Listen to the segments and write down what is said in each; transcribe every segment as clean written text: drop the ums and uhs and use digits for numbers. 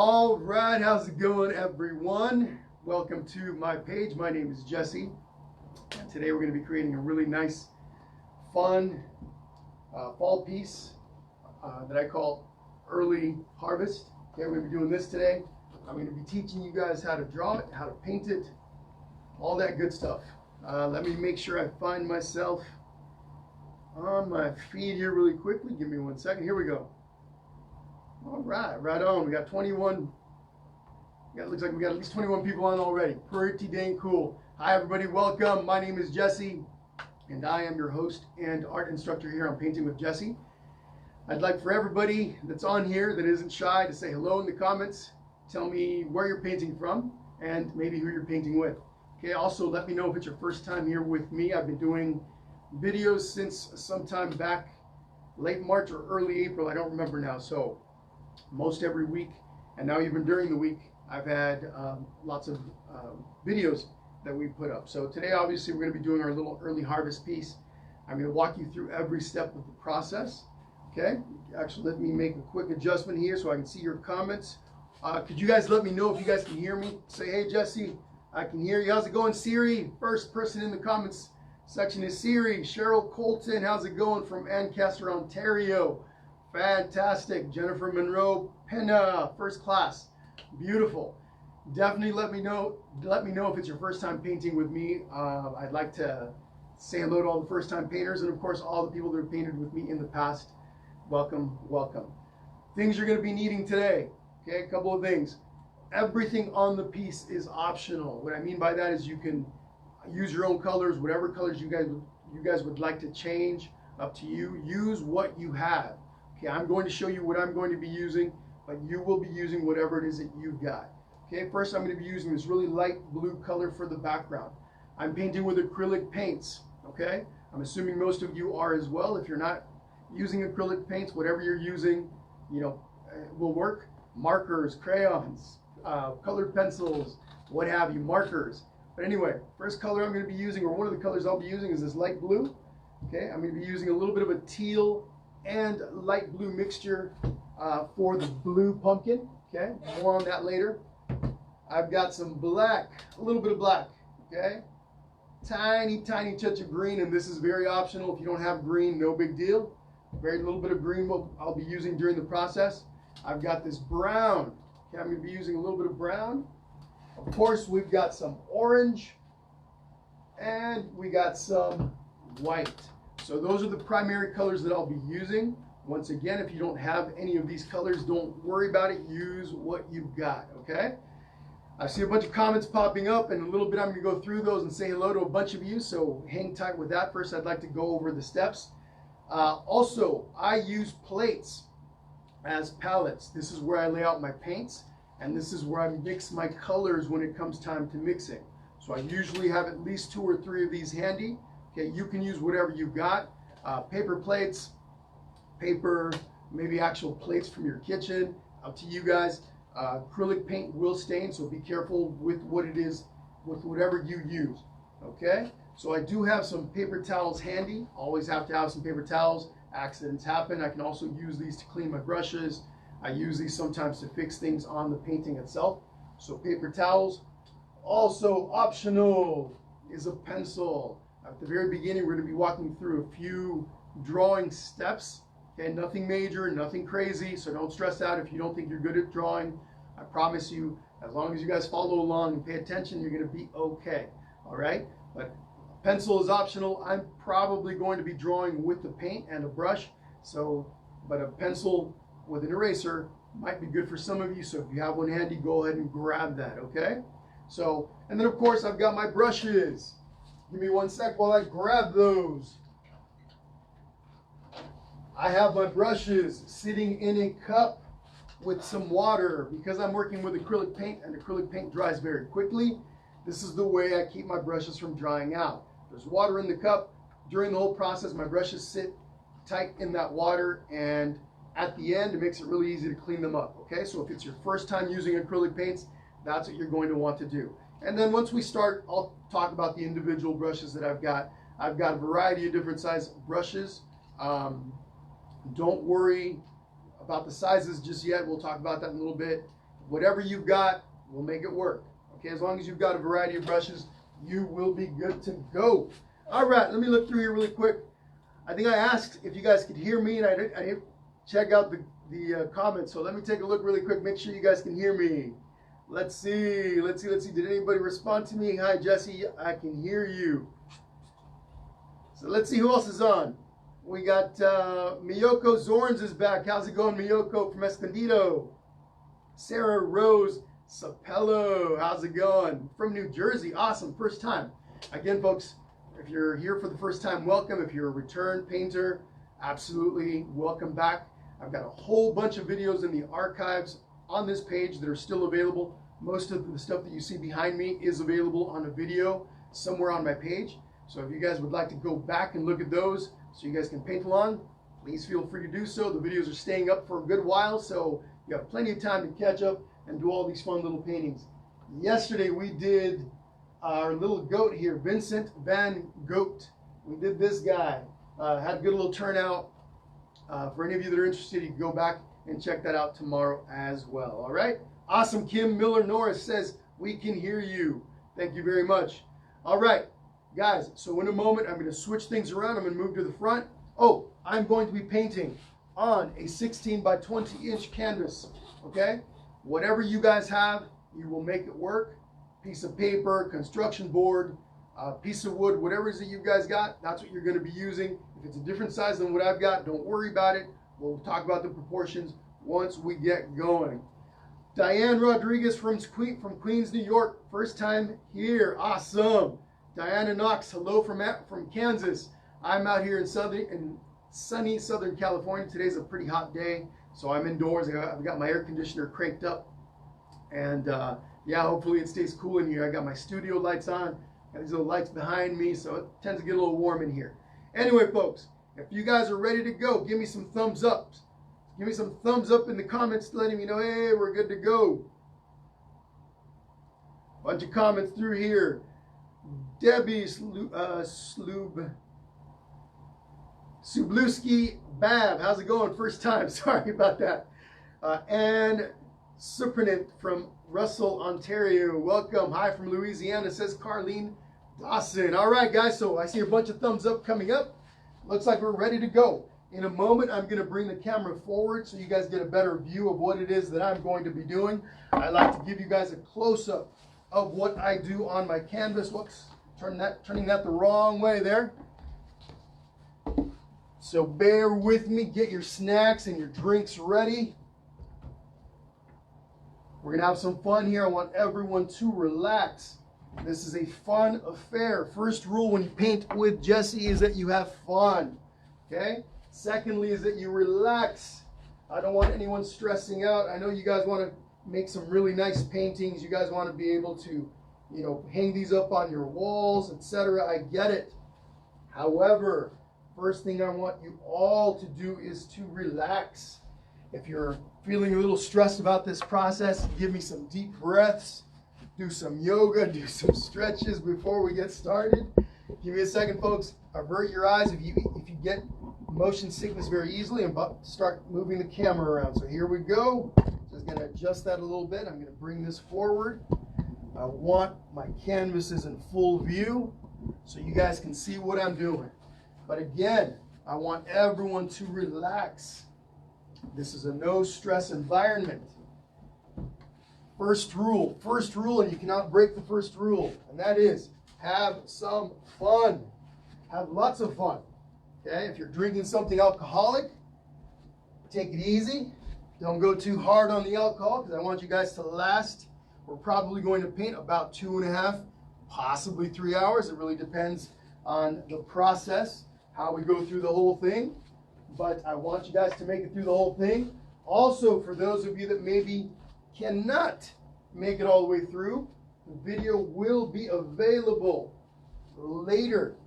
All right, how's it going, everyone? Welcome to my page. My name is Jesse, and today we're going to be creating a really nice, fun fall piece that I call Early Harvest. Okay, we're going to be doing this today. I'm going to be teaching you guys how to draw it, how to paint it, all that good stuff. Let me make sure I find myself on my feed here really quickly. Give me 1 second. Here we go. All right, right on. We got 21. Looks like we got at least 21 people on already. Pretty dang cool. Hi, everybody. Welcome. My name is Jesse, and I am your host and art instructor here on Painting with Jesse. I'd like for everybody that's on here that isn't shy to say hello in the comments. Tell me where you're painting from and maybe who you're painting with. Okay. Also, let me know if it's your first time here with me. I've been doing videos since sometime back late March or early April. I don't remember now. So most every week, and now even during the week, I've had lots of videos that we put up. So today, obviously, we're going to be doing our little early harvest piece. I'm going to walk you through every step of the process. Okay. Actually, let me make a quick adjustment here so I can see your comments. Could you guys let me know if you guys can hear me? Say, hey, Jesse, I can hear you. How's it going, Siri? First person in the comments section is Siri. Cheryl Colton, how's it going from Ancaster, Ontario? Fantastic. Jennifer Monroe, Penna, first class. Beautiful. Definitely let me know if it's your first time painting with me. I'd like to say hello to all the first time painters, and of course all the people that have painted with me in the past. Welcome, welcome. Things you're going to be needing today. Okay, a couple of things. Everything on the piece is optional. What I mean by that is you can use your own colors, whatever colors you guys would like to change, up to you. Use what you have. Okay, I'm going to show you what I'm going to be using, but you will be using whatever it is that you've got. Okay, first I'm going to be using this really light blue color for the background. I'm painting with acrylic paints. Okay, I'm assuming most of you are as well. If you're not using acrylic paints, whatever you're using, will work. Markers, crayons, colored pencils, what have you, markers. But anyway, first color I'm going to be using, or one of the colors I'll be using, is this light blue. Okay, I'm going to be using a little bit of a teal and light blue mixture for the blue pumpkin. Okay, more on that later. I've got some black, a little bit of black. Okay, tiny touch of green, and this is very optional. If you don't have green, no big deal. Very little bit of green I'll be using during the process. I've got this brown. Okay, I'm going to be using a little bit of brown. Of course, we've got some orange, and we got some white. So those are the primary colors that I'll be using. Once again, if you don't have any of these colors, don't worry about it. Use what you've got, okay? I see a bunch of comments popping up, and in a little bit I'm going to go through those and say hello to a bunch of you, so hang tight with that. First, I'd like to go over the steps. Also, I use plates as palettes. This is where I lay out my paints, and this is where I mix my colors when it comes time to mixing. So I usually have at least 2 or 3 of these handy. Okay, you can use whatever you've got. Paper plates, paper, maybe actual plates from your kitchen, up to you guys. Acrylic paint will stain, so be careful with what it is, with whatever you use. Okay, so I do have some paper towels handy. Always have to have some paper towels. Accidents happen. I can also use these to clean my brushes. I use these sometimes to fix things on the painting itself. So paper towels. Also optional is a pencil. At the very beginning, we're going to be walking through a few drawing steps. Okay, nothing major, nothing crazy, so don't stress out if you don't think you're good at drawing. I promise you, as long as you guys follow along and pay attention, you're going to be okay. All right? But pencil is optional. I'm probably going to be drawing with the paint and a brush, but a pencil with an eraser might be good for some of you, so if you have one handy, go ahead and grab that, okay? So, and then of course, I've got my brushes. Give me 1 sec while I grab those. I have my brushes sitting in a cup with some water. Because I'm working with acrylic paint, and acrylic paint dries very quickly, this is the way I keep my brushes from drying out. There's water in the cup. During the whole process, my brushes sit tight in that water, and at the end, it makes it really easy to clean them up. Okay, so if it's your first time using acrylic paints, that's what you're going to want to do. And then once we start, I'll talk about the individual brushes that I've got. I've got a variety of different size brushes. Don't worry about the sizes just yet. We'll talk about that in a little bit. whatever you've got, we'll make it work. Okay, as long as you've got a variety of brushes, you will be good to go. All right, let me look through here really quick. I think I asked if you guys could hear me, and I didn't check out the comments. So let me take a look really quick, make sure you guys can hear me. Let's see. Did anybody respond to me? Hi, Jesse, I can hear you. So let's see who else is on. We got Miyoko Zorns is back. How's it going, Miyoko from Escondido? Sarah Rose Sapello, how's it going? From New Jersey, awesome, first time. Again, folks, if you're here for the first time, welcome. If you're a return painter, absolutely welcome back. I've got a whole bunch of videos in the archives on this page that are still available. Most of the stuff that you see behind me is available on a video somewhere on my page. So if you guys would like to go back and look at those so you guys can paint along, please feel free to do so. The videos are staying up for a good while, so you have plenty of time to catch up and do all these fun little paintings. Yesterday we did our little goat here, Vincent van Gogh. We did this guy. Had a good little turnout. For any of you that are interested, you can go back and check that out tomorrow as well. All right? Awesome. Kim Miller Norris says, we can hear you. Thank you very much. All right, guys, so in a moment, I'm going to switch things around. I'm going to move to the front. Oh, I'm going to be painting on a 16 by 20 inch canvas. Okay? Whatever you guys have, you will make it work. Piece of paper, construction board, piece of wood, whatever it is that you guys got, that's what you're going to be using. If it's a different size than what I've got, don't worry about it. We'll talk about the proportions once we get going. Diane Rodriguez from Queens, New York, first time here, awesome. Diana Knox, hello from Kansas. I'm out here in sunny Southern California. Today's a pretty hot day, so I'm indoors. I've got my air conditioner cranked up, and yeah, hopefully it stays cool in here. I got my studio lights on, got these little lights behind me, so it tends to get a little warm in here. Anyway, folks, if you guys are ready to go, give me some thumbs up. Give me some thumbs up in the comments letting me know, hey, we're good to go. Bunch of comments through here. Debbie Subluski Bab, how's it going? First time, sorry about that. Anne Supernant from Russell, Ontario, welcome. Hi from Louisiana, says Carlene Dawson. All right, guys, so I see a bunch of thumbs up coming up. Looks like we're ready to go. In a moment, I'm going to bring the camera forward so you guys get a better view of what it is that I'm going to be doing. I like to give you guys a close-up of what I do on my canvas. Whoops, turning that the wrong way there. So bear with me, get your snacks and your drinks ready. We're going to have some fun here. I want everyone to relax. This is a fun affair. First rule when you paint with Jesse is that you have fun. Okay? Secondly is that you relax. I don't want anyone stressing out. I know you guys want to make some really nice paintings. You guys want to be able to, you know, hang these up on your walls, etc. I get it. However, first thing I want you all to do is to relax. If you're feeling a little stressed about this process, give me some deep breaths, do some yoga, do some stretches before we get started. Give me a second, folks. Avert your eyes if you get motion sickness very easily, and start moving the camera around. So here we go. Just going to adjust that a little bit. I'm going to bring this forward. I want my canvases in full view so you guys can see what I'm doing. But again, I want everyone to relax. This is a no stress environment. First rule, and you cannot break the first rule, and that is have some fun. Have lots of fun. Okay, if you're drinking something alcoholic, take it easy. Don't go too hard on the alcohol because I want you guys to last. We're probably going to paint about 2.5, possibly 3 hours. It really depends on the process, how we go through the whole thing. But I want you guys to make it through the whole thing. Also, for those of you that maybe cannot make it all the way through, the video will be available later.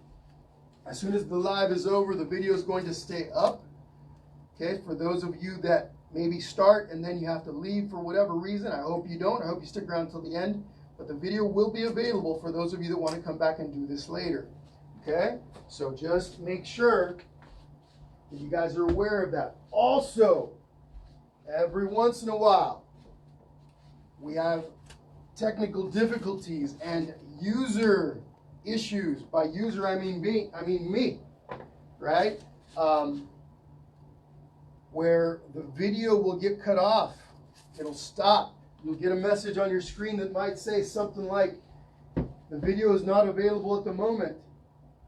As soon as the live is over, the video is going to stay up. Okay, for those of you that maybe start and then you have to leave for whatever reason, I hope you don't. I hope you stick around until the end. But the video will be available for those of you that want to come back and do this later. Okay, so just make sure that you guys are aware of that. Also, every once in a while, we have technical difficulties and user issues. By user, I mean me, right? Where the video will get cut off. It'll stop. You'll get a message on your screen that might say something like, the video is not available at the moment.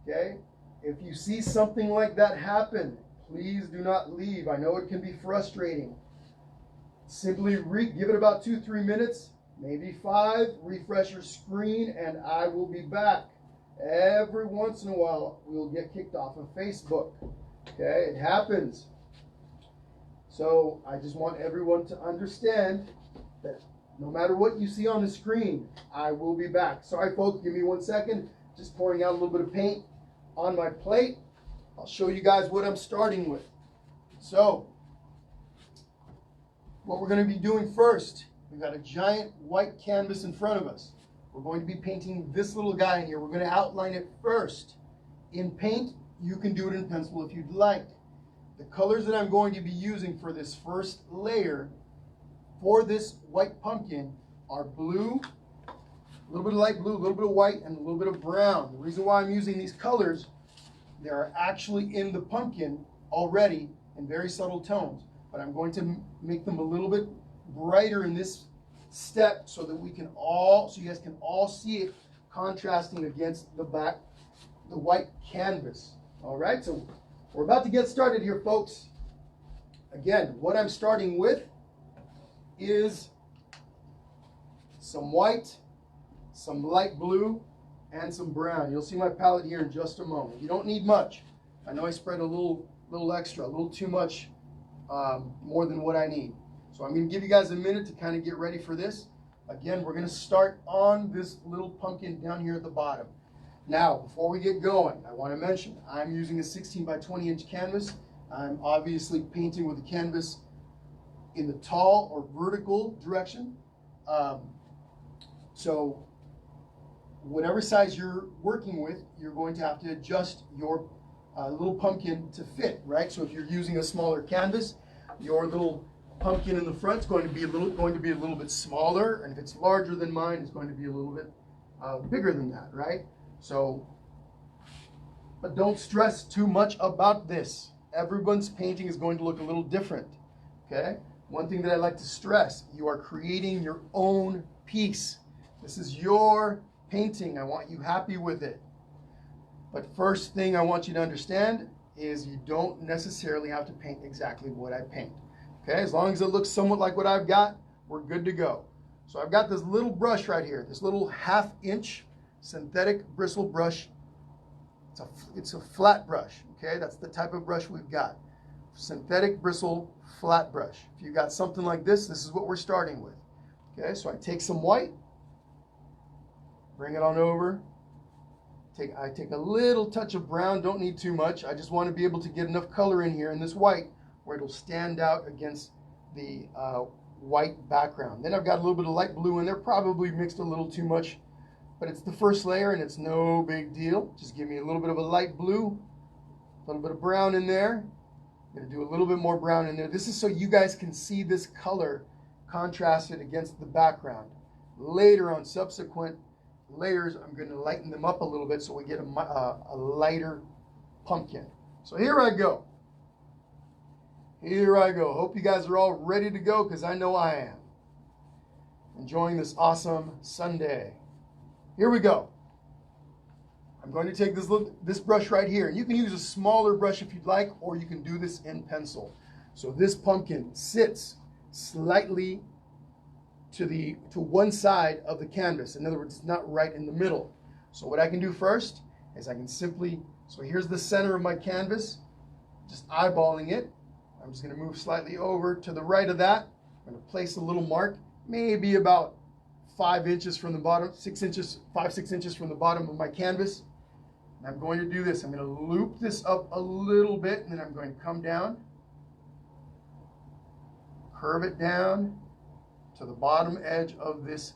Okay? If you see something like that happen, please do not leave. I know it can be frustrating. Simply give it about 2-3 minutes, maybe 5, refresh your screen, and I will be back. Every once in a while, we'll get kicked off of Facebook. Okay? It happens. So I just want everyone to understand that no matter what you see on the screen, I will be back. Sorry, folks, give me 1 second. Just pouring out a little bit of paint on my plate. I'll show you guys what I'm starting with. So, what we're going to be doing first, we've got a giant white canvas in front of us. We're going to be painting this little guy in here. We're going to outline it first. In paint, you can do it in pencil if you'd like. The colors that I'm going to be using for this first layer for this white pumpkin are blue, a little bit of light blue, a little bit of white, and a little bit of brown. The reason why I'm using these colors, they are actually in the pumpkin already in very subtle tones, but I'm going to make them a little bit brighter in this step so that you guys can all see it contrasting against the white canvas. All right, so we're about to get started here, folks. Again, what I'm starting with is some white, some light blue, and some brown. You'll see my palette here in just a moment. You don't need much. I know I spread a little extra, a little too much, more than what I need. So I'm going to give you guys a minute to kind of get ready for this. Again, we're going to start on this little pumpkin down here at the bottom. Now, before we get going, I want to mention I'm using a 16 by 20 inch canvas. I'm obviously painting with the canvas in the tall or vertical direction. So whatever size you're working with, you're going to have to adjust your little pumpkin to fit, right? So if you're using a smaller canvas, your little pumpkin in the front is going to be a little bit smaller, and if it's larger than mine, it's going to be a little bit bigger than that, right? So, but don't stress too much about this. Everyone's painting is going to look a little different, okay? One thing that I like to stress, you are creating your own piece. This is your painting. I want you happy with it. But first thing I want you to understand is you don't necessarily have to paint exactly what I paint. Okay, as long as it looks somewhat like what I've got, we're good to go. So I've got this little brush right here, this little 1/2 inch synthetic bristle brush. It's a flat brush, okay? That's the type of brush we've got. Synthetic bristle flat brush. If you got something like this is what we're starting with. Okay, so I take some white, bring it on over. I take a little touch of brown, don't need too much. I just want to be able to get enough color in here in this white where it'll stand out against the white background. Then I've got a little bit of light blue in there, probably mixed a little too much, but it's the first layer and it's no big deal. Just give me a little bit of a light blue, a little bit of brown in there. I'm going to do a little bit more brown in there. This is so you guys can see this color contrasted against the background. Later on subsequent layers, I'm going to lighten them up a little bit so we get a lighter pumpkin. So here I go. Here I go. Hope you guys are all ready to go because I know I am. Enjoying this awesome Sunday. Here we go. I'm going to take this brush right here. You can use a smaller brush if you'd like, or you can do this in pencil. So this pumpkin sits slightly to one side of the canvas. In other words, it's not right in the middle. So what I can do first is I can simply, so here's the center of my canvas, just eyeballing it. I'm just going to move slightly over to the right of that. I'm going to place a little mark, maybe about 5 inches from the bottom, 6 inches, 5-6 inches from the bottom of my canvas. And I'm going to do this. I'm going to loop this up a little bit, and then I'm going to come down, curve it down to the bottom edge of this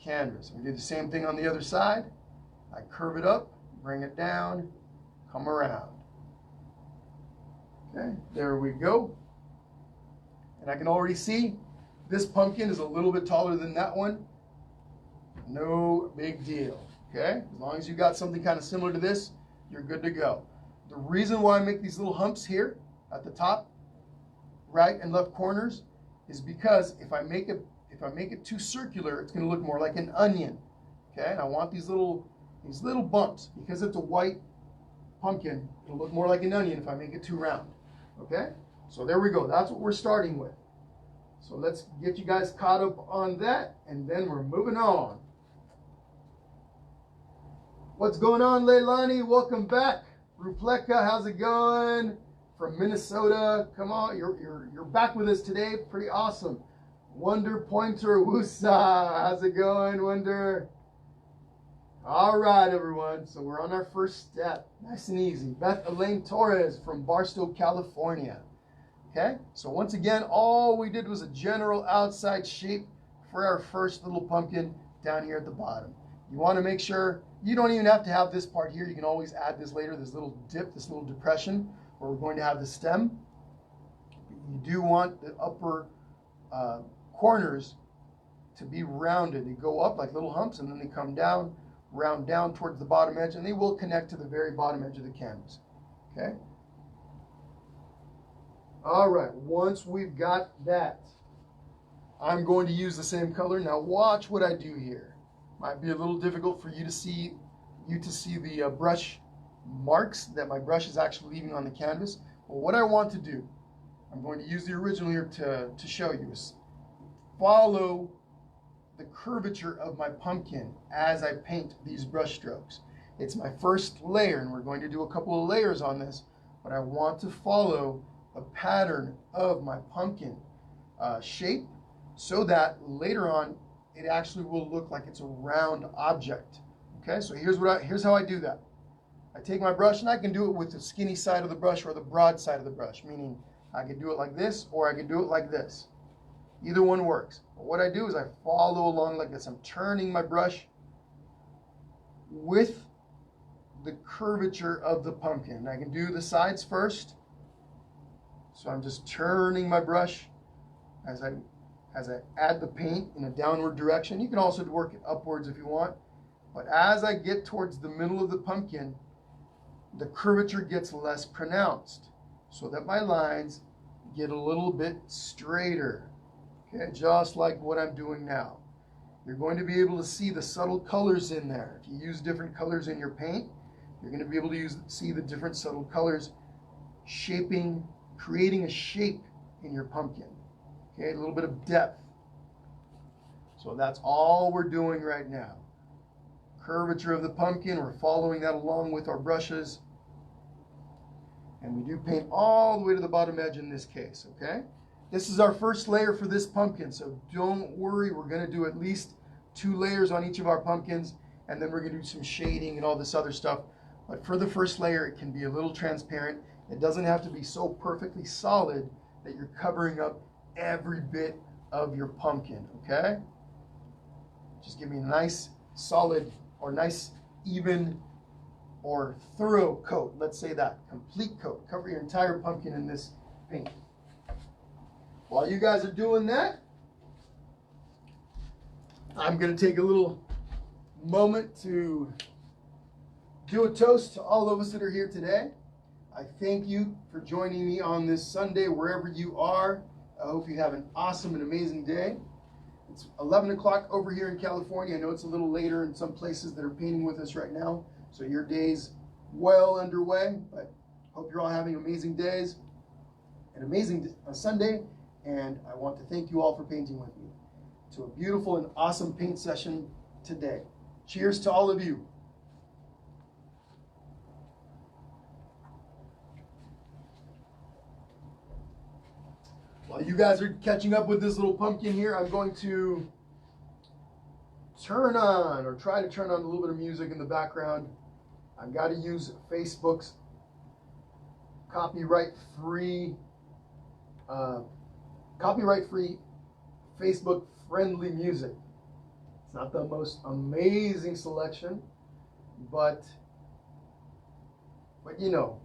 canvas. I'm going to do the same thing on the other side. I curve it up, bring it down, come around. Okay, there we go. And I can already see this pumpkin is a little bit taller than that one, no big deal, okay? As long as you got something kind of similar to this, you're good to go. The reason why I make these little humps here at the top, right and left corners, is because if I make it too circular, it's going to look more like an onion, okay? And I want these little bumps, because it's a white pumpkin, it'll look more like an onion if I make it too round, okay? So there we go. That's what we're starting with. So let's get you guys caught up on that, and then we're moving on. What's going on, Leilani? Welcome back. Rupleka, how's it going? From Minnesota. Come on, you're back with us today. Pretty awesome. Wonder Pointer Wusa, how's it going, Wonder? All right, everyone. So we're on our first step. Nice and easy. Beth Elaine Torres from Barstow, California. Okay, so once again, all we did was a general outside shape for our first little pumpkin down here at the bottom. You want to make sure you don't even have to have this part here. You can always add this later, this little dip, this little depression where we're going to have the stem. You do want the upper corners to be rounded. They go up like little humps, and then they come down, round down towards the bottom edge, and they will connect to the very bottom edge of the canvas. Okay? All right, once we've got that, I'm going to use the same color. Now watch what I do here. Might be a little difficult for you to see the brush marks that my brush is actually leaving on the canvas. But what I want to do, I'm going to use the original here to show you, is follow the curvature of my pumpkin as I paint these brush strokes. It's my first layer, and we're going to do a couple of layers on this, but I want to follow a pattern of my pumpkin shape so that later on it actually will look like it's a round object. Okay, so here's how I do that. I take my brush, and I can do it with the skinny side of the brush or the broad side of the brush, meaning I can do it like this or I can do it like this. Either one works. But what I do is I follow along like this. I'm turning my brush with the curvature of the pumpkin. I can do the sides first. So I'm just turning my brush as I add the paint in a downward direction. You can also work it upwards if you want. But as I get towards the middle of the pumpkin, the curvature gets less pronounced so that my lines get a little bit straighter. Okay, just like what I'm doing now. You're going to be able to see the subtle colors in there. If you use different colors in your paint, you're going to be able to see the different subtle colors creating a shape in your pumpkin. Okay, a little bit of depth. So that's all we're doing right now. Curvature of the pumpkin, we're following that along with our brushes. And we do paint all the way to the bottom edge in this case, okay? This is our first layer for this pumpkin, so don't worry, we're gonna do at least 2 layers on each of our pumpkins, and then we're gonna do some shading and all this other stuff. But for the first layer, it can be a little transparent. It doesn't have to be so perfectly solid that you're covering up every bit of your pumpkin, okay? Just give me a nice solid or nice even or thorough coat. Let's say that, complete coat. Cover your entire pumpkin in this paint. While you guys are doing that, I'm going to take a little moment to do a toast to all of us that are here today. I thank you for joining me on this Sunday, wherever you are. I hope you have an awesome and amazing day. It's 11 o'clock over here in California. I know it's a little later in some places that are painting with us right now, so your day's well underway, but hope you're all having amazing days, an amazing Sunday, and I want to thank you all for painting with me. To a beautiful and awesome paint session today. Cheers to all of you. While you guys are catching up with this little pumpkin here, I'm going to turn on, or try to turn on, a little bit of music in the background. I've got to use Facebook's copyright-free Facebook-friendly music. It's not the most amazing selection, but you know,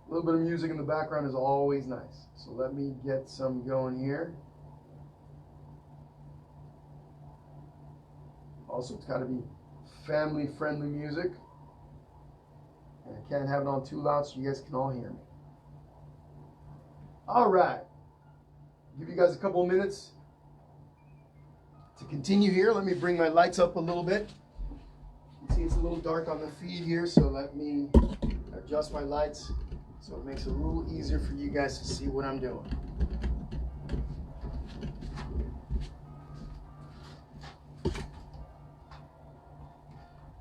a little bit of music in the background is always nice. So let me get some going here. Also, it's got to be family-friendly music. And I can't have it on too loud so you guys can all hear me. All right. Give you guys a couple of minutes to continue here. Let me bring my lights up a little bit. You can see it's a little dark on the feed here, so let me adjust my lights so it makes it a little easier for you guys to see what I'm doing.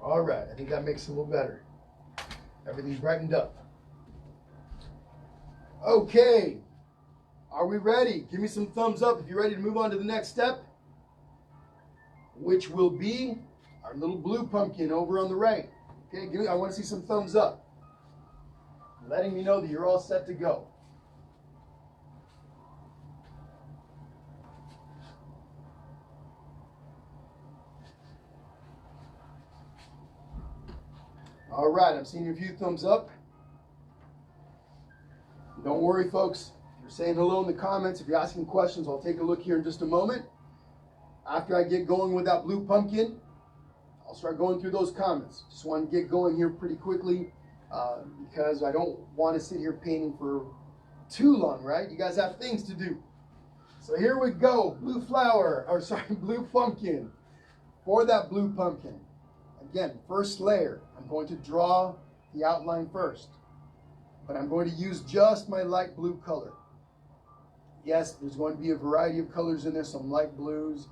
All right, I think that makes it a little better. Everything's brightened up. Okay, are we ready? Give me some thumbs up if you're ready to move on to the next step, which will be our little blue pumpkin over on the right. Okay, I want to see some thumbs up, letting me know that you're all set to go. All right, I'm seeing a few thumbs up. Don't worry, folks. If you're saying hello in the comments, if you're asking questions, I'll take a look here in just a moment. After I get going with that blue pumpkin, I'll start going through those comments. Just want to get going here pretty quickly because I don't want to sit here painting for too long, right? You guys have things to do. So here we go. Blue pumpkin. For that blue pumpkin, again, first layer, I'm going to draw the outline first, but I'm going to use just my light blue color. Yes, there's going to be a variety of colors in there, some light blues,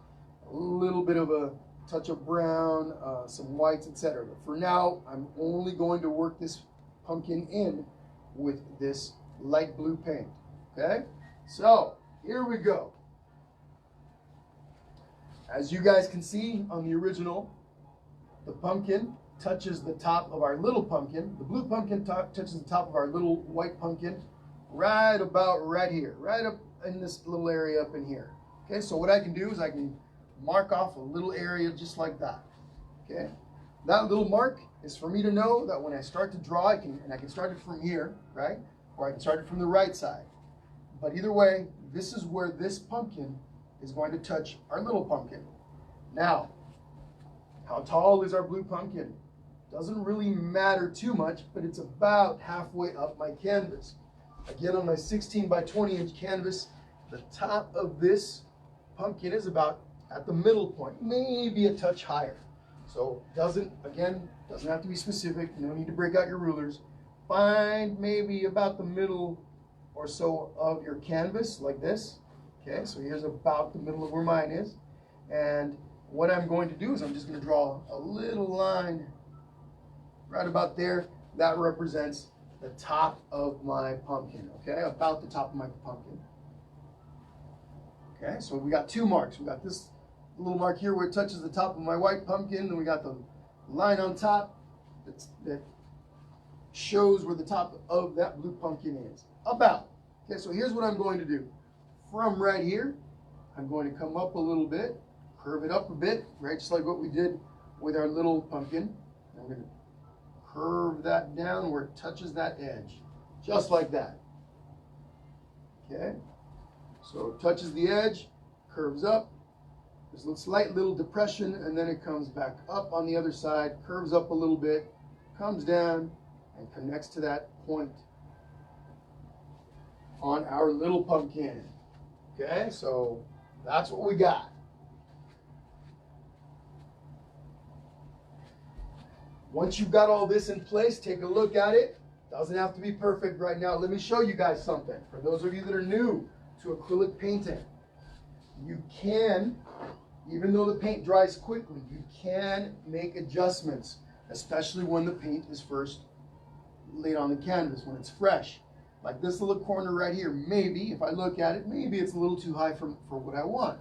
a little bit of a touch of brown, some whites, etc. But for now, I'm only going to work this pumpkin in with this light blue paint. Okay? So, here we go. As you guys can see on the original, the pumpkin touches the top of our little pumpkin. The blue pumpkin touches the top of our little white pumpkin right about right here, right up in this little area up in here. Okay, so what I can do is I can mark off a little area just like that. Okay, that little mark is for me to know that when I start to draw, I can start it from here, right? Or I can start it from the right side. But either way, this is where this pumpkin is going to touch our little pumpkin. Now, how tall is our blue pumpkin? Doesn't really matter too much, but it's about halfway up my canvas. Again, on my 16 by 20 inch canvas, the top of this pumpkin is about at the middle point, maybe a touch higher. So doesn't have to be specific. No need to break out your rulers. Find maybe about the middle or so of your canvas, like this. Okay, so here's about the middle of where mine is. And what I'm going to do is I'm just going to draw a little line right about there. That represents the top of my pumpkin, okay? About the top of my pumpkin. Okay, so we got two marks. We got this little mark here where it touches the top of my white pumpkin, and we got the line on top that shows where the top of that blue pumpkin is. About. Okay, so here's what I'm going to do. From right here, I'm going to come up a little bit, curve it up a bit, right, just like what we did with our little pumpkin. I'm going to curve that down where it touches that edge, just like that. Okay, so it touches the edge, curves up, there's a slight little depression, and then it comes back up on the other side, curves up a little bit, comes down, and connects to that point on our little pumpkin. Okay, so that's what we got. Once you've got all this in place, take a look at it. Doesn't have to be perfect right now. Let me show you guys something. For those of you that are new to acrylic painting, you can, even though the paint dries quickly, you can make adjustments, especially when the paint is first laid on the canvas, when it's fresh. Like this little corner right here, maybe, if I look at it, maybe it's a little too high for what I want.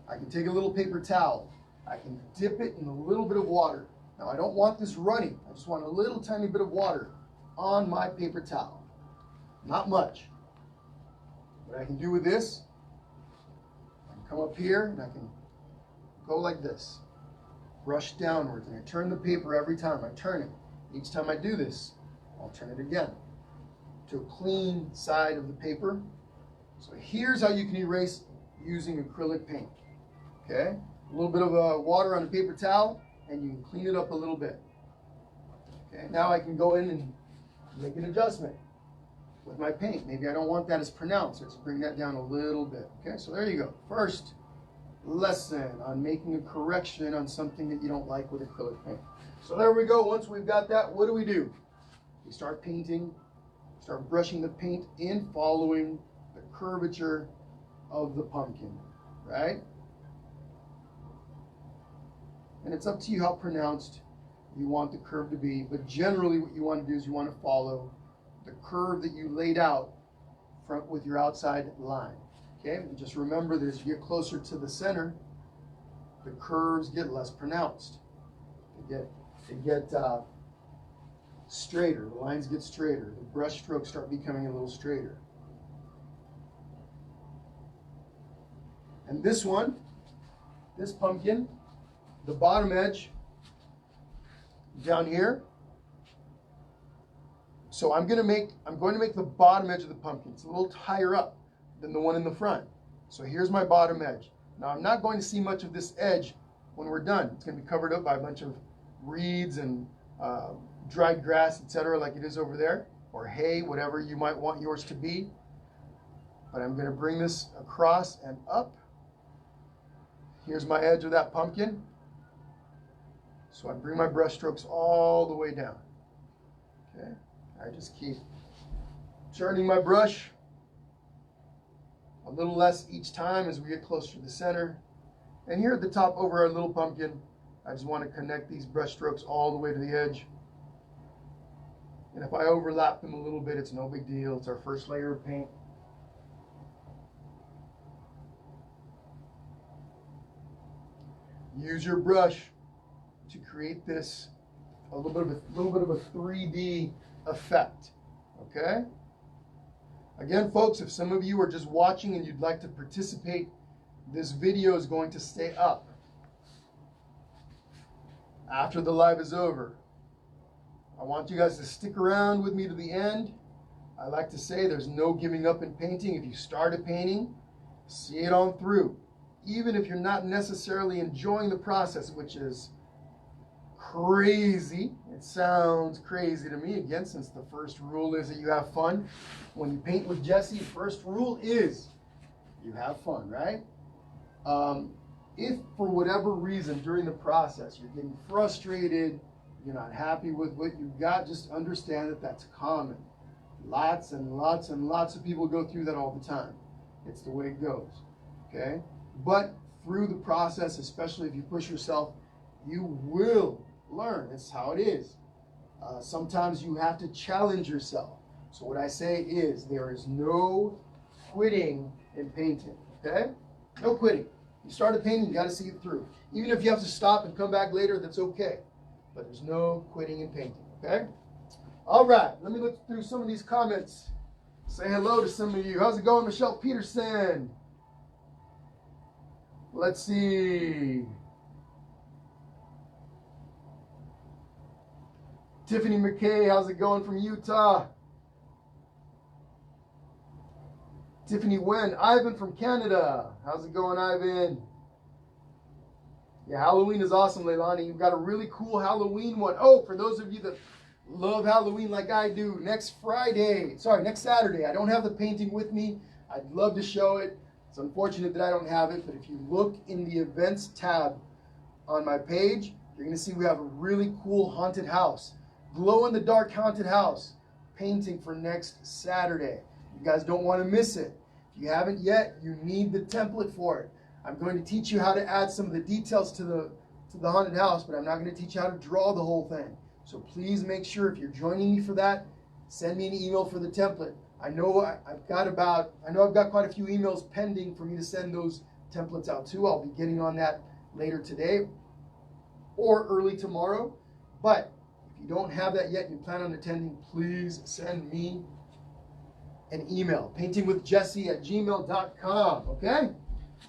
I can take a little paper towel. I can dip it in a little bit of water. Now, I don't want this running. I just want a little tiny bit of water on my paper towel. Not much. What I can do with this, I can come up here and I can go like this. Brush downwards, and I turn the paper every time. I turn it. Each time I do this, I'll turn it again to a clean side of the paper. So here's how you can erase using acrylic paint. Okay? a little bit of water on a paper towel, and you can clean it up a little bit. Okay, now I can go in and make an adjustment with my paint. Maybe I don't want that as pronounced. Let's bring that down a little bit. Okay, so there you go. First lesson on making a correction on something that you don't like with acrylic paint. So there we go. Once we've got that, what do? We start painting, start brushing the paint in, following the curvature of the pumpkin, right? And it's up to you how pronounced you want the curve to be, but generally what you want to do is you want to follow the curve that you laid out with your outside line. Okay, and just remember that as you get closer to the center, the curves get less pronounced. They get straighter. The lines get straighter. The brush strokes start becoming a little straighter. And this one, this pumpkin, the bottom edge down here. So I'm going to make the bottom edge of the pumpkin. It's a little higher up than the one in the front. So here's my bottom edge. Now I'm not going to see much of this edge when we're done. It's going to be covered up by a bunch of reeds and dried grass, etc., like it is over there, or hay, whatever you might want yours to be. But I'm going to bring this across and up. Here's my edge of that pumpkin. So I bring my brush strokes all the way down. Okay, I just keep turning my brush a little less each time as we get closer to the center. And here at the top over our little pumpkin, I just want to connect these brush strokes all the way to the edge. And if I overlap them a little bit, it's no big deal. It's our first layer of paint. Use your brush to create this a little bit of a 3D effect. Okay? Again, folks, if some of you are just watching and you'd like to participate, this video is going to stay up after the live is over. I want you guys to stick around with me to the end. I like to say there's no giving up in painting. If you start a painting, see it on through. Even if you're not necessarily enjoying the process, which is crazy. It sounds crazy to me, again, since the first rule is that you have fun. When you paint with Jesse, first rule is you have fun, right? If for whatever reason during the process you're getting frustrated, you're not happy with what you've got, just understand that that's common. Lots and lots and lots of people go through that all the time. It's the way it goes, okay? But through the process, especially if you push yourself, you will learn. That's how it is. Sometimes you have to challenge yourself. So what I say is there is no quitting in painting, okay? No quitting. You start a painting, you got to see it through. Even if you have to stop and come back later, that's okay. But there's no quitting in painting, okay? All right, let me look through some of these comments. Say hello to some of you. How's it going, Michelle Peterson? Let's see. Tiffany McKay, how's it going from Utah? Tiffany Wen, Ivan from Canada. How's it going, Ivan? Yeah, Halloween is awesome, Leilani. You've got a really cool Halloween one. Oh, for those of you that love Halloween like I do, next Saturday. I don't have the painting with me. I'd love to show it. It's unfortunate that I don't have it, but if you look in the events tab on my page, you're going to see we have a really cool haunted house. Glow-in-the-dark haunted house painting for next Saturday. You guys don't want to miss it. If you haven't yet, you need the template for it. I'm going to teach you how to add some of the details to the haunted house, but I'm not going to teach you how to draw the whole thing. So please make sure if you're joining me for that, send me an email for the template. I know I've got quite a few emails pending for me to send those templates out to. I'll be getting on that later today or early tomorrow. But if you don't have that yet and you plan on attending, please send me an email, paintingwithjesse@gmail.com, okay?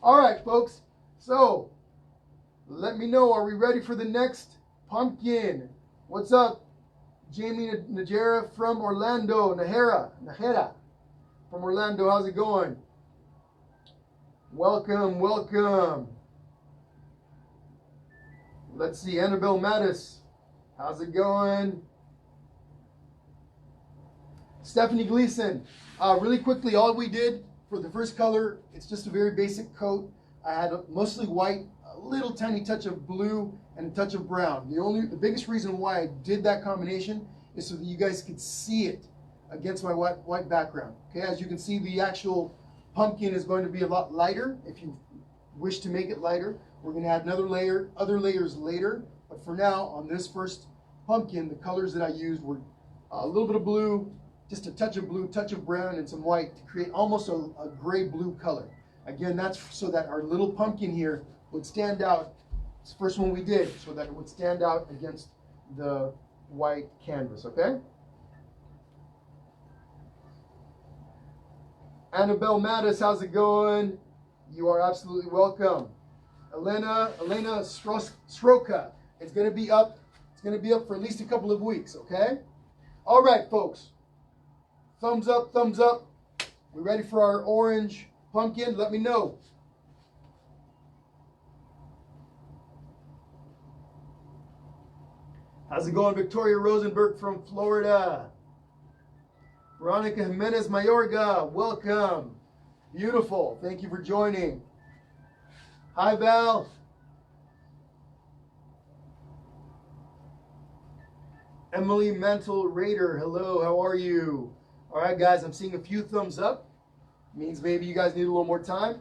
All right, folks. So let me know, are we ready for the next pumpkin? What's up? Jamie Najera from Orlando. Najera from Orlando. How's it going? Welcome, welcome. Let's see, Annabelle Mattis. How's it going? Stephanie Gleason. Really quickly, all we did for the first color, it's just a very basic coat. I had mostly white, a little tiny touch of blue, and a touch of brown. The biggest reason why I did that combination is so that you guys could see it against my white background. Okay, as you can see, the actual pumpkin is going to be a lot lighter. If you wish to make it lighter, we're going to add other layers later. But for now, on this first pumpkin, the colors that I used were a little bit of blue, just a touch of blue, touch of brown, and some white to create almost a gray-blue color. Again, that's so that our little pumpkin here would stand out. It's the first one we did, so that it would stand out against the white canvas, okay? Annabelle Mattis, how's it going? You are absolutely welcome. Elena Stroka, it's going to be up. It's going to be up for at least a couple of weeks, okay? All right, folks. Thumbs up, thumbs up. We ready for our orange pumpkin? Let me know. How's it going, Victoria Rosenberg from Florida? Veronica Jimenez Mayorga, welcome. Beautiful. Thank you for joining. Hi, Val. Emily Mantle Raider, hello, how are you? All right, guys, I'm seeing a few thumbs up. Means maybe you guys need a little more time.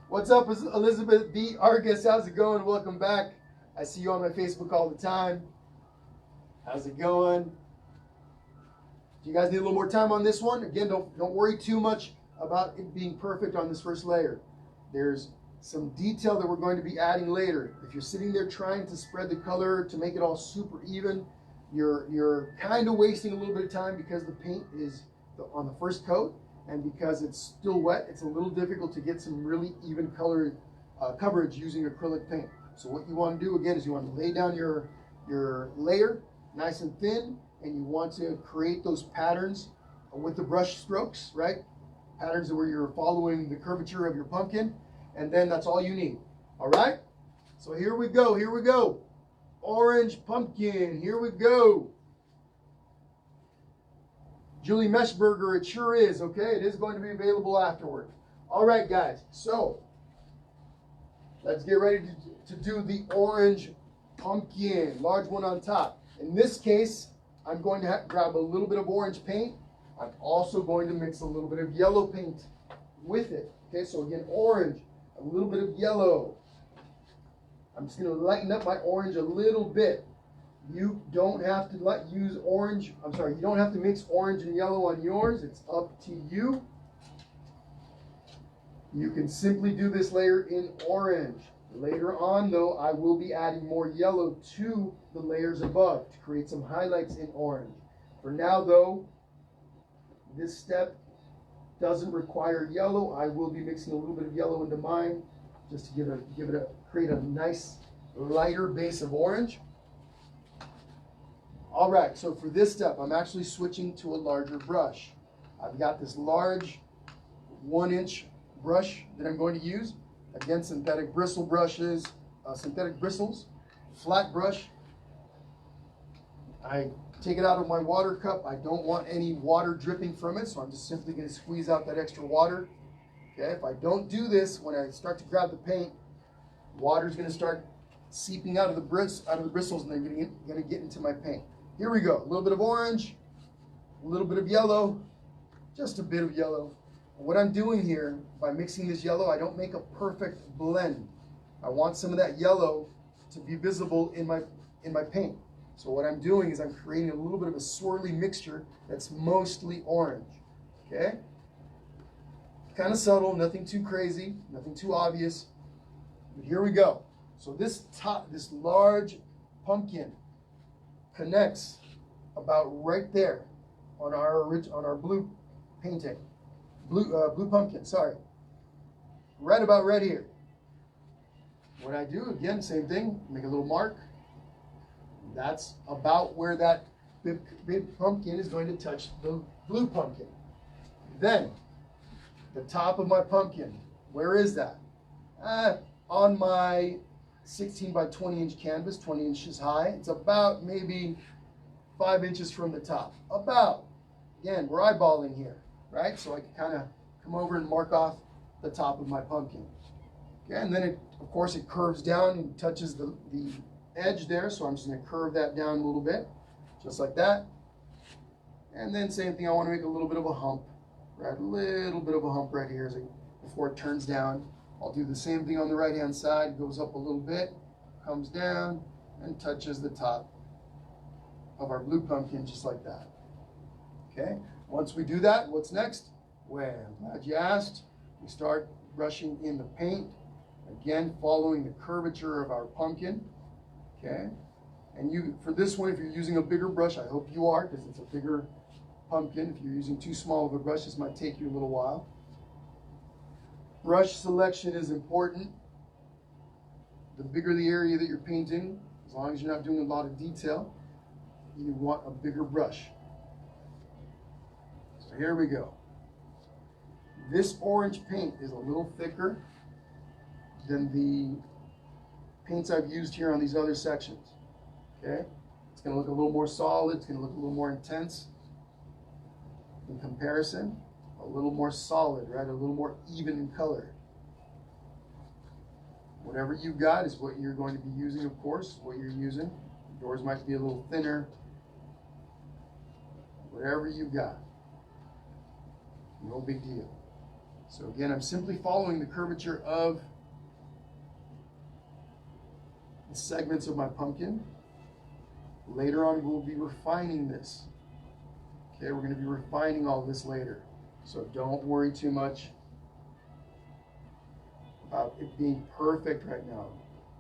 What's up, Elizabeth B. Argus? How's it going? Welcome back. I see you on my Facebook all the time. How's it going? Do you guys need a little more time on this one? Again, don't worry too much about it being perfect on this first layer. There's some detail that we're going to be adding later. If you're sitting there trying to spread the color to make it all super even, you're kind of wasting a little bit of time because the paint is on the first coat, and because it's still wet, it's a little difficult to get some really even color coverage using acrylic paint. So what you want to do again is you want to lay down your layer nice and thin, and you want to create those patterns with the brush strokes, right? Patterns where you're following the curvature of your pumpkin, and then that's all you need. All right? So here we go, here we go. Orange pumpkin, here we go. Julie Meshberger, it sure is, okay? It is going to be available afterward. All right, guys, so let's get ready to do the orange pumpkin, large one on top. In this case, I'm going to grab a little bit of orange paint. I'm also going to mix a little bit of yellow paint with it. Okay, so again, orange, a little bit of yellow. I'm just going to lighten up my orange a little bit. You don't have to you don't have to mix orange and yellow on yours. It's up to you. You can simply do this layer in orange. Later on, though, I will be adding more yellow to the layers above to create some highlights in orange. For now, though, this step doesn't require yellow. I will be mixing a little bit of yellow into mine just to create a nice lighter base of orange. All right, so for this step, I'm actually switching to a larger brush. I've got this large 1-inch brush that I'm going to use. Again, synthetic bristles, flat brush. I take it out of my water cup. I don't want any water dripping from it, so I'm just simply going to squeeze out that extra water. Okay, if I don't do this, when I start to grab the paint, water is going to start seeping out of the bristles, and they're going to get into my paint. Here we go. A little bit of orange, a little bit of yellow, just a bit of yellow. What I'm doing here, by mixing this yellow, I don't make a perfect blend. I want some of that yellow to be visible in my paint. So what I'm doing is I'm creating a little bit of a swirly mixture that's mostly orange. Okay? Kind of subtle, nothing too crazy, nothing too obvious. But here we go. So this large pumpkin connects about right there on our blue painting. Blue pumpkin, sorry. Right about right here. What I do, again, same thing, make a little mark. That's about where that big pumpkin is going to touch the blue pumpkin. Then, the top of my pumpkin, where is that? On my 16 by 20 inch canvas, 20 inches high. It's about maybe 5 inches from the top. About. Again, we're eyeballing here, right? So I can kind of come over and mark off the top of my pumpkin. Okay, and then of course it curves down and touches the edge there. So I'm just going to curve that down a little bit, just like that. And then same thing, I want to make a little bit of a hump, right? A little bit of a hump right here before it turns down. I'll do the same thing on the right hand side, goes up a little bit, comes down, and touches the top of our blue pumpkin just like that. Okay, once we do that, what's next? Well, I'm glad you asked. We start brushing in the paint, again following the curvature of our pumpkin. Okay, and for this one, if you're using a bigger brush, I hope you are, because it's a bigger pumpkin. If you're using too small of a brush, this might take you a little while. Brush selection is important. The bigger the area that you're painting, as long as you're not doing a lot of detail, you want a bigger brush. So here we go. This orange paint is a little thicker than the paints I've used here on these other sections. Okay? It's going to look a little more solid, it's going to look a little more intense in comparison. A little more solid, right? A little more even in color. Whatever you got is what you're going to be using, of course, what you're using. Yours might be a little thinner. Whatever you got. No big deal. So again, I'm simply following the curvature of the segments of my pumpkin. Later on, we'll be refining this. Okay, we're going to be refining all this later. So don't worry too much about it being perfect right now.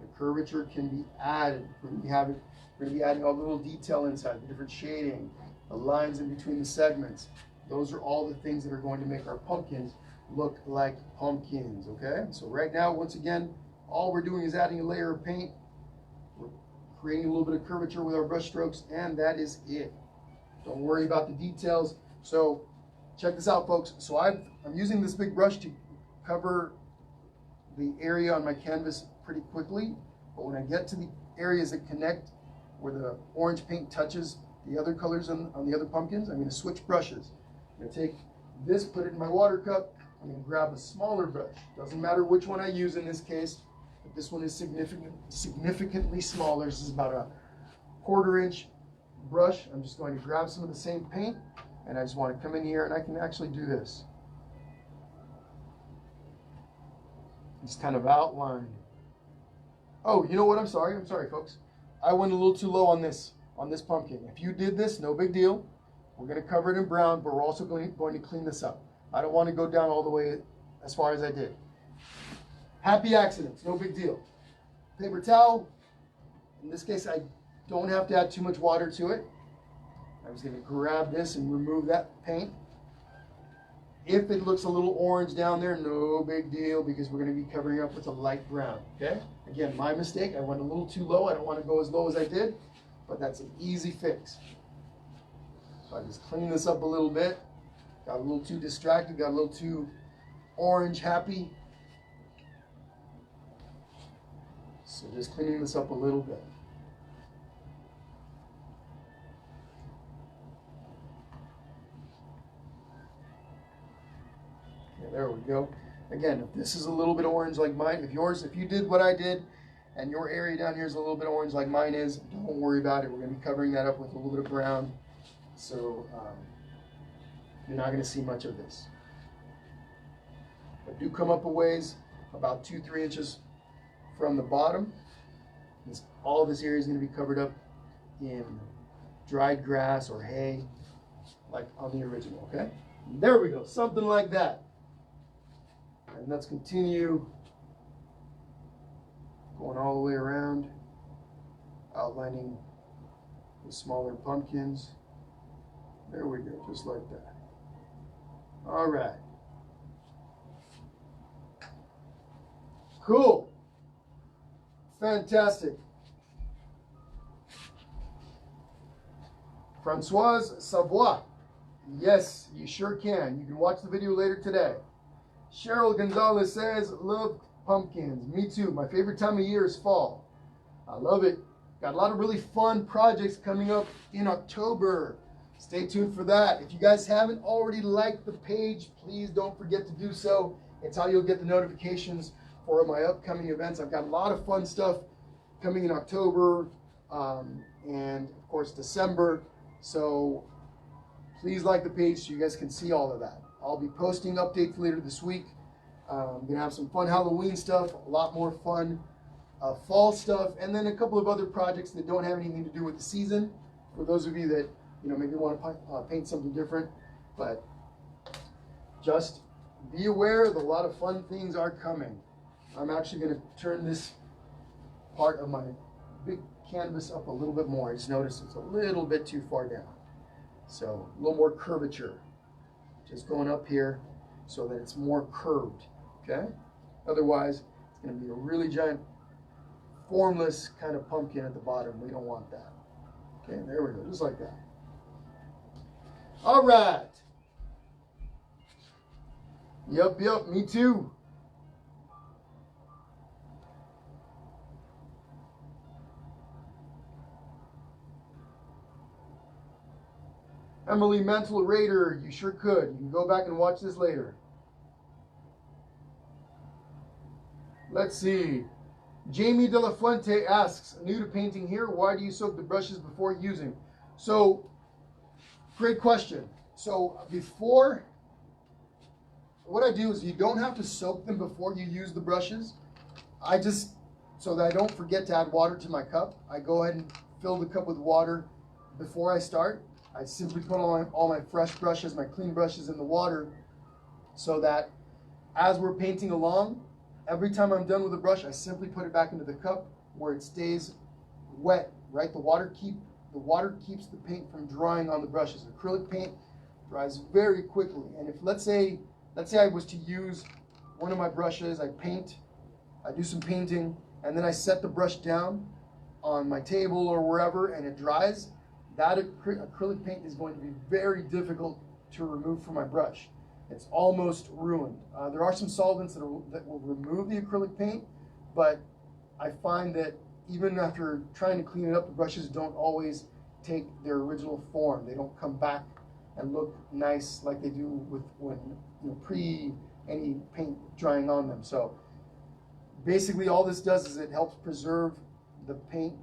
The curvature can be added. We're going to be adding all the little detail inside, the different shading, the lines in between the segments. Those are all the things that are going to make our pumpkins look like pumpkins, okay? So right now, once again, all we're doing is adding a layer of paint. We're creating a little bit of curvature with our brush strokes, and that is it. Don't worry about the details. So check this out, folks. So I'm using this big brush to cover the area on my canvas pretty quickly, but when I get to the areas that connect where the orange paint touches the other colors on the other pumpkins, I'm going to switch brushes. I'm going to take this, put it in my water cup. I'm going to grab a smaller brush. Doesn't matter which one I use in this case, but this one is significantly smaller. This is about a 1/4 inch brush. I'm just going to grab some of the same paint, and I just want to come in here and I can actually do this. Just kind of outline. Oh, you know what? I'm sorry, folks. I went a little too low on this pumpkin. If you did this, no big deal. We're going to cover it in brown, but we're also going to clean this up. I don't want to go down all the way as far as I did. Happy accidents, no big deal. Paper towel. In this case, I don't have to add too much water to it. I'm just going to grab this and remove that paint. If it looks a little orange down there, no big deal, because we're going to be covering up with a light brown, okay? Again, my mistake. I went a little too low. I don't want to go as low as I did, but that's an easy fix. So I just clean this up a little bit. Got a little too distracted, got a little too orange happy. So just cleaning this up a little bit. Okay, there we go. Again, if this is a little bit orange like mine, if you did what I did, and your area down here is a little bit orange like mine is, don't worry about it. We're going to be covering that up with a little bit of brown. So you're not going to see much of this. But do come up a ways, about 2-3 inches from the bottom. All of this area is going to be covered up in dried grass or hay, like on the original, okay? There we go, something like that. And let's continue going all the way around, outlining the smaller pumpkins. There we go, just like that. All right. Cool. Fantastic. Francoise Savoie. Yes, you sure can. You can watch the video later today. Cheryl Gonzalez says, love pumpkins. Me too. My favorite time of year is fall. I love it. Got a lot of really fun projects coming up in October. Stay tuned for that. If you guys haven't already liked the page, please don't forget to do so. It's how you'll get the notifications for my upcoming events. I've got a lot of fun stuff coming in October and of course December. So please like the page so you guys can see all of that. I'll be posting updates later this week. I'm going to have some fun Halloween stuff, a lot more fun fall stuff, and then a couple of other projects that don't have anything to do with the season. For those of you that maybe want to paint something different, but just be aware that a lot of fun things are coming. I'm actually going to turn this part of my big canvas up a little bit more. I just noticed it's a little bit too far down. So a little more curvature. Just going up here so that it's more curved, okay? Otherwise, it's going to be a really giant, formless kind of pumpkin at the bottom. We don't want that. Okay, there we go, just like that. All right. Yep, me too. Emily Mental Raider, you sure could. You can go back and watch this later. Let's see. Jamie De La Fuente asks, new to painting here, why do you soak the brushes before using? So, great question. So, before, what I do is you don't have to soak them before you use the brushes. I just, so that I don't forget to add water to my cup, I go ahead and fill the cup with water before I start. I simply put all my fresh brushes, my clean brushes in the water so that as we're painting along, every time I'm done with the brush, I simply put it back into the cup where it stays wet, right? The water keeps the paint from drying on the brushes. Acrylic paint dries very quickly. And if let's say I was to use one of my brushes, I do some painting, and then I set the brush down on my table or wherever and it dries, that acrylic paint is going to be very difficult to remove from my brush. It's almost ruined. There are some solvents that will remove the acrylic paint, but I find that even after trying to clean it up, the brushes don't always take their original form. They don't come back and look nice like they do when pre any paint drying on them. So basically all this does is it helps preserve the paint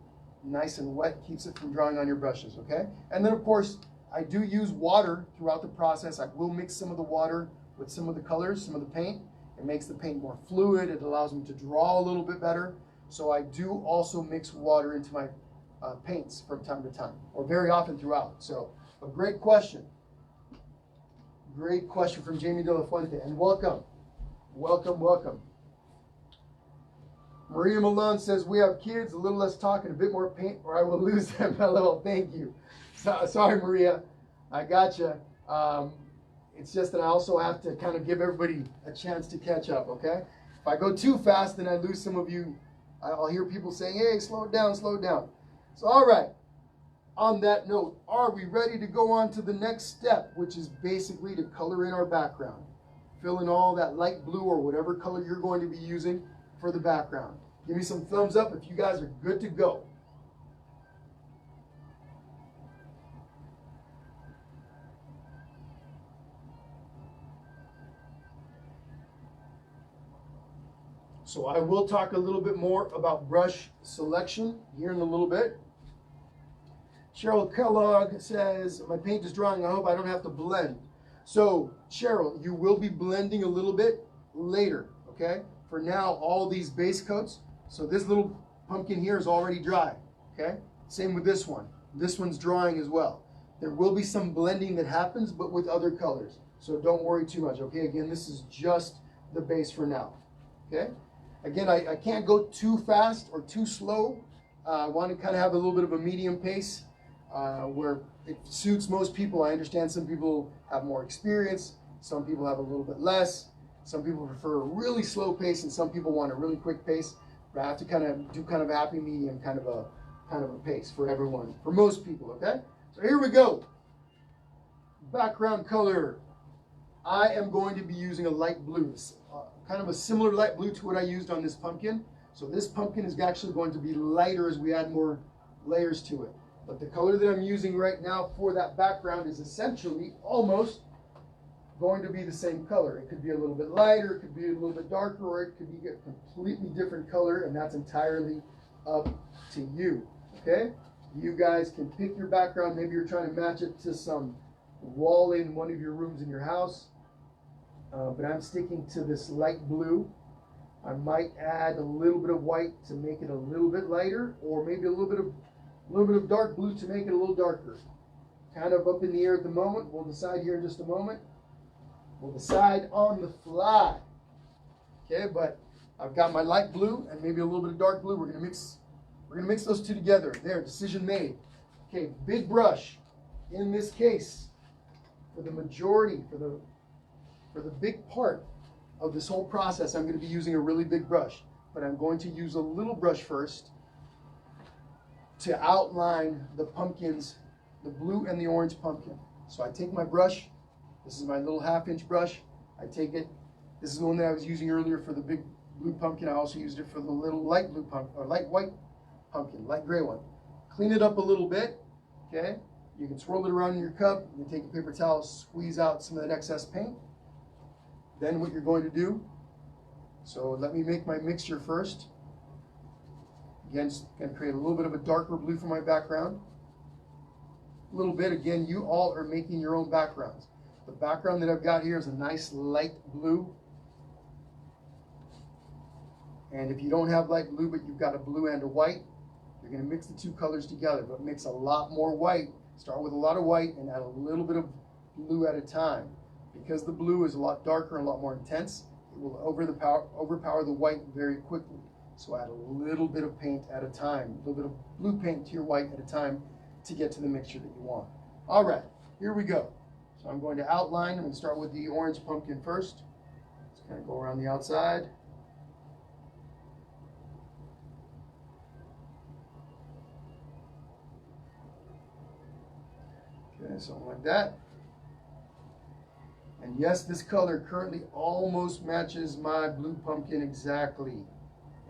nice and wet, keeps it from drying on your brushes, okay? And then of course, I do use water throughout the process. I will mix some of the water with some of the colors, some of the paint. It makes the paint more fluid. It allows me to draw a little bit better. So I do also mix water into my paints from time to time, or very often throughout. So a great question. Great question from Jamie De La Fuente, and welcome. Welcome. Maria Malone says, we have kids, a little less talk and a bit more paint or I will lose them. LOL, thank you. Sorry, Maria, I gotcha. It's just that I also have to kind of give everybody a chance to catch up, okay? If I go too fast, then I lose some of you. I'll hear people saying, hey, slow it down. So, all right. On that note, are we ready to go on to the next step, which is basically to color in our background? Fill in all that light blue or whatever color you're going to be using for the background. Give me some thumbs up if you guys are good to go. So I will talk a little bit more about brush selection here in a little bit. Cheryl Kellogg says, my paint is drying, I hope I don't have to blend. So Cheryl, you will be blending a little bit later, okay? For now, all these base coats, so this little pumpkin here is already dry, okay? Same with this one. This one's drying as well. There will be some blending that happens, but with other colors. So don't worry too much, okay? Again, this is just the base for now, okay? Again, I can't go too fast or too slow. I want to kind of have a little bit of a medium pace where it suits most people. I understand some people have more experience. Some people have a little bit less. Some people prefer a really slow pace, and some people want a really quick pace. But I have to kind of do kind of a happy medium kind of a pace for everyone, for most people, okay? So here we go. Background color. I am going to be using a light blue. kind of a similar light blue to what I used on this pumpkin. So this pumpkin is actually going to be lighter as we add more layers to it. But the color that I'm using right now for that background is essentially almost going to be the same color. It could be a little bit lighter, it could be a little bit darker, or it could be a completely different color, and that's entirely up to you. Okay? You guys can pick your background. Maybe you're trying to match it to some wall in one of your rooms in your house. But I'm sticking to this light blue. I might add a little bit of white to make it a little bit lighter, or maybe a little bit of dark blue to make it a little darker. Kind of up in the air at the moment. We'll decide here in just a moment. We'll decide on the fly. Okay, but I've got my light blue and maybe a little bit of dark blue. We're gonna mix those two together. There, decision made. Okay, big brush. In this case, for the majority, for the big part of this whole process, I'm going to be using a really big brush. But I'm going to use a little brush first to outline the pumpkins, the blue and the orange pumpkin. So I take my brush. This is my little 1/2-inch brush. I take it. This is the one that I was using earlier for the big blue pumpkin. I also used it for the little light blue pumpkin, or light white pumpkin, light gray one. Clean it up a little bit. Okay. You can swirl it around in your cup. You can take a paper towel, squeeze out some of that excess paint. Then what you're going to do, so let me make my mixture first. Again, just going to create a little bit of a darker blue for my background. A little bit, again, you all are making your own backgrounds. The background that I've got here is a nice light blue. And if you don't have light blue, but you've got a blue and a white, you're going to mix the two colors together, but mix a lot more white. Start with a lot of white and add a little bit of blue at a time. Because the blue is a lot darker and a lot more intense, it will overpower the white very quickly. So add a little bit of paint at a time, a little bit of blue paint to your white at a time to get to the mixture that you want. All right, here we go. So I'm going to outline. I'm going to start with the orange pumpkin first. Just kind of go around the outside. Okay, something like that. And yes, this color currently almost matches my blue pumpkin exactly.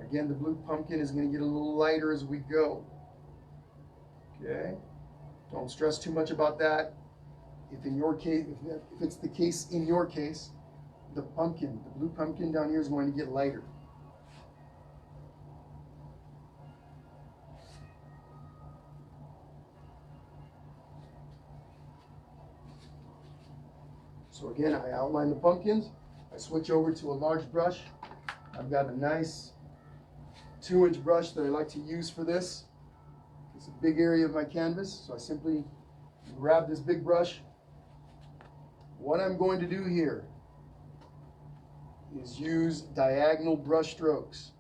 Again, the blue pumpkin is going to get a little lighter as we go. Okay? Don't stress too much about that. If in your case, if it's the case in your case, the blue pumpkin down here is going to get lighter. So again, I outline the pumpkins. I switch over to a large brush. I've got a nice 2-inch brush that I like to use for this. It's a big area of my canvas, so I simply grab this big brush. What I'm going to do here is use diagonal brush strokes.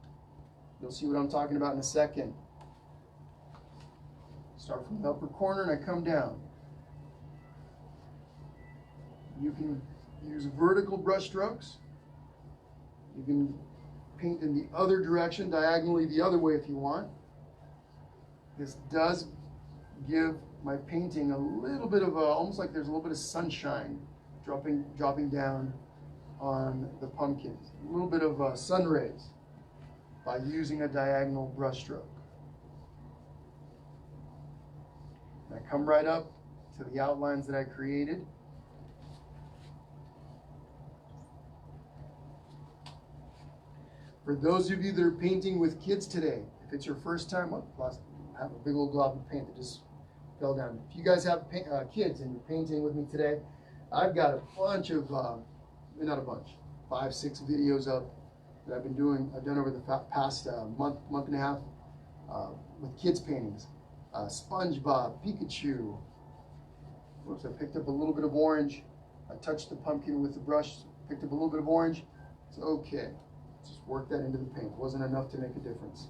You'll see what I'm talking about in a second. Start from the upper corner and I come down. You can use vertical brush strokes. You can paint in the other direction, diagonally the other way if you want. This does give my painting a little bit of almost like there's a little bit of sunshine dropping down on the pumpkins. A little bit of sun rays by using a diagonal brush stroke. And I come right up to the outlines that I created. For those of you that are painting with kids today, if it's your first time, I have a big old glob of paint that just fell down. If you guys have kids and you're painting with me today, I've got a bunch of, not a bunch, 5, 6 videos up that I've done over the past month and a half with kids paintings. SpongeBob, Pikachu. Whoops, I picked up a little bit of orange. I touched the pumpkin with the brush, picked up a little bit of orange. It's okay. Just work that into the paint. It wasn't enough to make a difference.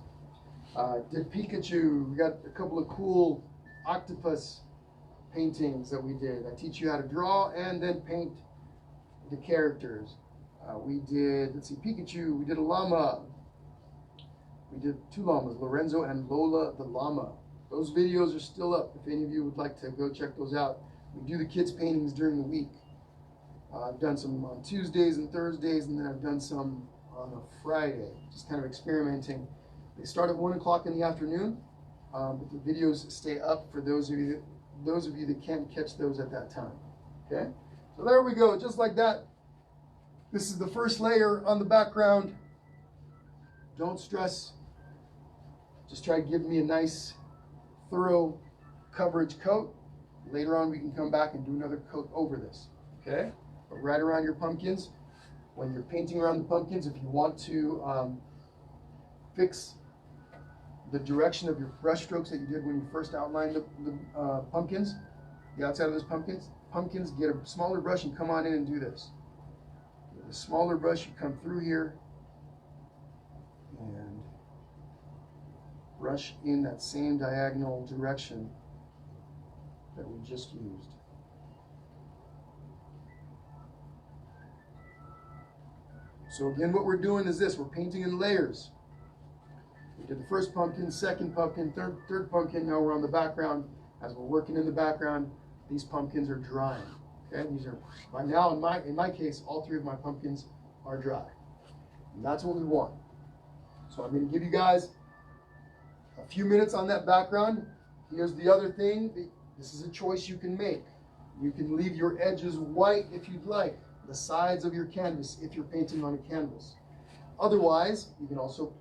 Did Pikachu. We got a couple of cool octopus paintings that we did. I teach you how to draw and then paint the characters. We did, let's see, Pikachu. We did a llama. We did 2 llamas, Lorenzo and Lola the llama. Those videos are still up. If any of you would like to go check those out. We do the kids paintings during the week. I've done some on Tuesdays and Thursdays, and then I've done some on a Friday, just kind of experimenting. They start at 1 o'clock in the afternoon, but the videos stay up for those of you that can't catch those at that time. Okay, so there we go, just like that. This is the first layer on the background. Don't stress. Just try to give me a nice, thorough coverage coat. Later on, we can come back and do another coat over this. Okay, but right around your pumpkins, when you're painting around the pumpkins, if you want to fix the direction of your brush strokes that you did when you first outlined the pumpkins, the outside of those pumpkins, get a smaller brush and come on in and do this. With a smaller brush, you come through here and brush in that same diagonal direction that we just used. So again, what we're doing is this: we're painting in layers. We did the first pumpkin, second pumpkin, third pumpkin. Now we're on the background. As we're working in the background, these pumpkins are drying. Okay, these are, by now in my case, all 3 of my pumpkins are dry. And that's what we want. So I'm going to give you guys a few minutes on that background. Here's the other thing. This is a choice you can make. You can leave your edges white if you'd like, the sides of your canvas if you're painting on a canvas. Otherwise, you can also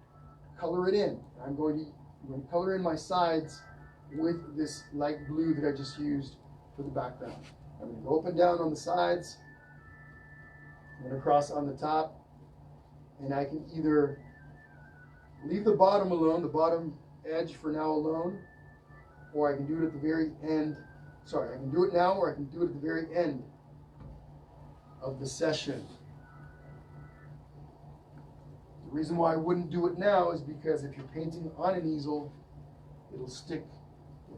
color it in. I'm going to color in my sides with this light blue that I just used for the background. I'm going to go up and down on the sides, and across on the top, and I can either leave the bottom alone, the bottom edge for now alone, or I can do it at the very end. Sorry, I can do it now, or I can do it at the very end of the session. The reason why I wouldn't do it now is because if you're painting on an easel, it'll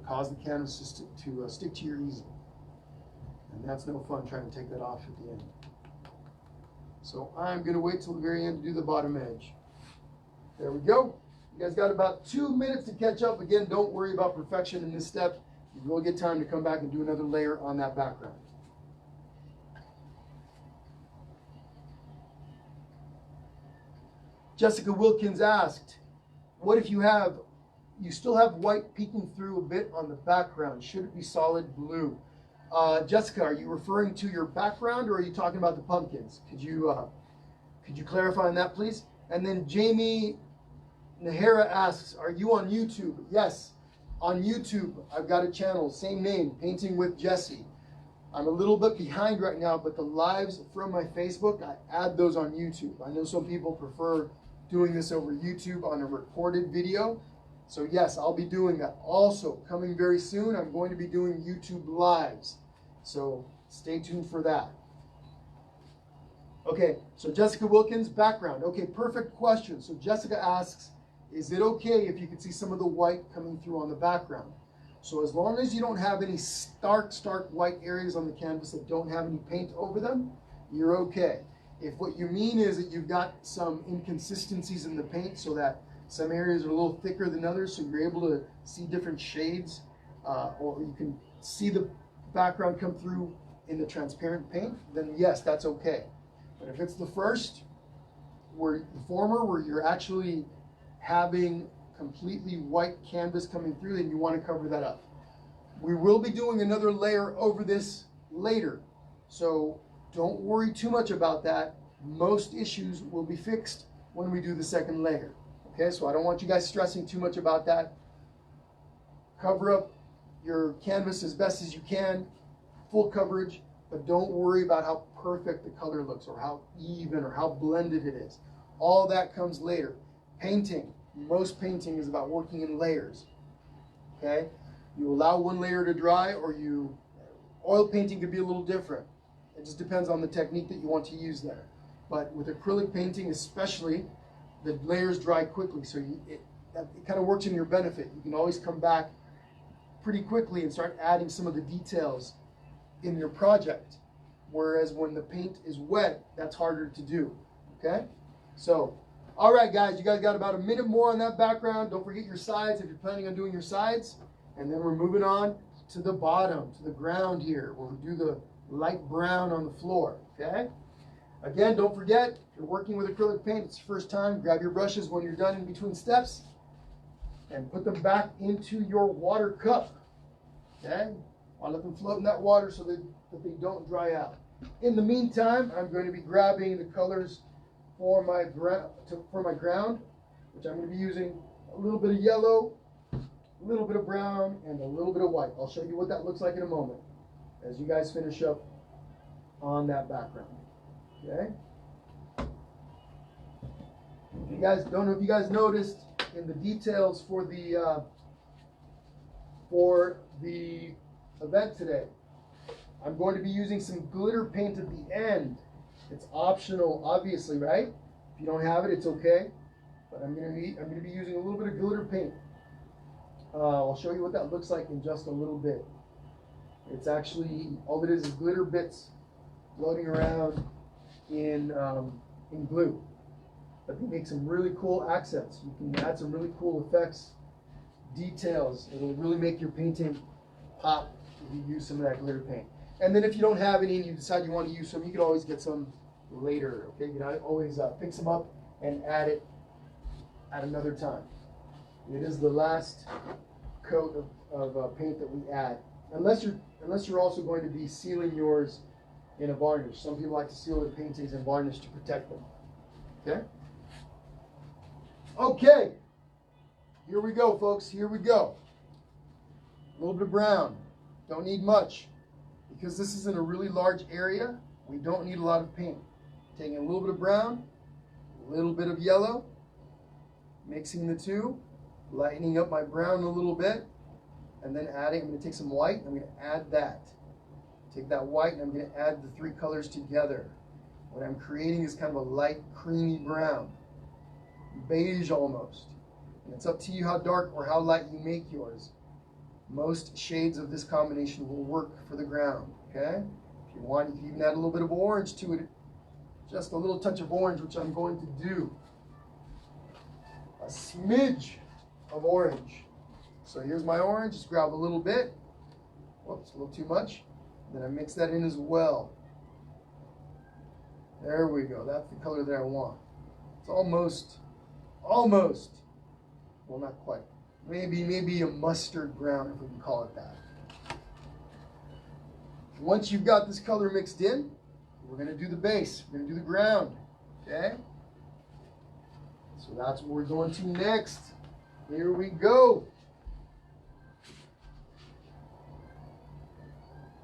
cause the canvas to stick to your easel. And that's no fun trying to take that off at the end. So I'm going to wait till the very end to do the bottom edge. There we go. You guys got about 2 minutes to catch up. Again, don't worry about perfection in this step. You will get time to come back and do another layer on that background. Jessica Wilkins asked, what if you still have white peeking through a bit on the background? Should it be solid blue? Jessica, are you referring to your background, or are you talking about the pumpkins? Could you clarify on that, please? And then Jamie Nahara asks, are you on YouTube? Yes, on YouTube. I've got a channel, same name, Painting with Jesse. I'm a little bit behind right now, but the lives from my Facebook, I add those on YouTube. I know some people prefer doing this over YouTube on a recorded video. So yes, I'll be doing that. Also, coming very soon, I'm going to be doing YouTube Lives. So stay tuned for that. Okay, so Jessica Wilkins, background. Okay, perfect question. So Jessica asks, is it okay if you can see some of the white coming through on the background? So as long as you don't have any stark white areas on the canvas that don't have any paint over them, you're okay. If what you mean is that you've got some inconsistencies in the paint so that some areas are a little thicker than others, so you're able to see different shades, or you can see the background come through in the transparent paint, then yes, that's okay. But if it's the former, where you're actually having completely white canvas coming through, then you want to cover that up. We will be doing another layer over this later, so don't worry too much about that. Most issues will be fixed when we do the second layer. Okay, so I don't want you guys stressing too much about that. Cover up your canvas as best as you can, full coverage, but don't worry about how perfect the color looks or how even or how blended it is. All that comes later. Painting, most painting is about working in layers. Okay, you allow one layer to dry, or oil painting could be a little different. It just depends on the technique that you want to use there. But with acrylic painting especially, the layers dry quickly, so it kind of works in your benefit. You can always come back pretty quickly and start adding some of the details in your project. Whereas when the paint is wet, that's harder to do, okay? So, all right, guys, you guys got about a minute more on that background. Don't forget your sides if you're planning on doing your sides. And then we're moving on to the bottom, to the ground here, where we do the light brown on the floor, okay? Again, don't forget, if you're working with acrylic paint, it's your first time, grab your brushes when you're done in between steps and put them back into your water cup. Okay? I'll let them float in that water so that they don't dry out. In the meantime, I'm going to be grabbing the colors for my ground, which I'm going to be using a little bit of yellow, a little bit of brown, and a little bit of white. I'll show you what that looks like in a moment as you guys finish up on that background. Okay? If you guys don't know if you guys noticed in the details for the event today, I'm going to be using some glitter paint at the end. It's optional, obviously, right? If you don't have it, it's okay. But I'm going to be using a little bit of glitter paint. I'll show you what that looks like in just a little bit. It's actually, all it is glitter bits floating around in glue. But they make some really cool accents. You can add some really cool effects, details. It'll really make your painting pop if you use some of that glitter paint. And then if you don't have any and you decide you want to use some, you can always get some later. Okay, you can always pick some up and add it at another time. It is the last coat of paint that we add, unless you're also going to be sealing yours in a varnish. Some people like to seal their paintings in varnish to protect them. Okay. Okay. Here we go, folks. Here we go. A little bit of brown. Don't need much. Because this is in a really large area, we don't need a lot of paint. Taking a little bit of brown, a little bit of yellow, mixing the two, lightening up my brown a little bit, and then adding, I'm going to take some white, I'm going to add that. Take that white and I'm going to add the three colors together. What I'm creating is kind of a light creamy brown, beige almost. And it's up to you how dark or how light you make yours. Most shades of this combination will work for the ground, okay? If you want, you can even add a little bit of orange to it. Just a little touch of orange, which I'm going to do. A smidge of orange. So here's my orange. Just grab a little bit. Whoops, a little too much. Then I mix that in as well. There we go. That's the color that I want. It's almost, well, not quite. Maybe a mustard brown, if we can call it that. Once you've got this color mixed in, we're going to do the base. We're going to do the ground. Okay? So that's what we're going to next. Here we go.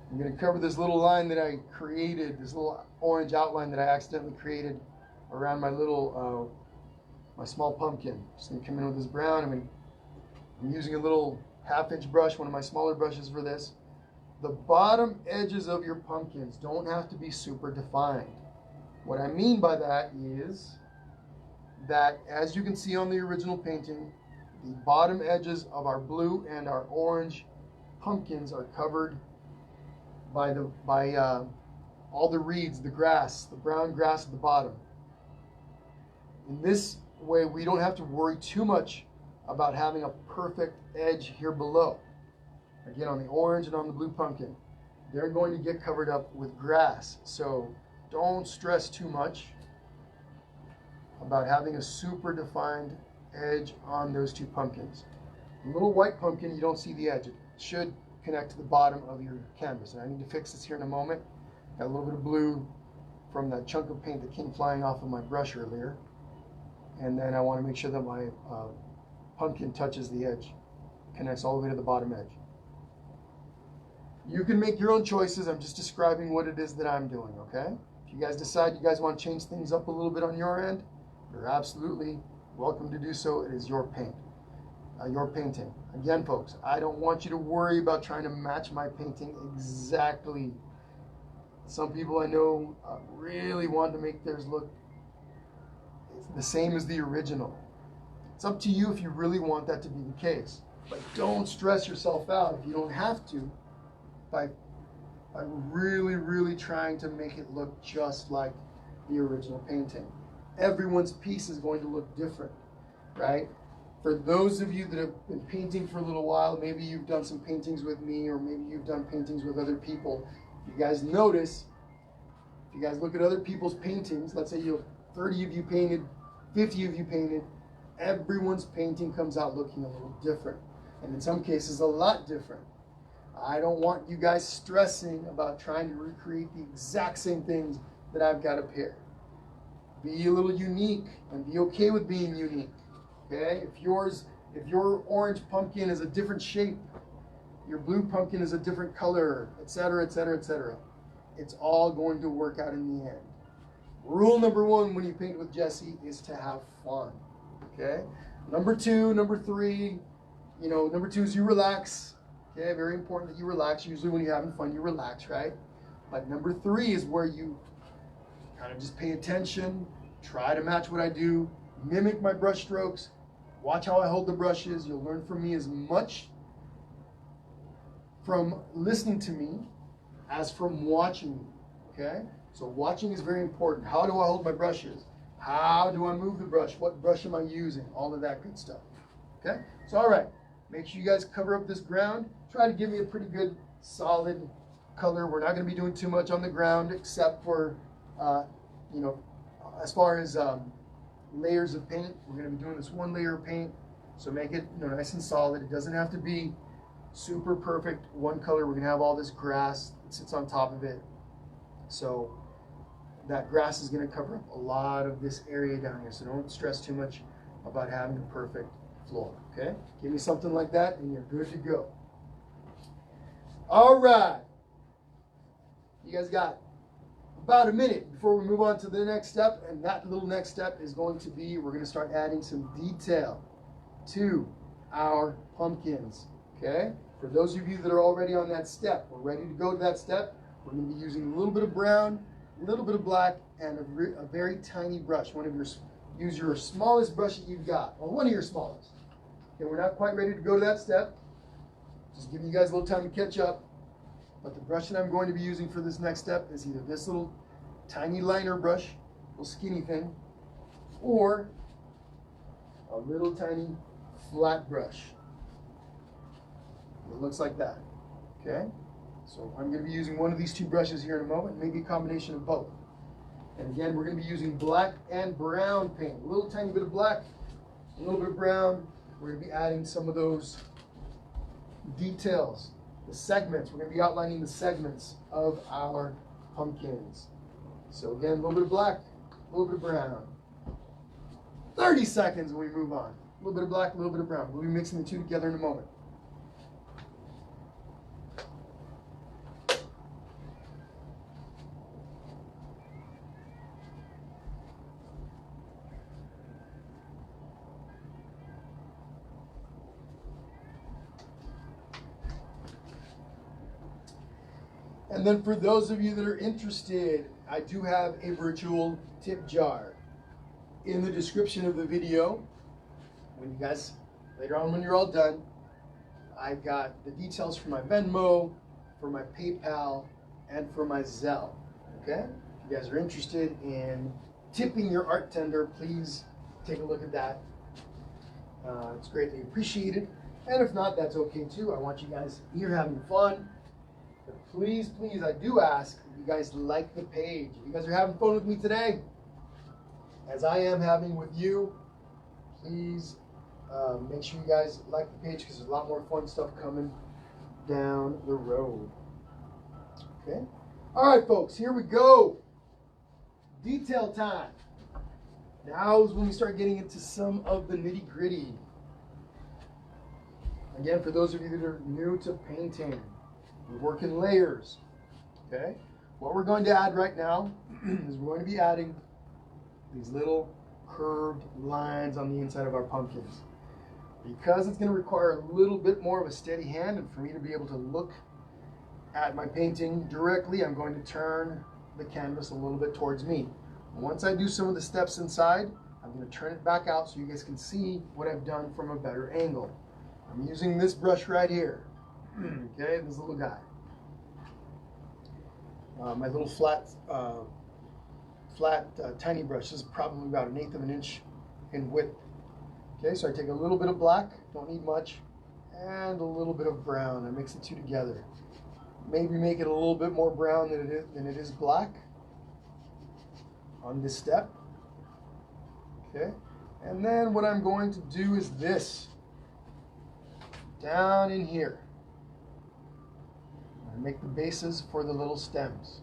I'm going to cover this little line that I created, this little orange outline that I accidentally created around my little, my small pumpkin. Just going to come in with this brown. I'm using a little 1/2-inch brush, one of my smaller brushes for this. The bottom edges of your pumpkins don't have to be super defined. What I mean by that is that, as you can see on the original painting, the bottom edges of our blue and our orange pumpkins are covered by all the reeds, the grass, the brown grass at the bottom. In this way, we don't have to worry too much about having a perfect edge here below. Again, on the orange and on the blue pumpkin, they're going to get covered up with grass. So don't stress too much about having a super defined edge on those two pumpkins. The little white pumpkin, you don't see the edge. It should connect to the bottom of your canvas. And I need to fix this here in a moment. Got a little bit of blue from that chunk of paint that came flying off of my brush earlier. And then I want to make sure that my pumpkin touches the edge, connects all the way to the bottom edge. You can make your own choices. I'm just describing what it is that I'm doing, okay? If you guys decide you guys want to change things up a little bit on your end, you're absolutely welcome to do so. It is your paint, your painting. Again, folks, I don't want you to worry about trying to match my painting exactly. Some people I know really want to make theirs look the same as the original. It's up to you if you really want that to be the case. But don't stress yourself out if you don't have to by really trying to make it look just like the original painting. Everyone's piece is going to look different, right? For those of you that have been painting for a little while, maybe you've done some paintings with me, or maybe you've done paintings with other people, you guys notice If you guys look at other people's paintings, let's say you have 30 of you painted, 50 of you painted, everyone's painting comes out looking a little different. And in some cases, a lot different. I don't want you guys stressing about trying to recreate the exact same things that I've got up here. Be a little unique and be okay with being unique. Okay? If your orange pumpkin is a different shape, your blue pumpkin is a different color, etc., etc., etc., it's all going to work out in the end. Rule number one when you paint with Jesse is to have fun. Okay? Number two, number three, number two is you relax. Okay, very important that you relax. Usually when you're having fun, you relax, right? But number three is where you kind of just pay attention, try to match what I do, mimic my brush strokes, watch how I hold the brushes. You'll learn from me as much from listening to me as from watching me, okay? So watching is very important. How do I hold my brushes? How do I move the brush? What brush am I using? All of that good stuff, okay? So all right, make sure you guys cover up this ground. Try to give me a pretty good solid color. We're not going to be doing too much on the ground except for, as far as layers of paint. We're going to be doing this one layer of paint. So make it nice and solid. It doesn't have to be super perfect one color. We're going to have all this grass that sits on top of it. So that grass is going to cover up a lot of this area down here. So don't stress too much about having a perfect floor. Okay? Give me something like that and you're good to go. All right. You guys got about a minute before we move on to the next step, and that little next step is going to be we're going to start adding some detail to our pumpkins. Okay? For those of you that are already on that step, we're ready to go to that step. We're going to be using a little bit of brown, a little bit of black, and a very tiny brush. Use your smallest brush that you've got, or one of your smallest. Okay, we're not quite ready to go to that step. Just giving you guys a little time to catch up. But the brush that I'm going to be using for this next step is either this little tiny liner brush, little skinny thing, or a little tiny flat brush. It looks like that. Okay? So I'm going to be using one of these two brushes here in a moment, maybe a combination of both. And again, we're going to be using black and brown paint. A little tiny bit of black, a little bit of brown. We're going to be adding some of those details, the segments. We're going to be outlining the segments of our pumpkins. So again, a little bit of black, a little bit of brown. 30 seconds when we move on. A little bit of black, a little bit of brown. We'll be mixing the two together in a moment. And then for those of you that are interested, I do have a virtual tip jar in the description of the video. When you guys, later on when you're all done, I've got the details for my Venmo, for my PayPal, and for my Zelle. Okay? If you guys are interested in tipping your art tender, please take a look at that. It's greatly appreciated. And if not, that's okay too. I want you guys here having fun. But please, please, I do ask that you guys like the page. If you guys are having fun with me today, as I am having with you, please make sure you guys like the page because there's a lot more fun stuff coming down the road. Okay? All right, folks, here we go. Detail time. Now is when we start getting into some of the nitty-gritty. Again, for those of you that are new to painting, we work in layers, okay? What we're going to add right now is we're going to be adding these little curved lines on the inside of our pumpkins. Because it's going to require a little bit more of a steady hand and for me to be able to look at my painting directly, I'm going to turn the canvas a little bit towards me. Once I do some of the steps inside, I'm going to turn it back out so you guys can see what I've done from a better angle. I'm using this brush right here. Okay, this little guy. My little flat, tiny brush. This is probably about 1/8 of an inch in width. Okay, so I take a little bit of black, don't need much, and a little bit of brown. I mix the two together. Maybe make it a little bit more brown than it is black. on this step. Okay, and then what I'm going to do is this. Down in here. And make the bases for the little stems.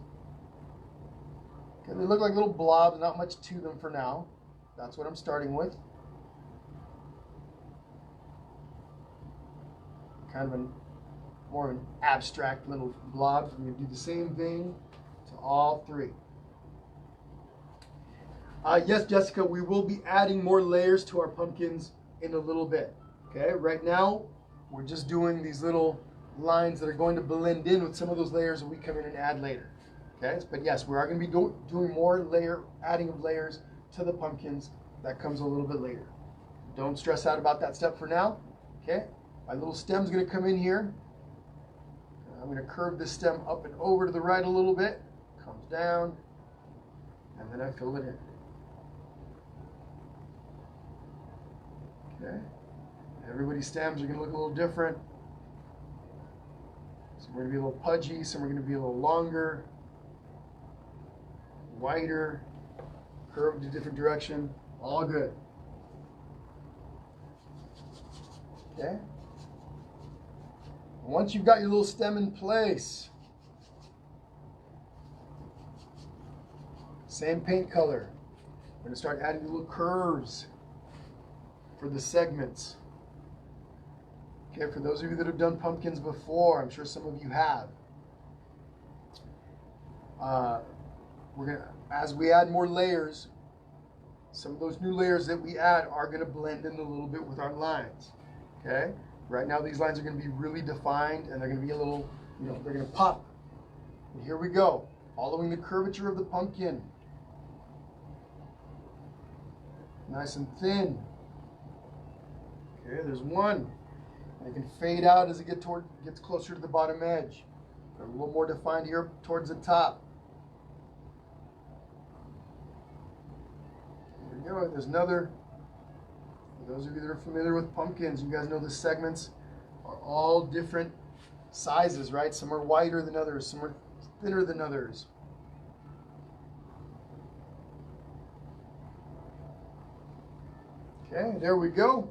Okay, they look like little blobs, not much to them for now. That's what I'm starting with. Kind of more of an abstract little blobs. I'm going to do the same thing to all three. Yes, Jessica, we will be adding more layers to our pumpkins in a little bit. Okay, right now we're just doing these little lines that are going to blend in with some of those layers that we come in and add later. Okay, but yes, we are going to be doing more adding of layers to the pumpkins. That comes a little bit later. Don't stress out about that step for now. Okay, my little stem's going to come in here. I'm going to curve this stem up and over to the right a little bit. Comes down, and then I fill it in. Okay, everybody's stems are going to look a little different. Some are going to be a little pudgy, some are going to be a little longer, wider, curved in a different direction. All good. Okay. Once you've got your little stem in place, same paint color. We're going to start adding little curves for the segments. Okay, for those of you that have done pumpkins before, I'm sure some of you have. As we add more layers, some of those new layers that we add are going to blend in a little bit with our lines. Okay, right now these lines are going to be really defined and they're going to be a little, they're going to pop. And here we go, following the curvature of the pumpkin. Nice and thin. Okay, there's one. And it can fade out as it gets closer to the bottom edge. A little more defined here towards the top. There we go. There's another. For those of you that are familiar with pumpkins, you guys know the segments are all different sizes, right? Some are wider than others, some are thinner than others. Okay, there we go.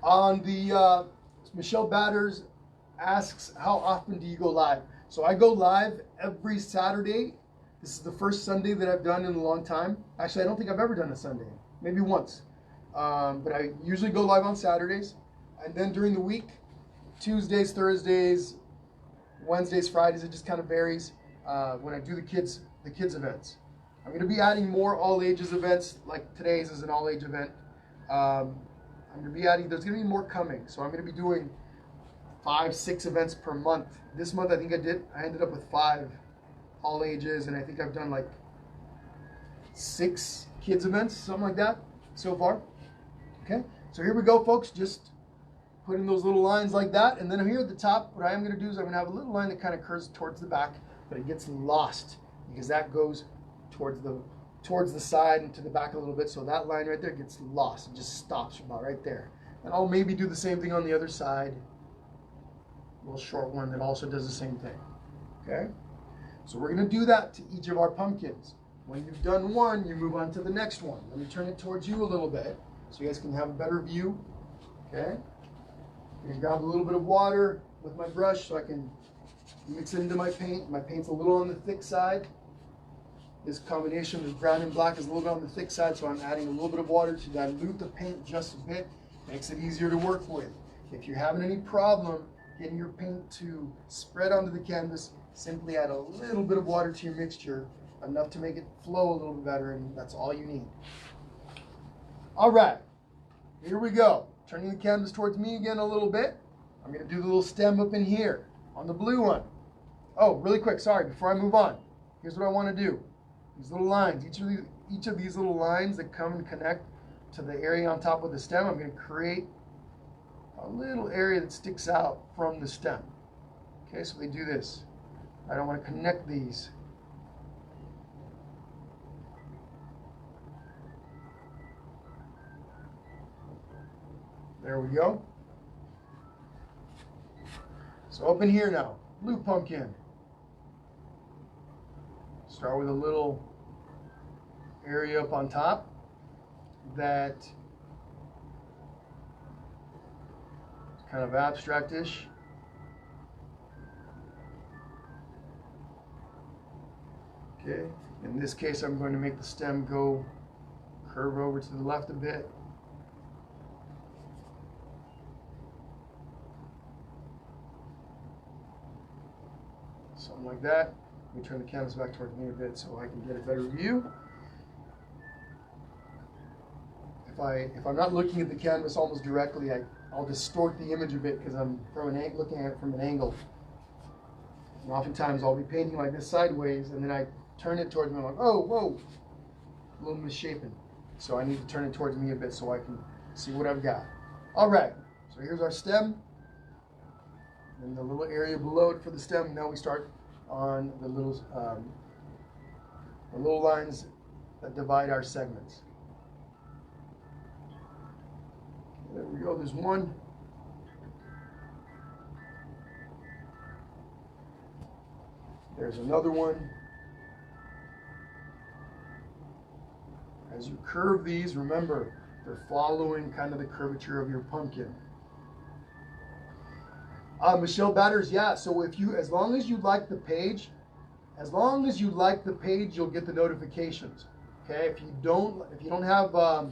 On the Michelle Batters asks, how often do you go live? So I go live every Saturday. This is the first Sunday that I've done in a long time. Actually, I don't think I've ever done a Sunday, maybe once. But I usually go live on Saturdays. And then during the week, Tuesdays, Thursdays, Wednesdays, Fridays, it just kind of varies when I do the kids events. I'm going to be adding more all ages events, like today's is an all age event. I'm going to be adding, there's going to be more coming. So I'm going to be doing 5-6 events per month. This month I think I ended up with 5 all ages, and I think I've done like 6 kids events, something like that so far. Okay, so here we go, folks, just putting those little lines like that. And then here at the top, what I am going to do is I'm going to have a little line that kind of curves towards the back, but it gets lost because that goes towards the side and to the back a little bit. So that line right there gets lost. It just stops about right there. And I'll maybe do the same thing on the other side. A little short one that also does the same thing. Okay? So we're going to do that to each of our pumpkins. When you've done one, you move on to the next one. Let me turn it towards you a little bit so you guys can have a better view. Okay? I'm going to grab a little bit of water with my brush so I can mix it into my paint. My paint's a little on the thick side. This combination of brown and black is a little bit on the thick side, so I'm adding a little bit of water to dilute the paint just a bit. Makes it easier to work with. If you're having any problem getting your paint to spread onto the canvas, simply add a little bit of water to your mixture, enough to make it flow a little bit better, and that's all you need. All right, here we go. Turning the canvas towards me again a little bit. I'm going to do the little stem up in here on the blue one. Oh, really quick, sorry, before I move on, here's what I want to do. These little lines, each of these little lines that come and connect to the area on top of the stem, I'm going to create a little area that sticks out from the stem. Okay, so they do this. I don't want to connect these. There we go. So up in here now, blue pumpkin. Start with a little area up on top that kind of abstract-ish. Okay, in this case I'm going to make the stem go curve over to the left a bit. Something like that. Let me turn the canvas back towards me a bit so I can get a better view. If I'm not looking at the canvas almost directly, I'll distort the image a bit because I'm looking at it from an angle. And oftentimes I'll be painting like this sideways, and then I turn it towards me. I'm like, oh, whoa, a little misshapen. So I need to turn it towards me a bit so I can see what I've got. All right, so here's our stem. And the little area below it for the stem. Now we start on the little lines that divide our segments. There we go, there's one. There's another one. As you curve these, remember, they're following kind of the curvature of your pumpkin. Michelle Batters, yeah, so as long as you like the page, you'll get the notifications. Okay, if you don't have, so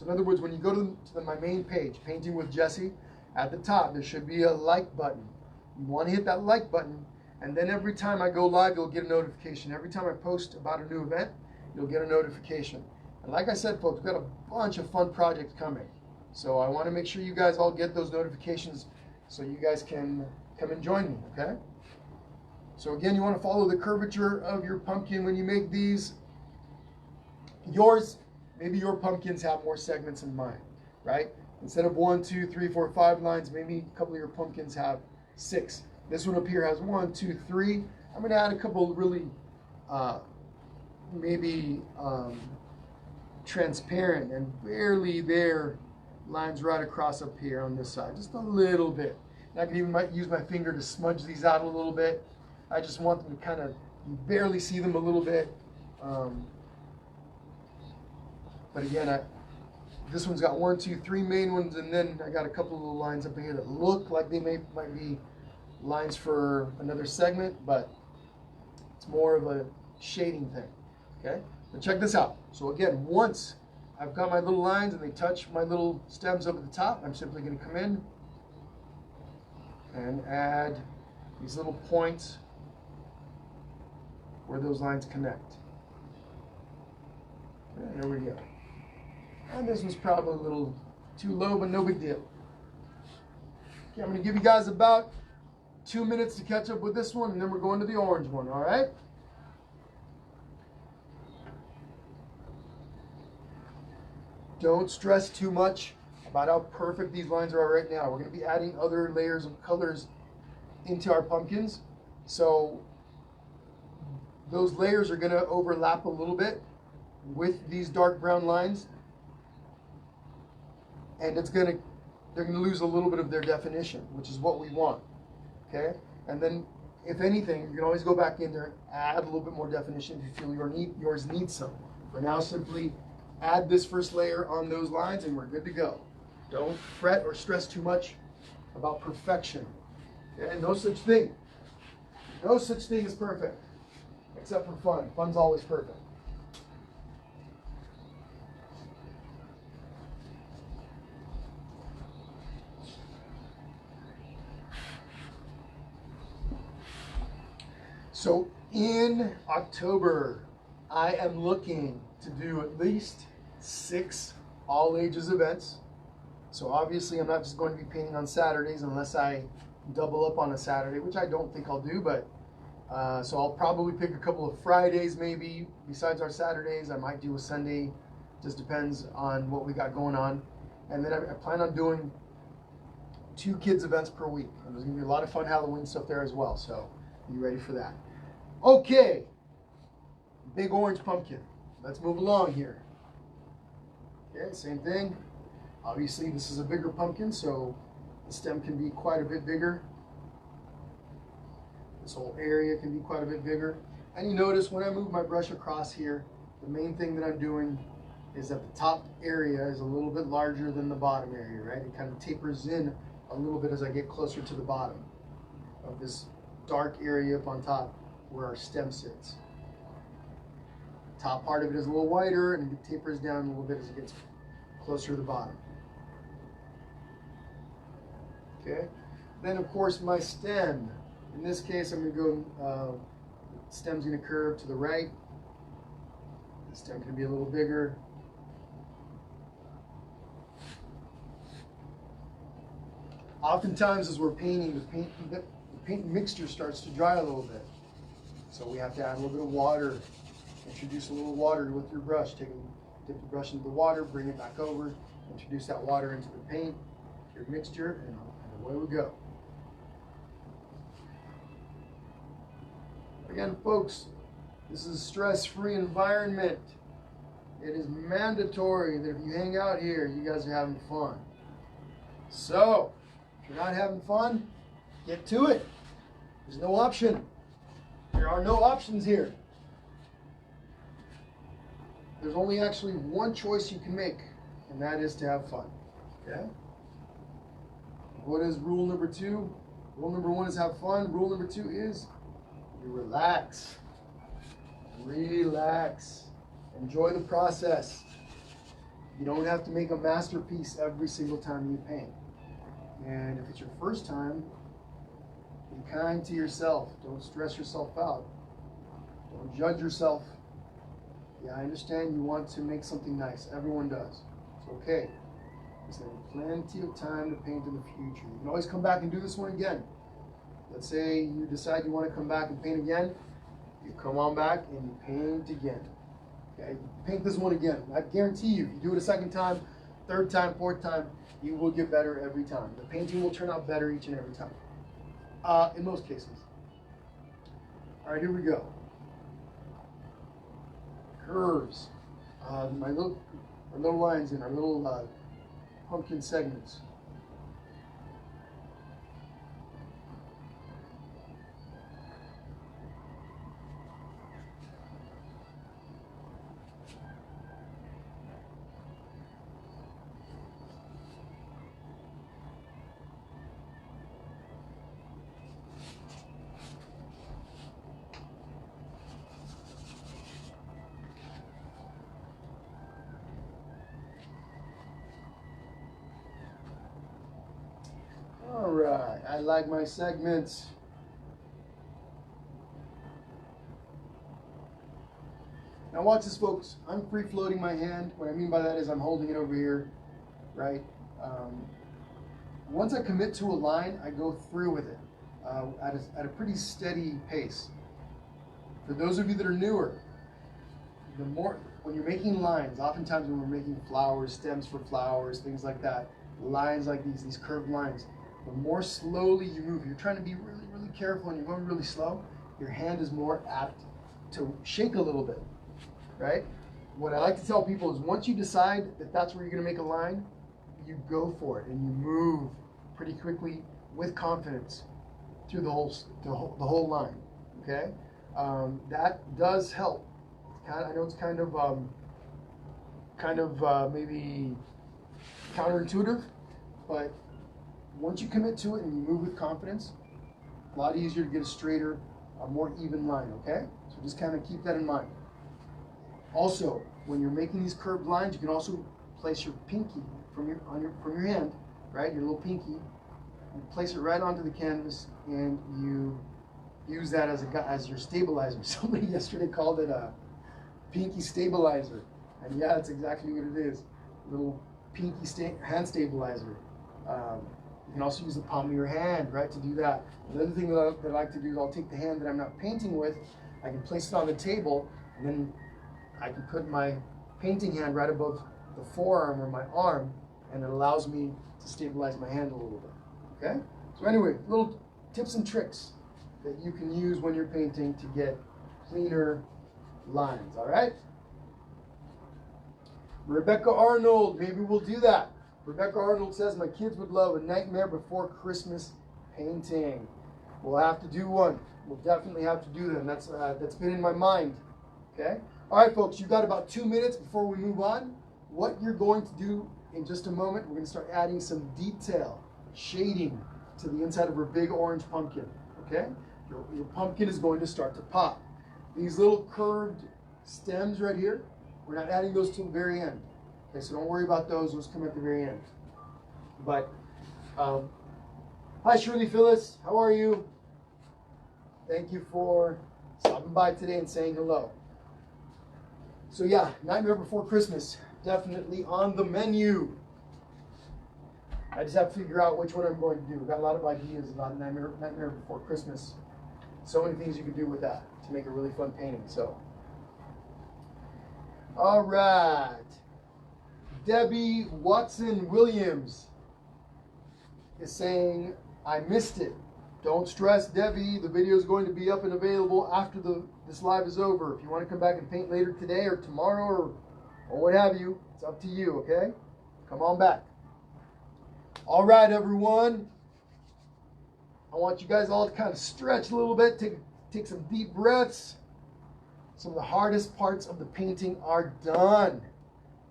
in other words, when you go to my main page, Painting with Jesse, at the top there should be a like button. You want to hit that like button, and then every time I go live, you'll get a notification. Every time I post about a new event, you'll get a notification. And like I said, folks, we've got a bunch of fun projects coming. So I want to make sure you guys all get those notifications so you guys can come and join me, okay? So again, you want to follow the curvature of your pumpkin when you make these. Maybe your pumpkins have more segments than mine, right? Instead of 1, 2, 3, 4, 5 lines, maybe a couple of your pumpkins have 6. This one up here has 1, 2, 3. I'm going to add a couple really transparent and barely there lines right across up here on this side, just a little bit. And I can even use my finger to smudge these out a little bit. I just want them to kind of, you barely see them a little bit. But again, this one's got 1, 2, 3 main ones, and then I got a couple of little lines up here that look like they might be lines for another segment, but it's more of a shading thing. Okay, but check this out. So again, once I've got my little lines and they touch my little stems up at the top, I'm simply going to come in and add these little points where those lines connect. Okay, there we go. And this was probably a little too low, but no big deal. Okay, I'm going to give you guys about 2 minutes to catch up with this one, and then we're going to the orange one, all right? Don't stress too much about how perfect these lines are right now. We're going to be adding other layers of colors into our pumpkins. So those layers are going to overlap a little bit with these dark brown lines. And they're going to lose a little bit of their definition, which is what we want. Okay? And then, if anything, you can always go back in there and add a little bit more definition if you feel yours needs some. For now, simply add this first layer on those lines and we're good to go. Don't fret or stress too much about perfection. Okay? No such thing. No such thing as perfect, except for fun. Fun's always perfect. So in October, I am looking to do at least 6 all ages events. So obviously I'm not just going to be painting on Saturdays unless I double up on a Saturday, which I don't think I'll do, but so I'll probably pick a couple of Fridays maybe besides our Saturdays. I might do a Sunday, just depends on what we got going on. And then I plan on doing 2 kids events per week. And there's gonna be a lot of fun Halloween stuff there as well, so be ready for that. Okay, big orange pumpkin. Let's move along here. Okay, same thing. Obviously, this is a bigger pumpkin, so the stem can be quite a bit bigger. This whole area can be quite a bit bigger. And you notice when I move my brush across here, the main thing that I'm doing is that the top area is a little bit larger than the bottom area, right? It kind of tapers in a little bit as I get closer to the bottom of this dark area up on top where our stem sits. Top part of it is a little wider and it tapers down a little bit as it gets closer to the bottom. Okay, then of course my stem. In this case, I'm going to go, stem's going to curve to the right. The stem can be a little bigger. Oftentimes as we're painting, the paint mixture starts to dry a little bit. So we have to add a little bit of water. Introduce a little water with your brush. Dip the brush into the water, bring it back over, introduce that water into the paint, your mixture, and away we go. Again, folks, this is a stress-free environment. It is mandatory that if you hang out here, you guys are having fun. So, if you're not having fun, get to it. There's no option. There are no options here. There's only actually one choice you can make, and that is to have fun. Okay? What is rule number 2? Rule number 1 is have fun. Rule number 2 is you relax. Relax. Enjoy the process. You don't have to make a masterpiece every single time you paint. And if it's your first time, be kind to yourself. Don't stress yourself out. Don't judge yourself. Yeah, I understand you want to make something nice. Everyone does. It's okay. There's plenty of time to paint in the future. You can always come back and do this one again. Let's say you decide you want to come back and paint again. You come on back and you paint again. Okay, paint this one again. I guarantee you, if you do it a second time, third time, fourth time, you will get better every time. The painting will turn out better each and every time. In most cases. All right, here we go. Curves. My little lines in our little pumpkin segments. All right, I like my segments. Now watch this, folks. I'm free floating my hand. What I mean by that is I'm holding it over here, right? Once I commit to a line, I go through with it at a pretty steady pace. For those of you that are newer, when you're making lines, oftentimes when we're making flowers, stems for flowers, things like that, lines like these curved lines, the more slowly you move, you're trying to be really, really careful and you're going really slow, your hand is more apt to shake a little bit, right? What I like to tell people is once you decide that that's where you're going to make a line, you go for it and you move pretty quickly with confidence through the whole line, okay? That does help. I know it's kind of maybe counterintuitive, but once you commit to it and you move with confidence, a lot easier to get a straighter, more even line, okay? So just kind of keep that in mind. Also, when you're making these curved lines, you can also place your pinky from your hand, right? Your little pinky, you place it right onto the canvas, and you use that as your stabilizer. Somebody yesterday called it a pinky stabilizer, and yeah, that's exactly what it is. A little pinky hand stabilizer. You can also use the palm of your hand, right, to do that. Another thing that I like to do is I'll take the hand that I'm not painting with, I can place it on the table, and then I can put my painting hand right above the forearm or my arm, and it allows me to stabilize my hand a little bit, okay? So anyway, little tips and tricks that you can use when you're painting to get cleaner lines, all right? Rebecca Arnold, maybe we'll do that. Rebecca Arnold says, my kids would love a Nightmare Before Christmas painting. We'll have to do one. we'll definitely have to do them. That's been in my mind. Okay. All right, folks. You've got about 2 minutes before we move on. What you're going to do in just a moment, we're going to start adding some detail, shading to the inside of our big orange pumpkin. Okay. Your pumpkin is going to start to pop. These little curved stems right here, we're not adding those to the very end. Okay, so don't worry about those. Those come at the very end. But, hi Shirley Phyllis, how are you? Thank you for stopping by today and saying hello. So yeah, Nightmare Before Christmas, definitely on the menu. I just have to figure out which one I'm going to do. We've got a lot of ideas about Nightmare Before Christmas. So many things you can do with that to make a really fun painting. So, all right. Debbie Watson Williams is saying, I missed it. Don't stress, Debbie. The video is going to be up and available after this live is over. If you want to come back and paint later today or tomorrow or what have you, it's up to you, okay? Come on back. All right, everyone. I want you guys all to kind of stretch a little bit, take some deep breaths. Some of the hardest parts of the painting are done.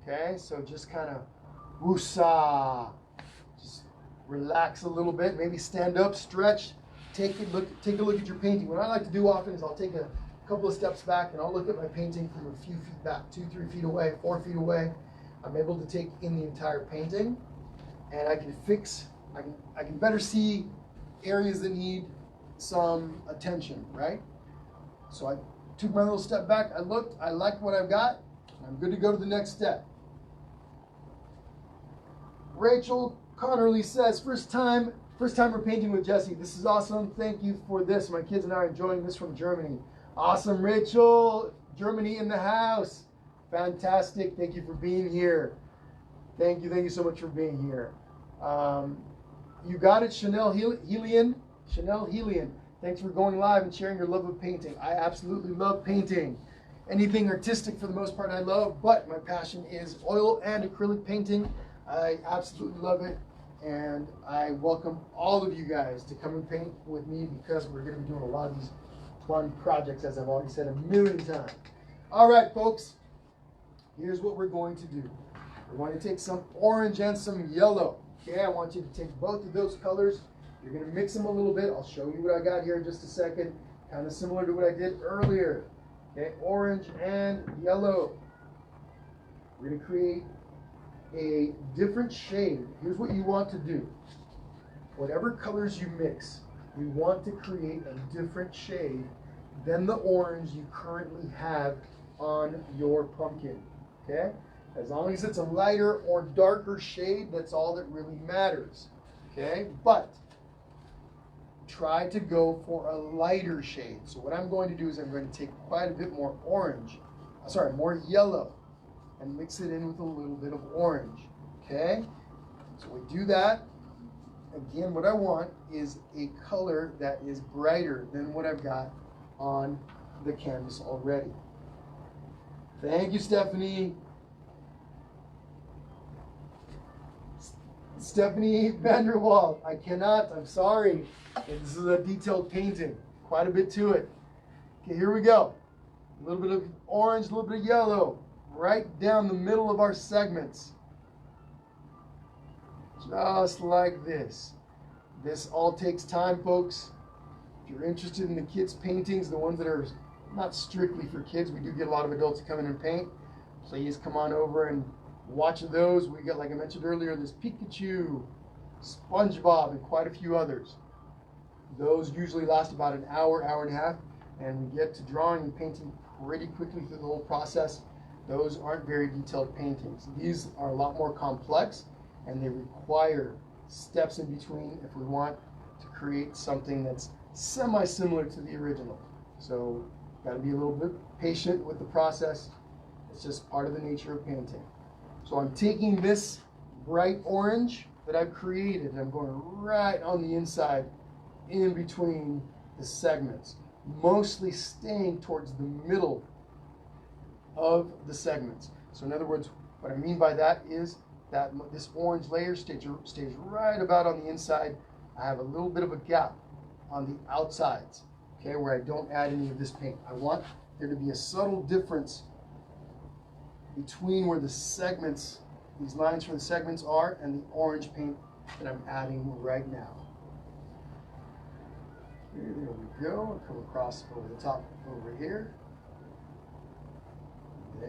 Okay, so just kind of woosah. Just relax a little bit, maybe stand up, stretch, take a look at your painting. What I like to do often is I'll take a couple of steps back and I'll look at my painting from a few feet back, 2, 3 feet away, 4 feet away. I'm able to take in the entire painting, and I can better see areas that need some attention, right? So I took my little step back, I looked, I liked what I've got, and I'm good to go to the next step. Rachel Connerly says, first time we're painting with Jesse. This is awesome. Thank you for this. My kids and I are enjoying this from Germany. Awesome, Rachel. Germany in the house. Fantastic. Thank you for being here. Thank you so much for being here. You got it, Chanel Helian. Chanel Helian. Thanks for going live and sharing your love of painting. I absolutely love painting. Anything artistic for the most part I love, but my passion is oil and acrylic painting. I absolutely love it, and I welcome all of you guys to come and paint with me because we're going to be doing a lot of these fun projects, as I've already said a million times. All right, folks, here's what we're going to do. We're going to take some orange and some yellow. Okay, I want you to take both of those colors. You're going to mix them a little bit. I'll show you what I got here in just a second. Kind of similar to what I did earlier. Okay, orange and yellow. We're going to create a different shade. Here's what you want to do. Whatever colors you mix, you want to create a different shade than the orange you currently have on your pumpkin. Okay? As long as it's a lighter or darker shade, that's all that really matters. Okay? But try to go for a lighter shade. So what I'm going to do is I'm going to take quite a bit more more yellow, and mix it in with a little bit of orange. Okay? So we do that. Again, what I want is a color that is brighter than what I've got on the canvas already. Thank you, Stephanie. Stephanie Vanderwall. I cannot. I'm sorry. This is a detailed painting. Quite a bit to it. Okay, here we go. A little bit of orange, a little bit of yellow. Right down the middle of our segments. Just like this. This all takes time, folks. If you're interested in the kids' paintings, the ones that are not strictly for kids, we do get a lot of adults come in and paint. Please come on over and watch those. We got, like I mentioned earlier, this Pikachu, SpongeBob, and quite a few others. Those usually last about an hour, hour and a half, and we get to drawing and painting pretty quickly through the whole process. Those aren't very detailed paintings. These are a lot more complex, and they require steps in between if we want to create something that's semi-similar to the original. So, got to be a little bit patient with the process. It's just part of the nature of painting. So I'm taking this bright orange that I've created, and I'm going right on the inside, in between the segments, mostly staying towards the middle of the segments. So in other words, what I mean by that is that this orange layer stays right about on the inside. I have a little bit of a gap on the outsides. okay, where I don't add any of this paint. I want there to be a subtle difference between where the segments, these lines for the segments are, and the orange paint that I'm adding right now. There we go. I'll come across over the top over here.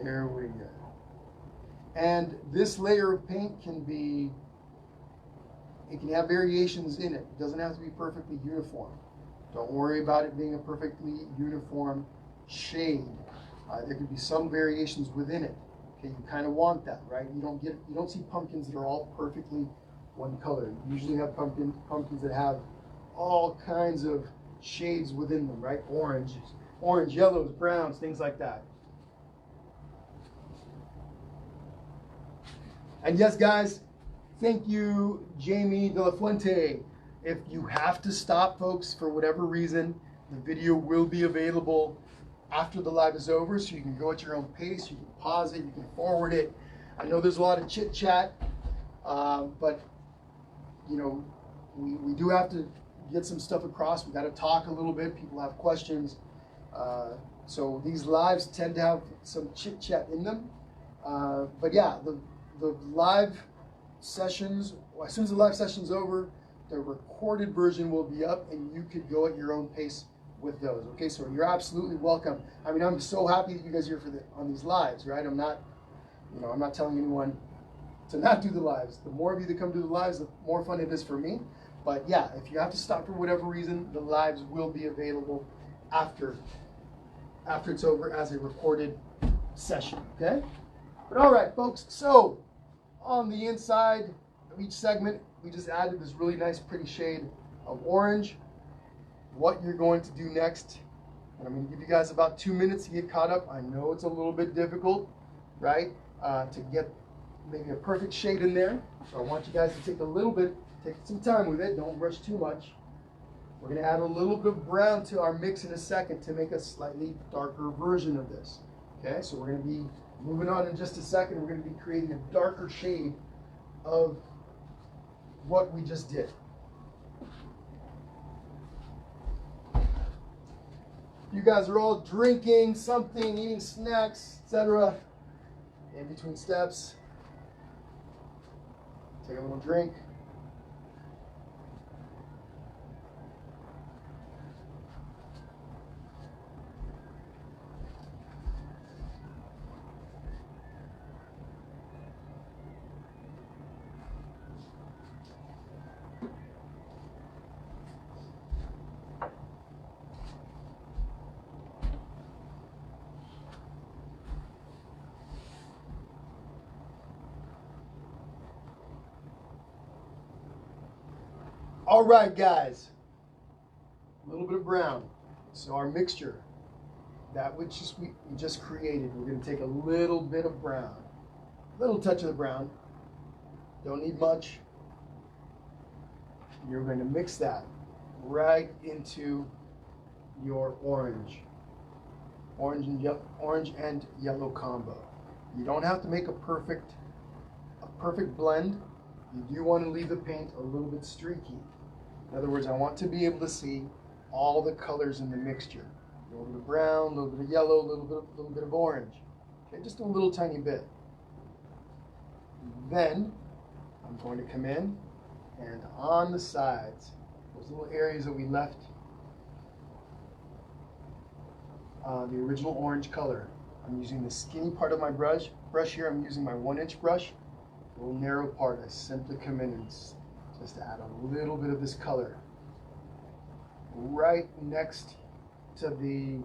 There we go. And this layer of paint can be, it can have variations in it. It doesn't have to be perfectly uniform. Don't worry about it being a perfectly uniform shade. There could be some variations within it. Okay, you kind of want that, right? You don't see pumpkins that are all perfectly one color. You usually have pumpkins that have all kinds of shades within them, right? Orange, yellows, browns, things like that. And yes, guys, thank you, Jamie De La Fuente. If you have to stop, folks, for whatever reason, the video will be available after the live is over, so you can go at your own pace, you can pause it, you can forward it. I know there's a lot of chit chat, but you know, we do have to get some stuff across. We got to talk a little bit. People have questions, so these lives tend to have some chit chat in them. But yeah, the live sessions, as soon as the live session's over, the recorded version will be up, and you could go at your own pace with those. Okay, so you're absolutely welcome. I mean, I'm so happy that you guys are here on these lives, right? I'm not telling anyone to not do the lives. The more of you that come to the lives, the more fun it is for me. But yeah, if you have to stop for whatever reason, the lives will be available after it's over as a recorded session. Okay. But all right, folks. So on the inside of each segment, we just added this really nice, pretty shade of orange. What you're going to do next, and I'm going to give you guys about 2 minutes to get caught up. I know it's a little bit difficult, right, to get maybe a perfect shade in there. So I want you guys to take some time with it. Don't rush too much. We're going to add a little bit of brown to our mix in a second to make a slightly darker version of this. Okay, so we're going to be moving on in just a second. We're going to be creating a darker shade of what we just did. You guys are all drinking something, eating snacks, etc. In between steps. Take a little drink. All right, guys, a little bit of brown. So our mixture, that which we just created, we're going to take a little bit of brown, a little touch of the brown. Don't need much. You're going to mix that right into your orange and yellow combo. You don't have to make a perfect blend. You do want to leave the paint a little bit streaky. In other words, I want to be able to see all the colors in the mixture. A little bit of brown, a little bit of yellow, a little bit of orange. Okay, just a little tiny bit. Then I'm going to come in and on the sides, those little areas that we left the original orange color, I'm using the skinny part of my brush here. I'm using my 1-inch brush. A little narrow part, I simply come in and just add a little bit of this color right next to the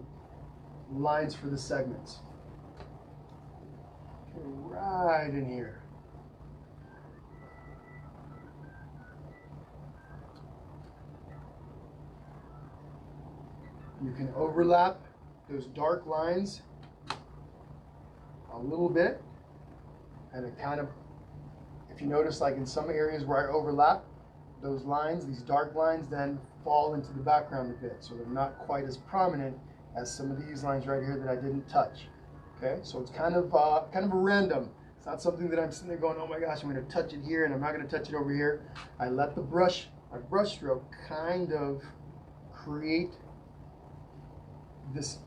lines for the segments. Okay, right in here. You can overlap those dark lines a little bit, and it kind of, if you notice, like in some areas where I overlap, those lines, these dark lines, then fall into the background a bit, so they're not quite as prominent as some of these lines right here that I didn't touch. Okay, so it's kind of a random. It's not something that I'm sitting there going, oh my gosh, I'm going to touch it here and I'm not going to touch it over here. I let my brush stroke kind of create this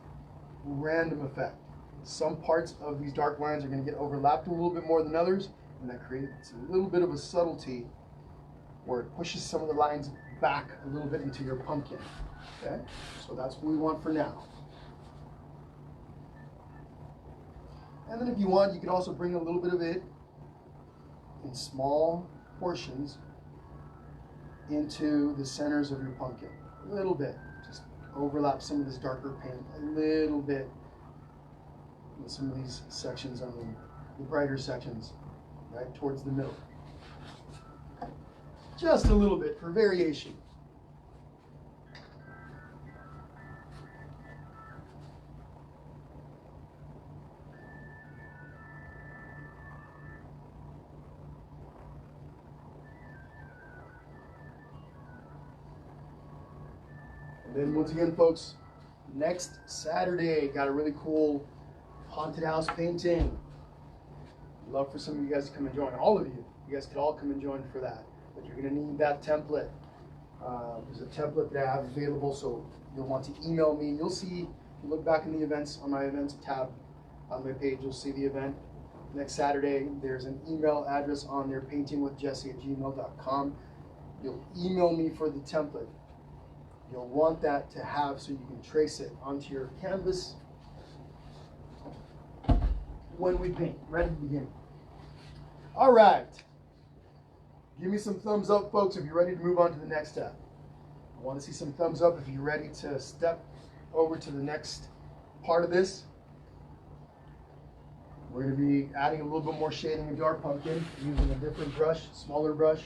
random effect. Some parts of these dark lines are going to get overlapped a little bit more than others, and that creates a little bit of a subtlety where it pushes some of the lines back a little bit into your pumpkin. Okay, so that's what we want for now. And then if you want, you can also bring a little bit of it in small portions into the centers of your pumpkin. A little bit. Just overlap some of this darker paint a little bit in some of these sections on the brighter sections, right towards the middle. Just a little bit for variation. And then once again, folks, next Saturday, got a really cool haunted house painting. I'd love for some of you guys to come and join. All of you. You guys could all come and join for that. But you're going to need that template. There's a template that I have available, so you'll want to email me. You'll see, if you look back in the events, on my events tab on my page, you'll see the event. Next Saturday, there's an email address on there, paintingwithjesse@gmail.com. You'll email me for the template. You'll want that to have so you can trace it onto your canvas when we paint. Ready to begin. All right. Give me some thumbs up, folks, if you're ready to move on to the next step. I want to see some thumbs up if you're ready to step over to the next part of this. We're going to be adding a little bit more shading into our pumpkin using a different brush, smaller brush.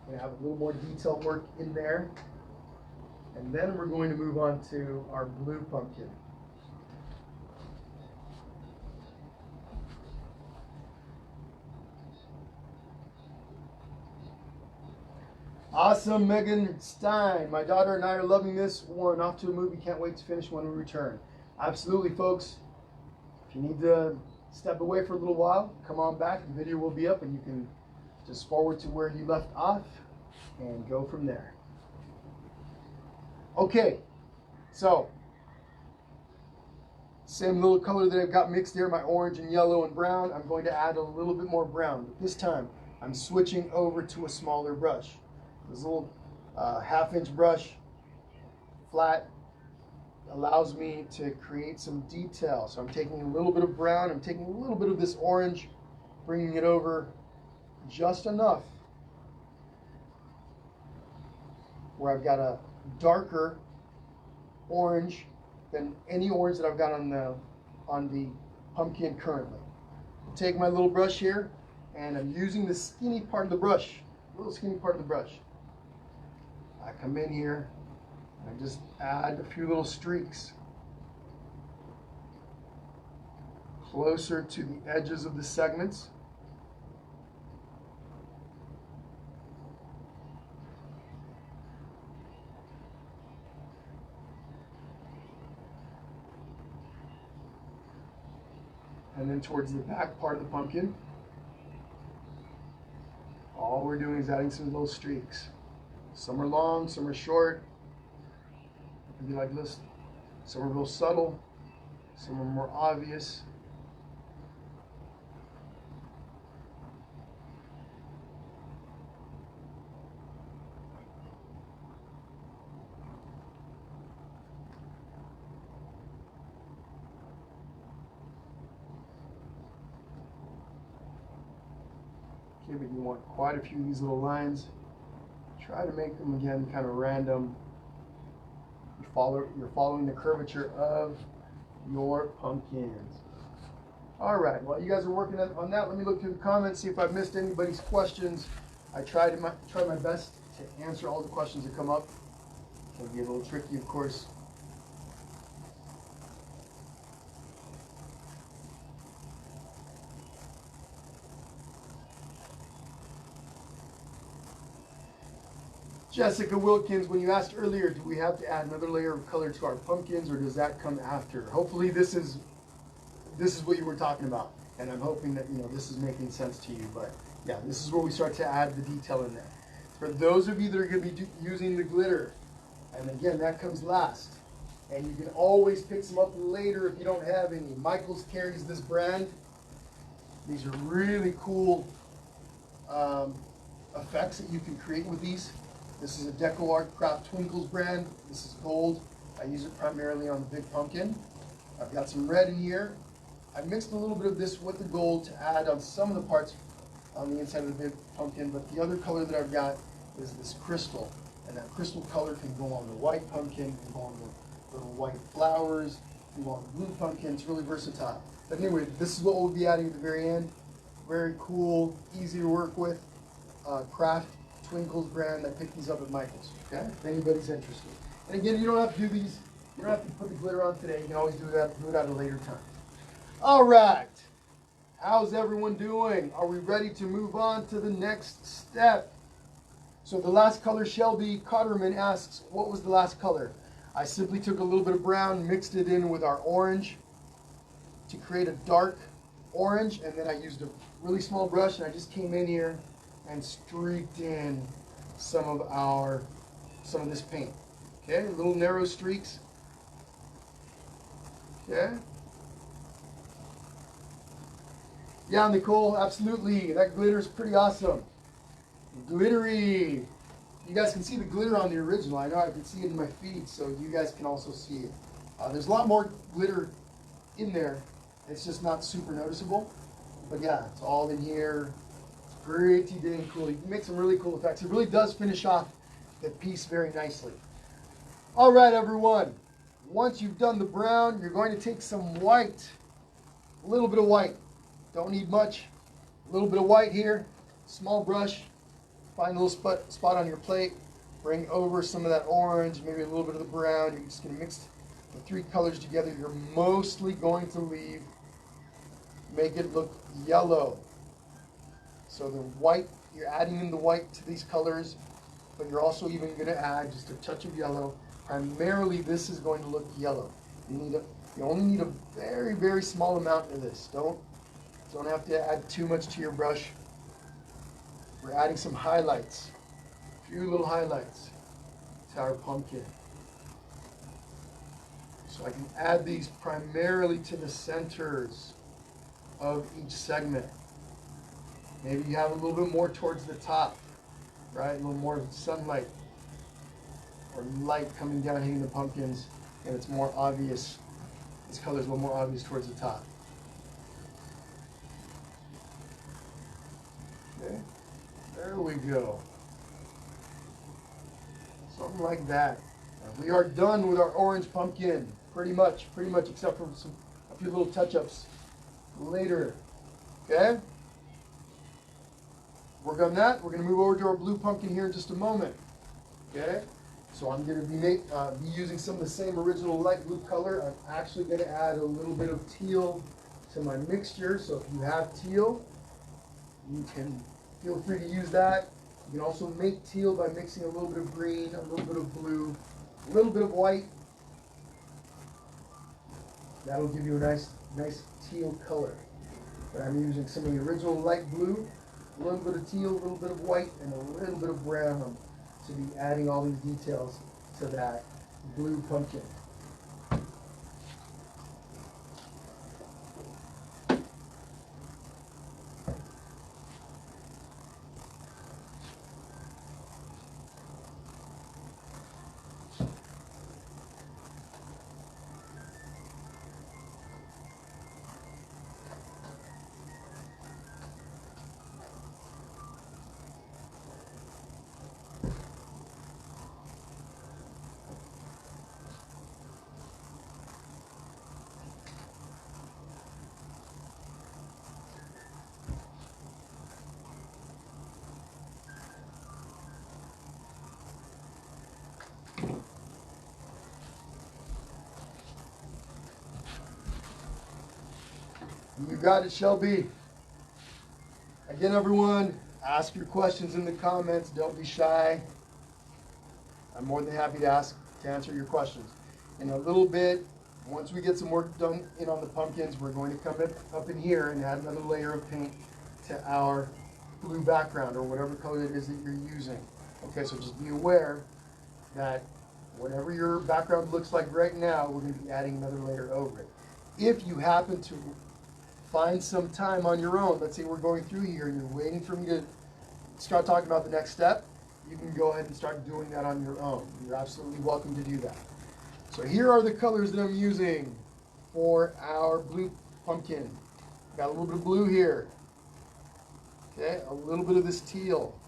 We're going to have a little more detail work in there. And then we're going to move on to our blue pumpkin. Awesome, Megan Stein. My daughter and I are loving this one. Off to a movie. Can't wait to finish when we return. Absolutely, folks. If you need to step away for a little while, come on back. The video will be up and you can just forward to where you left off and go from there. Okay, so same little color that I've got mixed there, my orange and yellow and brown. I'm going to add a little bit more brown, but this time I'm switching over to a smaller brush. This little half-inch brush, flat, allows me to create some detail. So I'm taking a little bit of brown, I'm taking a little bit of this orange, bringing it over just enough where I've got a darker orange than any orange that I've got on the pumpkin currently. Take my little brush here and I'm using the skinny part of the brush, little skinny part of the brush. I come in here and I just add a few little streaks closer to the edges of the segments. And then towards the back part of the pumpkin, all we're doing is adding some little streaks. Some are long, some are short. It can be like this. Some are real subtle, some are more obvious. Okay, but you want quite a few of these little lines. Try to make them again kind of random. You're following the curvature of your pumpkins. All right, while you guys are working on that, let me look through the comments, see if I've missed anybody's questions. I try my best to answer all the questions that come up. It can be a little tricky, of course. Jessica Wilkins, when you asked earlier, do we have to add another layer of color to our pumpkins, or does that come after? Hopefully this is what you were talking about, and I'm hoping that this is making sense to you. But yeah, this is where we start to add the detail in there. For those of you that are going to be using the glitter, and again, that comes last. And you can always pick some up later if you don't have any. Michaels carries this brand. These are really cool effects that you can create with these. This is a Deco Art Craft Twinkles brand. This is gold. I use it primarily on the big pumpkin. I've got some red in here. I mixed a little bit of this with the gold to add on some of the parts on the inside of the big pumpkin, but the other color that I've got is this crystal. And that crystal color can go on the white pumpkin, can go on the little white flowers, can go on the blue pumpkin. It's really versatile. But anyway, this is what we'll be adding at the very end. Very cool, easy to work with. Craft Twinkles brand. I picked these up at Michael's. Okay, if anybody's interested. And again, you don't have to do these. You don't have to put the glitter on today. You can always do it at a later time. All right. How's everyone doing? Are we ready to move on to the next step? So the last color, Shelby Cotterman asks, what was the last color? I simply took a little bit of brown, mixed it in with our orange to create a dark orange, and then I used a really small brush and I just came in here and streaked in some of this paint. Okay, little narrow streaks. Okay. Yeah, Nicole, absolutely. That glitter is pretty awesome. Glittery. You guys can see the glitter on the original. I know I can see it in my feed, so you guys can also see it. There's a lot more glitter in there. It's just not super noticeable. But yeah, it's all in here. It's pretty dang cool. You can make some really cool effects. It really does finish off the piece very nicely. All right, everyone. Once you've done the brown, you're going to take some white. A little bit of white. Don't need much. A little bit of white here. Small brush. Find a little spot on your plate. Bring over some of that orange, maybe a little bit of the brown. You're just going to mix the three colors together. You're mostly going to make it look yellow. So the white, you're adding in the white to these colors, but you're also even going to add just a touch of yellow. Primarily, this is going to look yellow. You only need a very, very small amount of this. Don't have to add too much to your brush. We're adding some highlights, a few little highlights to our pumpkin. So I can add these primarily to the centers of each segment. Maybe you have a little bit more towards the top, right? A little more sunlight or light coming down hitting the pumpkins, and it's more obvious. This color is a little more obvious towards the top. Okay, there we go. Something like that. And we are done with our orange pumpkin, pretty much, except for a few little touch-ups later. Okay? Work on that. We're going to move over to our blue pumpkin here in just a moment. Okay? So I'm going to be using some of the same original light blue color. I'm actually going to add a little bit of teal to my mixture. So if you have teal, you can feel free to use that. You can also make teal by mixing a little bit of green, a little bit of blue, a little bit of white. That'll give you a nice teal color. But I'm using some of the original light blue, a little bit of teal, a little bit of white, and a little bit of brown to be adding all these details to that blue pumpkin. You got it, Shelby. Again, everyone, ask your questions in the comments. Don't be shy. I'm more than happy to answer your questions. In a little bit, once we get some work done on the pumpkins, we're going to come up in here and add another layer of paint to our blue background or whatever color it is that you're using. Okay, so just be aware that whatever your background looks like right now, we're going to be adding another layer over it. If you happen to find some time on your own, let's say we're going through here and you're waiting for me to start talking about the next step, you can go ahead and start doing that on your own. You're absolutely welcome to do that. So here are the colors that I'm using for our blue pumpkin. Got a little bit of blue here. Okay, a little bit of this teal.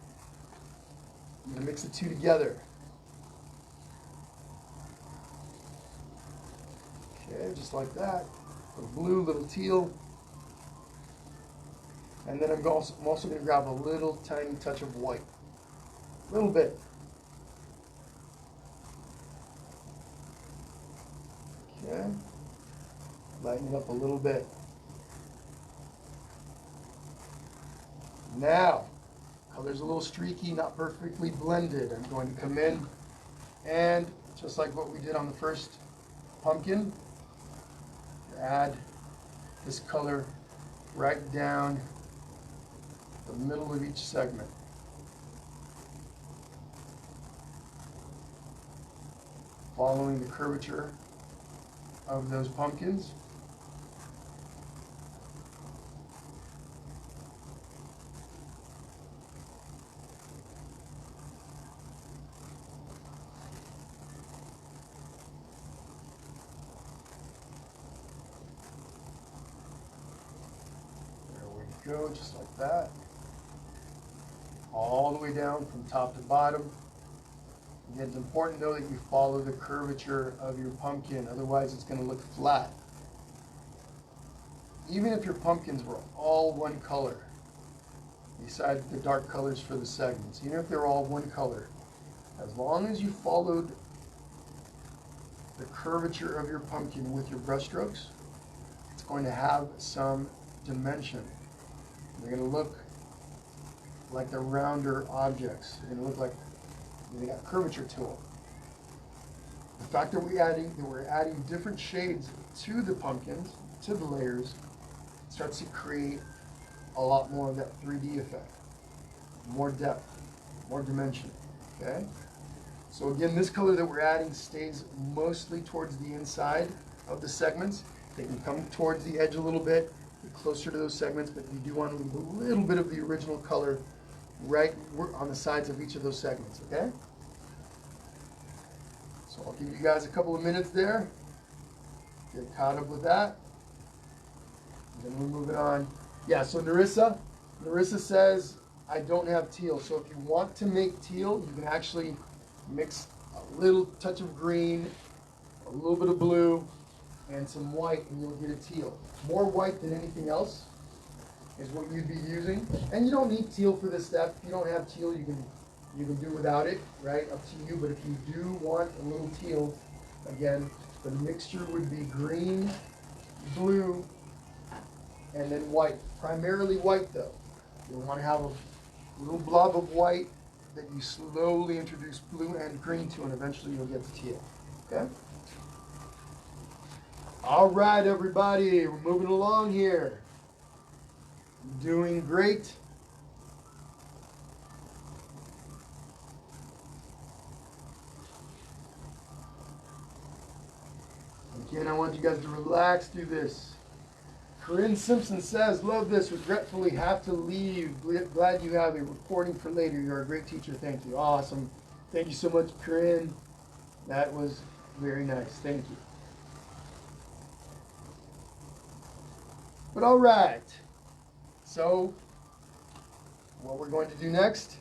I'm going to mix the two together. Okay, just like that. Little blue, little teal. And then I'm also going to grab a little tiny touch of white. A little bit. Okay. Lighten it up a little bit. Now, color's a little streaky, not perfectly blended. I'm going to come in and, just like what we did on the first pumpkin, add this color right down the middle of each segment. Following the curvature of those pumpkins. Go just like that, all the way down from top to bottom. Again, it's important though that you follow the curvature of your pumpkin, otherwise it's going to look flat. Even if your pumpkins were all one color, besides the dark colors for the segments, even if they're all one color, as long as you followed the curvature of your pumpkin with your brush strokes, it's going to have some dimension. They're going to look like the rounder objects. They're going to look like they got curvature to them. The fact that we're adding different shades to the pumpkins, to the layers, starts to create a lot more of that 3D effect. More depth, more dimension, okay? So again, this color that we're adding stays mostly towards the inside of the segments. They can come towards the edge a little bit, get closer to those segments, but you do want to leave a little bit of the original color right on the sides of each of those segments, okay? So I'll give you guys a couple of minutes there. Get caught up with that. And then we're moving on. Yeah, so Narissa says, I don't have teal. So if you want to make teal, you can actually mix a little touch of green, a little bit of blue, and some white, and you'll get a teal. More white than anything else is what you'd be using. And you don't need teal for this step. If you don't have teal, you can do without it, right? Up to you. But if you do want a little teal, again, the mixture would be green, blue, and then white. Primarily white, though. You'll want to have a little blob of white that you slowly introduce blue and green to, and eventually you'll get the teal. Okay? All right, everybody, we're moving along here. Doing great. Again, I want you guys to relax through this. Corinne Simpson says, love this, regretfully have to leave. Glad you have a recording for later. You're a great teacher. Thank you. Awesome. Thank you so much, Corinne. That was very nice. Thank you. But all right, so what we're going to do next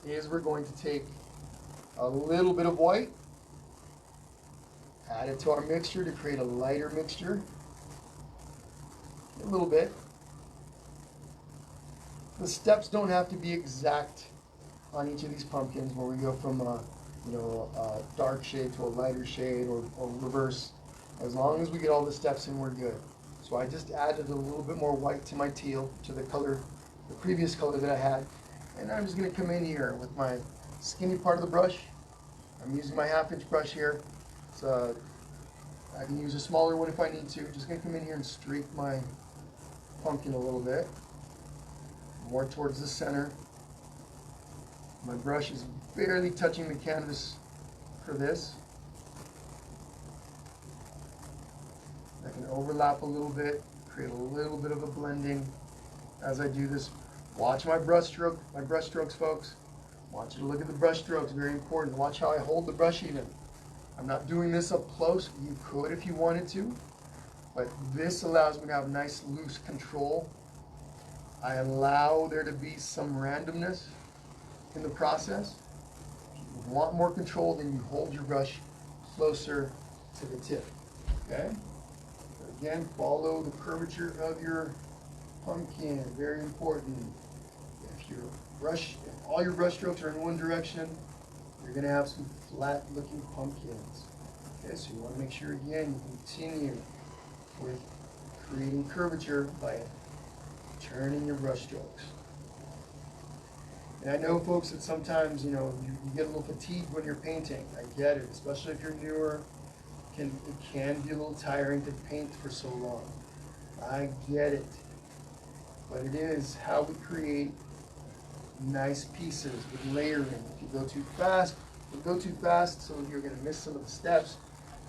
is we're going to take a little bit of white, add it to our mixture to create a lighter mixture, a little bit. The steps don't have to be exact on each of these pumpkins where we go from a dark shade to a lighter shade or reverse. As long as we get all the steps in, we're good. So I just added a little bit more white to my teal, to the color, the previous color that I had. And I'm just going to come in here with my skinny part of the brush. I'm using my 1/2-inch brush here. So I can use a smaller one if I need to. Just going to come in here and streak my pumpkin a little bit. More towards the center. My brush is barely touching the canvas for this. overlap a little bit, create a little bit of a blending as I do this. Watch my brush strokes, folks. I want you to look at the brush strokes, very important. Watch how I hold the brush even. I'm not doing this up close. You could if you wanted to, but this allows me to have nice loose control. I allow there to be some randomness in the process. If you want more control, then you hold your brush closer to the tip, okay? Again, follow the curvature of your pumpkin, very important. If all your brush strokes are in one direction, you're gonna have some flat looking pumpkins. Okay, so you wanna make sure again, you continue with creating curvature by turning your brush strokes. And I know, folks, that sometimes, you get a little fatigued when you're painting. I get it, especially if you're newer. It can be a little tiring to paint for so long. I get it. But it is how we create nice pieces with layering. If you go too fast, so you're going to miss some of the steps.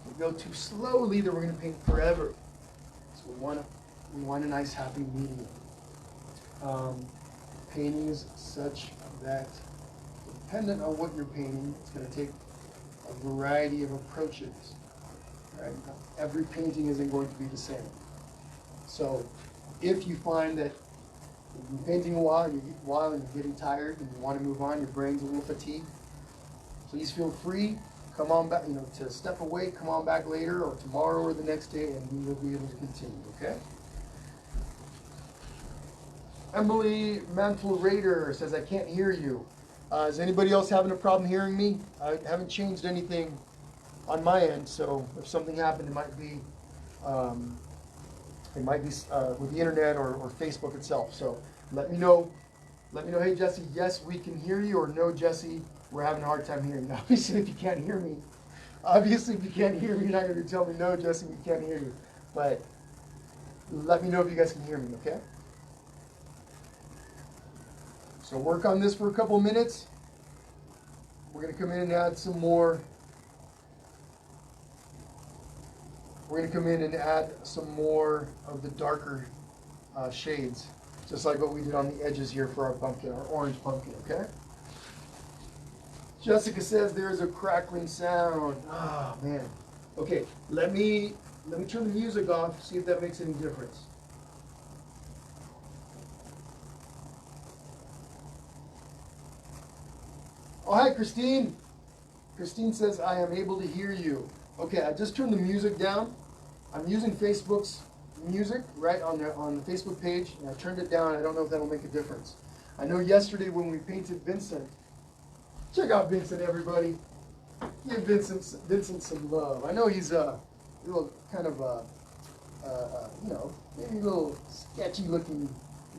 If you go too slowly, then we're going to paint forever. So we want a nice happy medium. Painting is such that, dependent on what you're painting, it's going to take a variety of approaches. Right? Every painting isn't going to be the same. So if you find that you've been painting a while and you're getting tired and you want to move on, your brain's a little fatigued, please feel free, come on back, to step away, come on back later or tomorrow or the next day, and we will be able to continue, okay? Emily Mantle Raider says, I can't hear you. Is anybody else having a problem hearing me? I haven't changed anything on my end, so if something happened, it might be with the internet or Facebook itself. So let me know. Let me know, hey Jesse, yes, we can hear you, or no, Jesse, we're having a hard time hearing you. Obviously, if you can't hear me, you're not going to tell me, no, Jesse, we can't hear you. But let me know if you guys can hear me, okay? So work on this for a couple minutes. We're going to come in and add some more. We're going to come in and add some more of the darker shades, just like what we did on the edges here for our pumpkin, our orange pumpkin, okay? Jessica says there is a crackling sound. Oh, man. Okay, let me turn the music off, see if that makes any difference. Oh, hi, Christine. Christine says, I am able to hear you. Okay, I just turned the music down. I'm using Facebook's music right on the Facebook page, and I turned it down. I don't know if that'll make a difference. I know yesterday when we painted Vincent, check out Vincent, everybody. Give Vincent some love. I know he's a little kind of maybe a little sketchy looking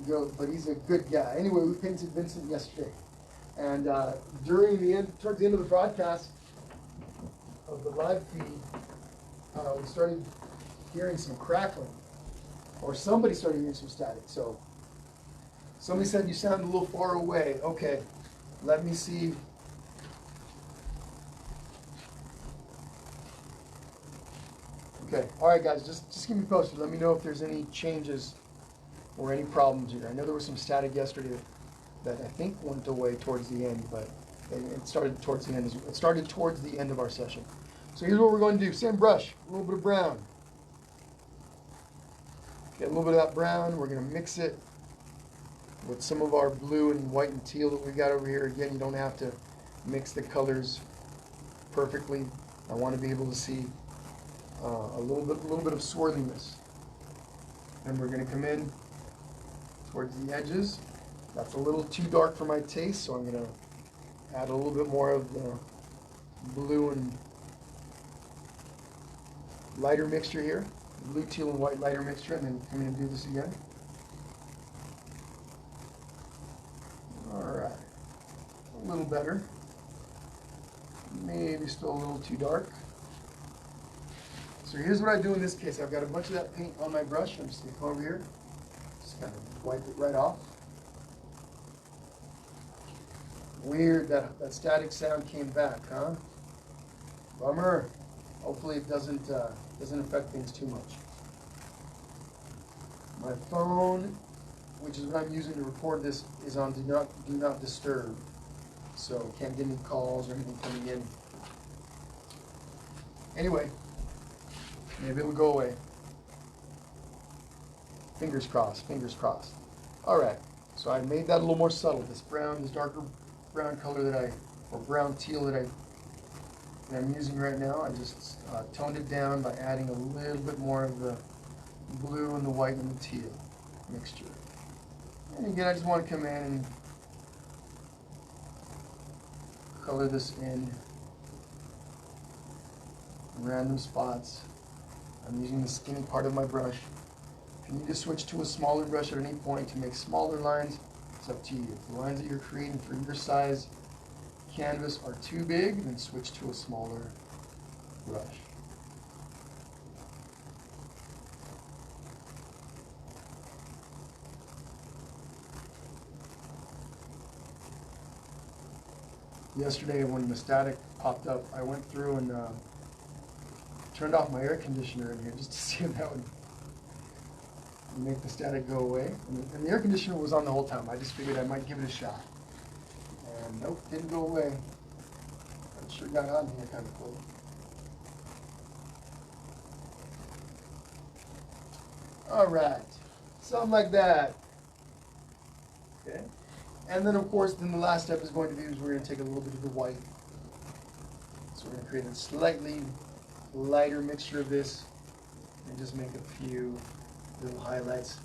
goat, but he's a good guy. Anyway, we painted Vincent yesterday. And towards the end of the broadcast of the live feed, we started hearing some crackling, or somebody started hearing some static. So somebody said you sound a little far away. Okay, let me see. Okay, all right, guys, just keep me posted. Let me know if there's any changes or any problems here. I know there was some static yesterday that I think went away towards the end, but it started towards the end. It started towards the end of our session. So here's what we're going to do. Same brush, a little bit of brown. Get a little bit of that brown. We're going to mix it with some of our blue and white and teal that we got over here. Again, you don't have to mix the colors perfectly. I want to be able to see a little bit of swirliness. And we're going to come in towards the edges. That's a little too dark for my taste, so I'm going to add a little bit more of the blue and lighter mixture here. Blue, teal, and white lighter mixture, and then come in and do this again. Alright. A little better. Maybe still a little too dark. So here's what I do in this case. I've got a bunch of that paint on my brush. I'm just going to come over here. Just kind of wipe it right off. Weird that static sound came back, huh? Bummer. Hopefully it doesn't affect things too much. My phone, which is what I'm using to record this, is on do not disturb. So can't get any calls or anything coming in. Anyway, maybe it'll go away. Fingers crossed, fingers crossed. All right, so I made that a little more subtle. This brown, this darker brown color or brown teal that I'm using right now, I just toned it down by adding a little bit more of the blue and the white and the teal mixture. And again, I just want to come in and color this in random spots. I'm using the skinny part of my brush. If you need to switch to a smaller brush at any point to make smaller lines, it's up to you. If the lines that you're creating for your size canvas are too big, then switch to a smaller brush. Yesterday when the static popped up, I went through and turned off my air conditioner in here just to see if that would make the static go away. And the air conditioner was on the whole time. I just figured I might give it a shot. And nope, didn't go away. It sure got hot in here kind of cold. All right, something like that. Okay. And then of course, then the last step is going to be we're going to take a little bit of the white. So we're going to create a slightly lighter mixture of this and just make a few little highlights,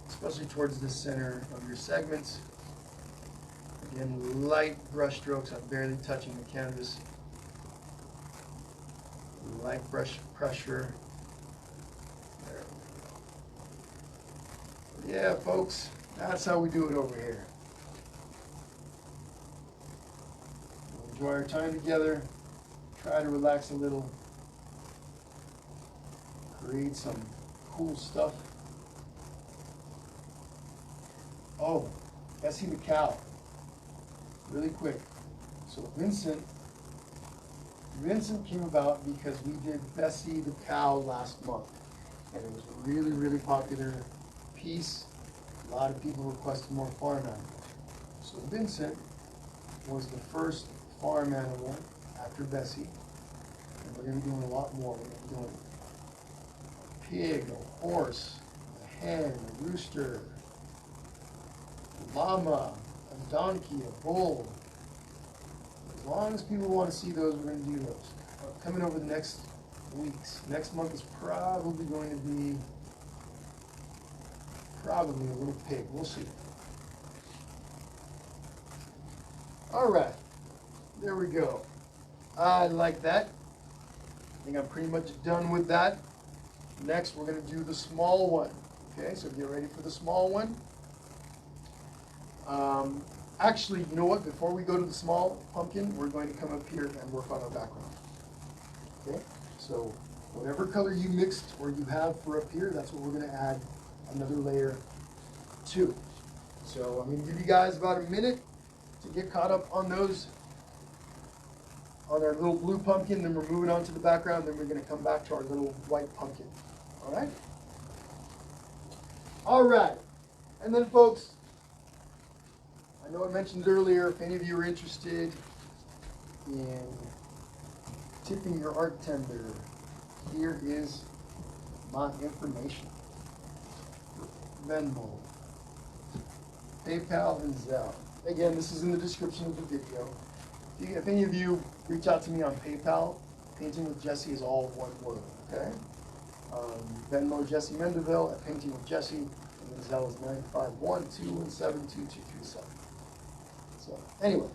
especially towards the center of your segments. Again, light brush strokes. I'm barely touching the canvas. Light brush pressure. There we go. Yeah, folks, that's how we do it over here. We'll enjoy our time together. Try to relax a little. Create some cool stuff. Oh, Bessie the cow. Really quick. So Vincent came about because we did Bessie the cow last month. And it was a really, really popular piece. A lot of people requested more farm animals. So Vincent was the first farm animal after Bessie. And we're going to be doing a lot more. We're going to be doing a pig, a horse, a hen, a rooster, a llama, a donkey, a bull. As long as people want to see those, we're going to do those. Coming over the next weeks. Next month is probably going to be a little pig. We'll see. All right. There we go. I like that. I think I'm pretty much done with that. Next, we're going to do the small one. Okay, so get ready for the small one. Actually, you know what? Before we go to the small pumpkin, we're going to come up here and work on our background. Okay, so whatever color you mixed or you have for up here, that's what we're going to add another layer to. So I'm going to give you guys about a minute to get caught up on those, on our little blue pumpkin, then we're moving on to the background, then we're going to come back to our little white pumpkin. All right? All right. And then, folks, I know I mentioned earlier, if any of you are interested in tipping your art tender, here is my information. Venmo, PayPal, and Zelle. Again, this is in the description of the video. If any of you reach out to me on PayPal, Painting with Jesse is all one word, okay? Venmo Jesse Mendeville at Painting with Jesse, and the Zelle is 951-217-2227. So, anyway.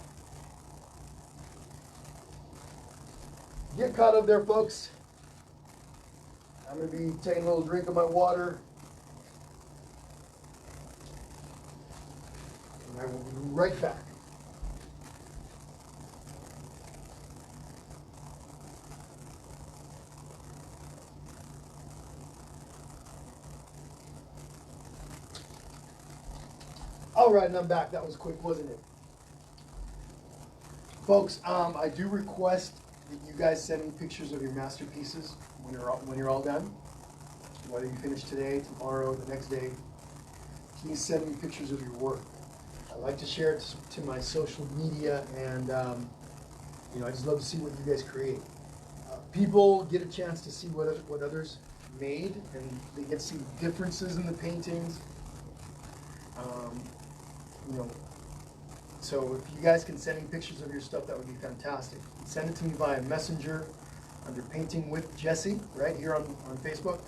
Get caught up there, folks. I'm going to be taking a little drink of my water. And I will be right back. All right, and I'm back. That was quick, wasn't it? Folks, I do request that you guys send me pictures of your masterpieces when you're all done. whether you finish today, tomorrow, the next day, please send me pictures of your work. I like to share it to my social media, and I just love to see what you guys create. People get a chance to see what others made, and they get to see differences in the paintings. So if you guys can send me pictures of your stuff, that would be fantastic. Send it to me via Messenger under Painting with Jesse, right here on Facebook,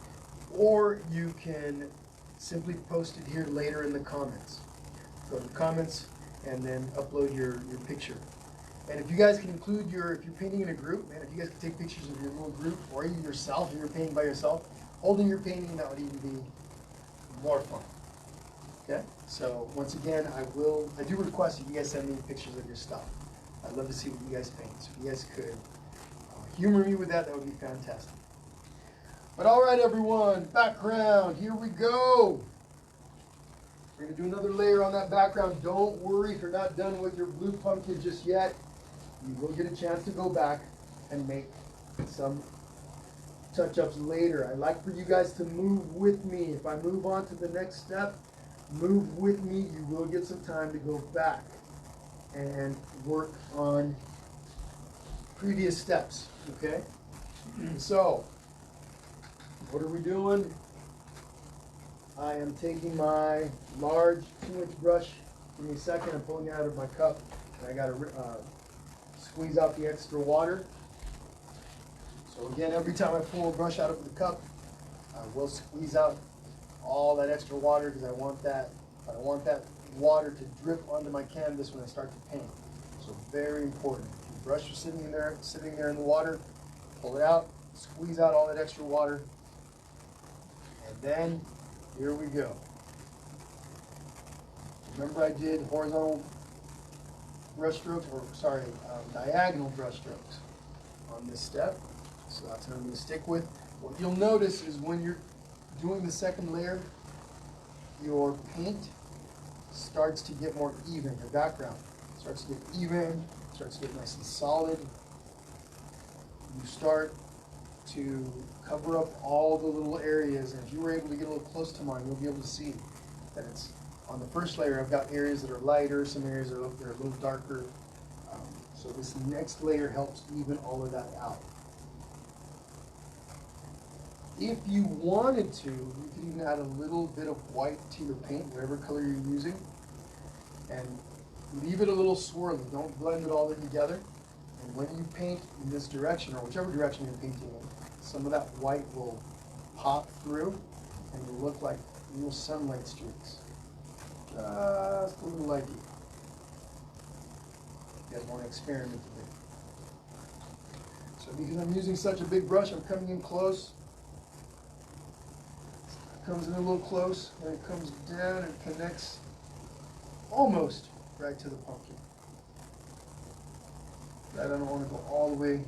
or you can simply post it here later in the comments. Go to the comments and then upload your picture. And if you guys can include if you're painting in a group, man, if you guys can take pictures of your little group, or even yourself, if you're painting by yourself, holding your painting, that would even be more fun. Okay, so once again, I do request that you guys send me pictures of your stuff. I'd love to see what you guys paint. So if you guys could humor me with that, that would be fantastic. But all right, everyone, background, here we go. We're going to do another layer on that background. Don't worry if you're not done with your blue pumpkin just yet. You will get a chance to go back and make some touch-ups later. I'd like for you guys to move with me. If I move on to the next step, move with me. You will get some time to go back and work on previous steps, okay? So, what are we doing? I am taking my large 2-inch brush. Give me a second, I'm pulling it out of my cup. And I got to squeeze out the extra water. So again, every time I pull a brush out of the cup, I will squeeze out all that extra water, because I want that water to drip onto my canvas when I start to paint. So very important. If your brush is sitting there in the water, pull it out, squeeze out all that extra water, and then here we go. Remember, I did horizontal brush strokes, diagonal brush strokes on this step. So that's what I'm going to stick with. What you'll notice is when you're doing the second layer, your paint starts to get more even. Your background starts to get even, starts to get nice and solid. You start to cover up all the little areas, and if you were able to get a little close to mine, you'll be able to see that it's on the first layer. I've got areas that are lighter, some areas that are a little darker. So this next layer helps even all of that out. If you wanted to, you could even add a little bit of white to your paint, whatever color you're using, and leave it a little swirly. Don't blend it all in together. And when you paint in this direction, or whichever direction you're painting in, some of that white will pop through and will look like little sunlight streaks. Just a little like you. You guys want to experiment a bit. So because I'm using such a big brush, I'm coming in close. It comes in a little close, and it comes down and connects almost right to the pumpkin. Right, I don't want to go all the way,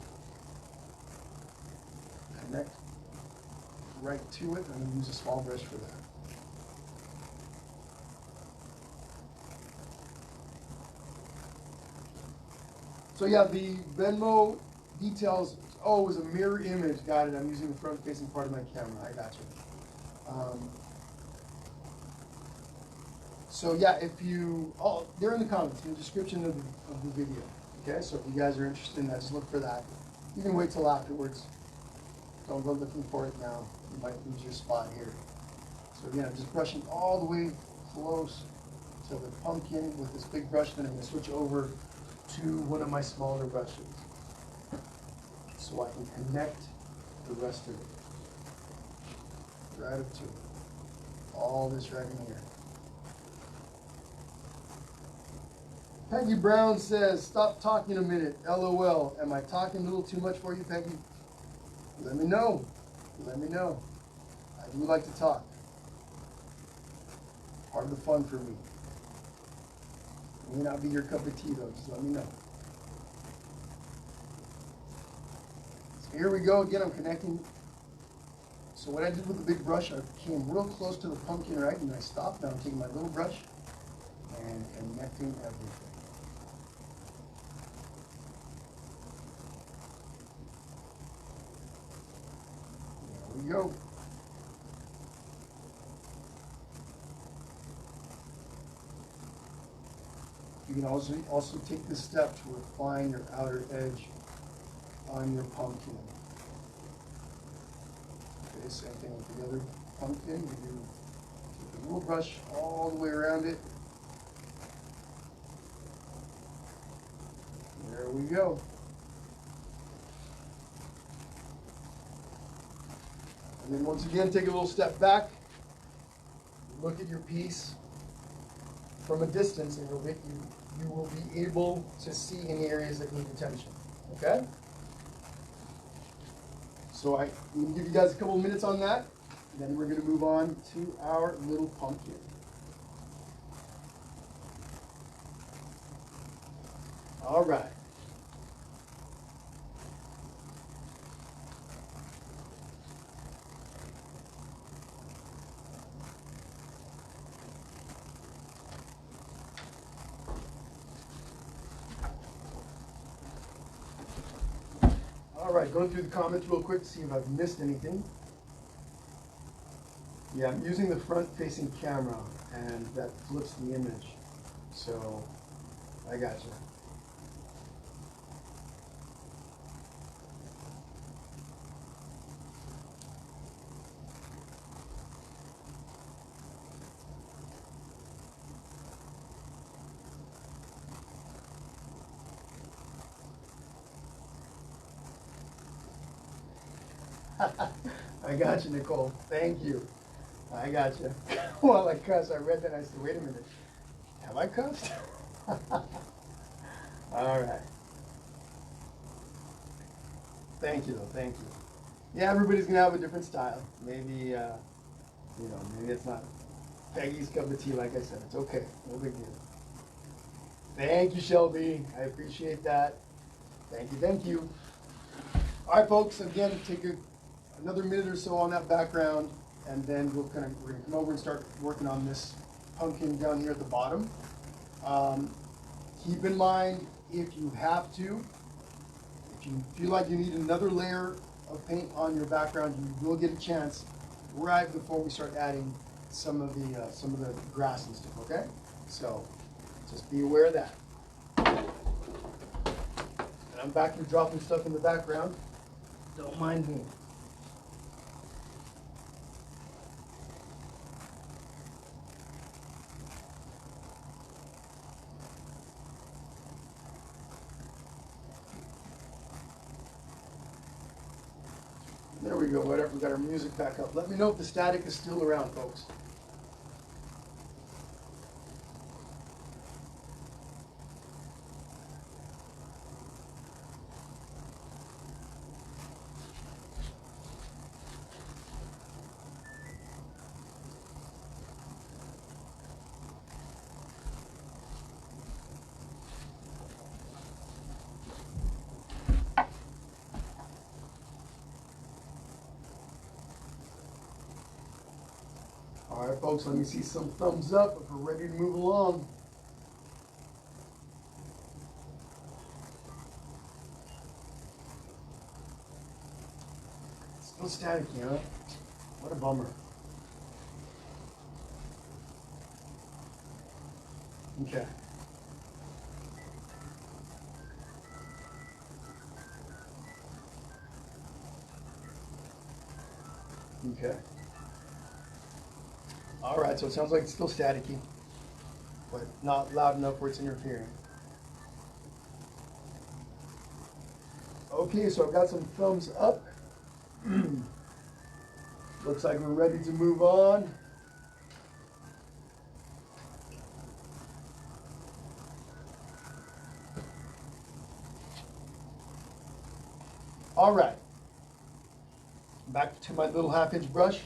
connect right to it. I'm going to use a small brush for that. So yeah, the Venmo details, oh, it was a mirror image. Got it. I'm using the front facing part of my camera. I got you. So yeah, if you, they're in the comments, in the description of the video. Okay, so if you guys are interested in that, just look for that. You can wait till afterwards. Don't go looking for it now. You might lose your spot here. So again, I'm just brushing all the way close to the pumpkin with this big brush. Then I'm going to switch over to one of my smaller brushes so I can connect the rest of it. Right up to it. All this right in here. Peggy Brown says, stop talking a minute, LOL. Am I talking a little too much for you, Peggy? Let me know. Let me know. I do like to talk. Part of the fun for me. It may not be your cup of tea though, just let me know. So here we go again, I'm connecting. So what I did with the big brush, I came real close to the pumpkin, right? And I stopped. Now I'm taking my little brush and connecting everything. There we go. You can also take this step to refine your outer edge on your pumpkin. Okay, same thing with the other pumpkin. You do take the little brush all the way around it. There we go. And then once again, take a little step back. Look at your piece from a distance, and you will be able to see any areas that need attention. Okay? So I'm going to give you guys a couple of minutes on that, and then we're going to move on to our little pumpkin. All right. All right, going through the comments real quick to see if I've missed anything. Yeah, I'm using the front-facing camera, and that flips the image. So, I got you. I got you, Nicole. Thank you. I got you. Well, I cussed. I read that and I said, wait a minute. Have I cussed? All right. Thank you, though. Thank you. Yeah, everybody's going to have a different style. Maybe, maybe it's not Peggy's cup of tea, like I said. It's okay. No big deal. Thank you, Shelby. I appreciate that. Thank you. Thank you. All right, folks. Again, take another minute or so on that background, and then we're gonna come over and start working on this pumpkin down here at the bottom. Keep in mind, if you have to, if you feel like you need another layer of paint on your background, you will get a chance right before we start adding some of the grass and stuff. Okay, so just be aware of that. And I'm back here dropping stuff in the background. Don't mind me. There we go. Whatever. We got our music back up. Let me know if the static is still around, folks. All right, folks, let me see some thumbs up if we're ready to move along. Still staticky, huh? What a bummer. Okay. Okay. All right, so it sounds like it's still staticky, but not loud enough where it's interfering. Okay, so I've got some thumbs up. Looks like we're ready to move on. All right, back to my little 1/2-inch brush.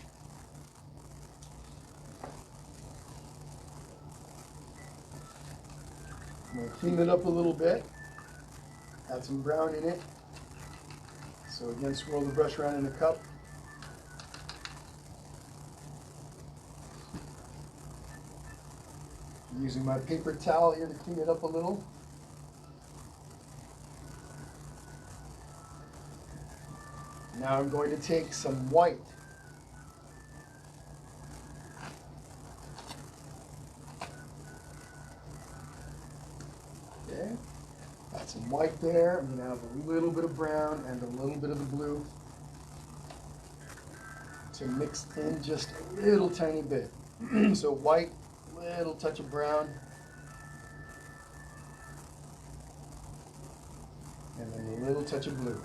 I'm going to clean it up a little bit, add some brown in it. So again, swirl the brush around in the cup. I'm using my paper towel here to clean it up a little. Now I'm going to take some white. some white there. I'm going to have a little bit of brown and a little bit of the blue to mix in just a little tiny bit. So white, little touch of brown, and then a little touch of blue.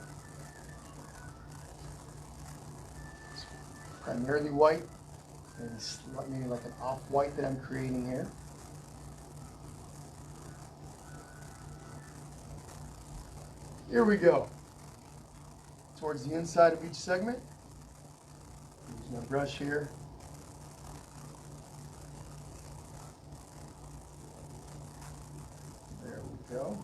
So primarily white, and maybe like an off-white that I'm creating here. Here we go. Towards the inside of each segment. Use my brush here. There we go.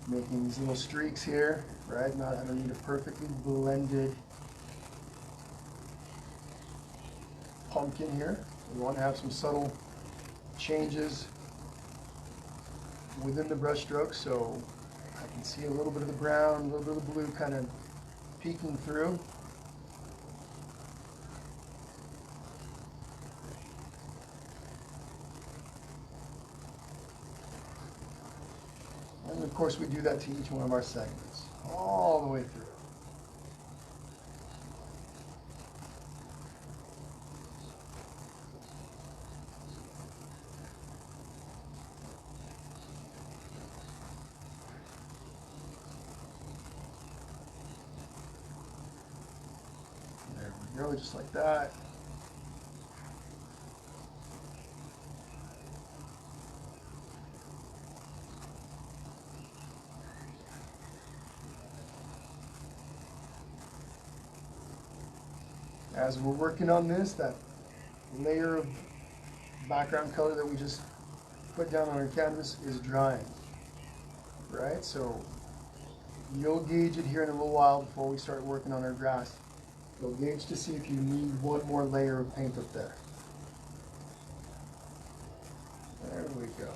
Making these little streaks here, right? I don't need a perfectly blended pumpkin here. We want to have some subtle changes within the brush stroke, so I can see a little bit of the brown, a little bit of the blue kind of peeking through. And of course we do that to each one of our segments, all the way through. There we go, just like that. As we're working on this, that layer of background color that we just put down on our canvas is drying, right? So you'll gauge it here in a little while before we start working on our grass. You'll gauge to see if you need one more layer of paint up there. There we go.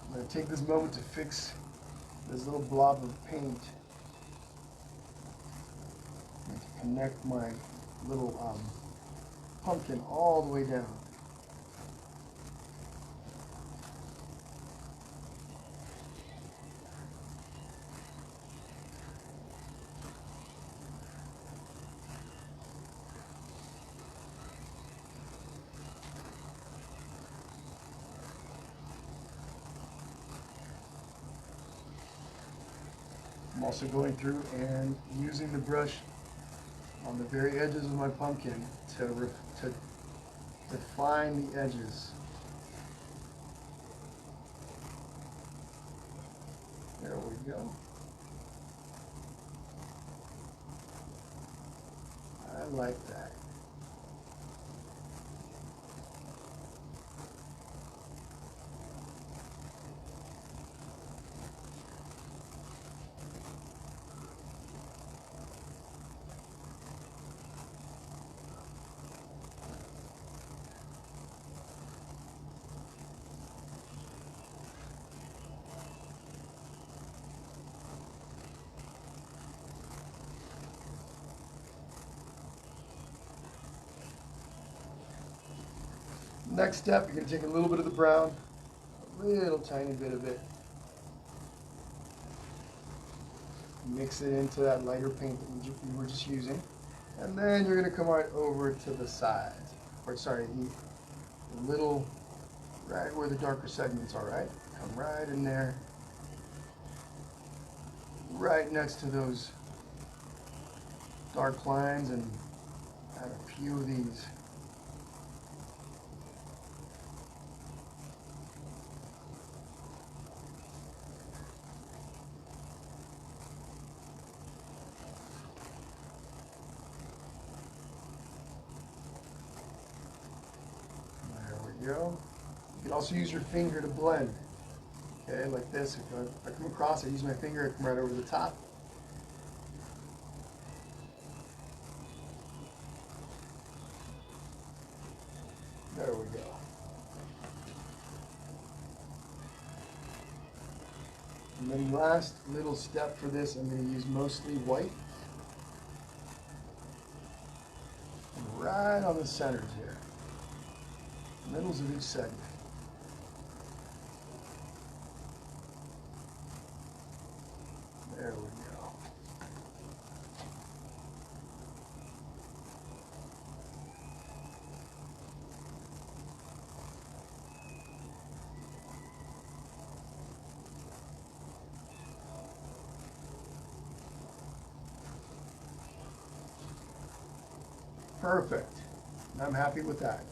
I'm going to take this moment to fix this little blob of paint and to connect my little pumpkin all the way down. I'm also going through and using the brush on the very edges of my pumpkin to define the edges. There we go. I like that. Next step, you're going to take a little bit of the brown, a little tiny bit of it, mix it into that lighter paint that we were just using, and then you're going to come right over to the sides, or sorry, the little, right where the darker segments are, right? Come right in there, right next to those dark lines, and add a few of these. Go. You can also use your finger to blend. Okay, like this. If I come across, I use my finger, I come right over the top. There we go. And then last little step for this, I'm going to use mostly white. And right on the centers here. Middles of each segment. There we go. Perfect. And I'm happy with that.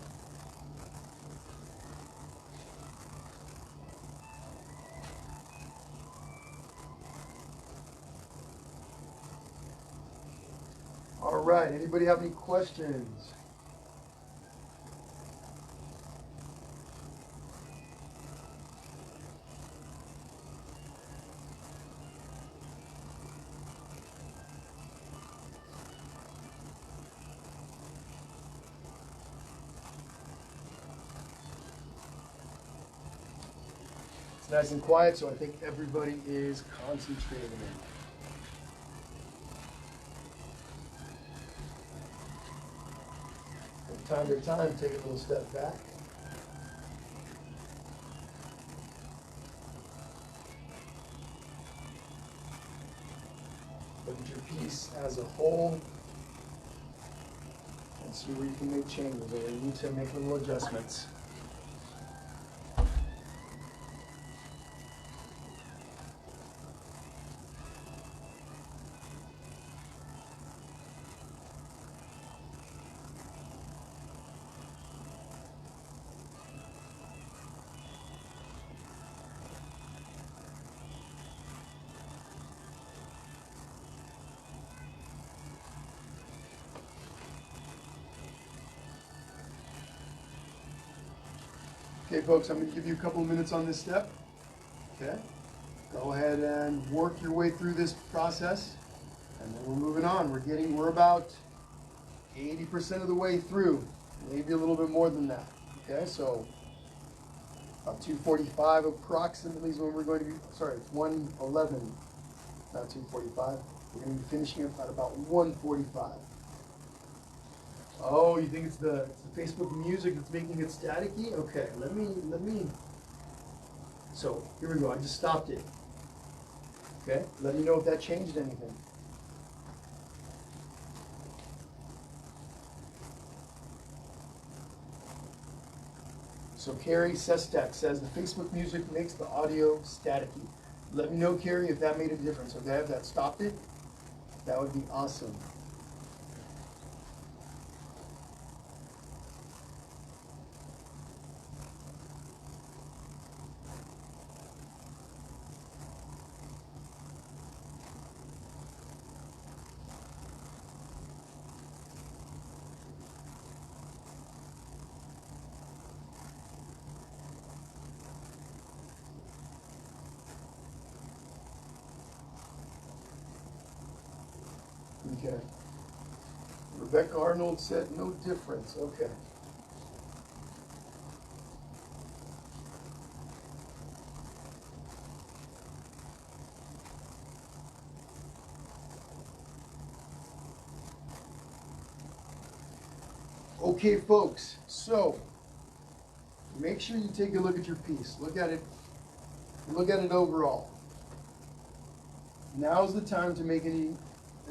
All right, anybody have any questions? It's nice and quiet, so I think everybody is concentrating. From time to time, take a little step back. Look at your piece as a whole and see where you can make changes or where you need to make little adjustments. Okay, folks, I'm going to give you a couple of minutes on this step. Okay, go ahead and work your way through this process, and then we're moving on. We're about 80% of the way through, maybe a little bit more than that. Okay, so about 2:45 approximately is when we're going to be. Sorry, it's 1:11, not 2:45. We're going to be finishing up at about 1:45. Oh, you think it's the Facebook music that's making it staticky? Okay, let me. So here we go. I just stopped it. Okay, let me know if that changed anything. So Carrie Sestak says the Facebook music makes the audio staticky. Let me know, Carrie, if that made a difference. Okay, if that stopped it, that would be awesome. Okay. Rebecca Arnold said no difference. Okay. Okay, folks, so make sure you take a look at your piece. Look at it overall. Now's the time to make any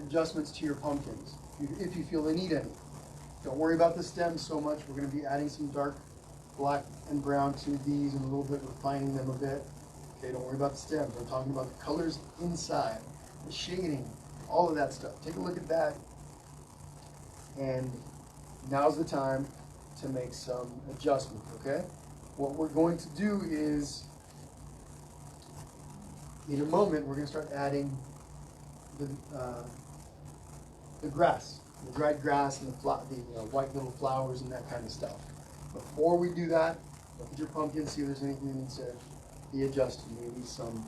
adjustments to your pumpkins, if you feel they need any. Don't worry about the stems so much. We're going to be adding some dark black and brown to these and a little bit refining them a bit. Okay, don't worry about the stems. I'm talking about the colors inside, the shading, all of that stuff. Take a look at that. And now's the time to make some adjustments, okay? What we're going to do is, in a moment, we're going to start adding the grass, the dried grass and the white little flowers and that kind of stuff. Before we do that, look at your pumpkin, see if there's anything that needs to be adjusted. Maybe some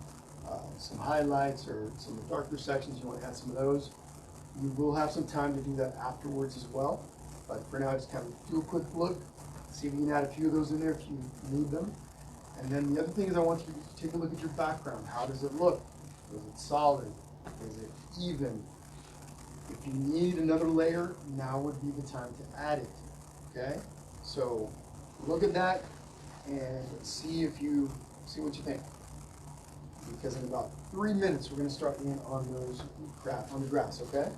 highlights or some darker sections. You want to add some of those. You will have some time to do that afterwards as well. But for now, just kind of do a quick look, see if you can add a few of those in there if you need them. And then the other thing is I want you to take a look at your background. How does it look? Is it solid? Is it even? If you need another layer, now would be the time to add it, okay? So look at that and see what you think. Because in about 3 minutes, we're gonna start in on the grass, okay?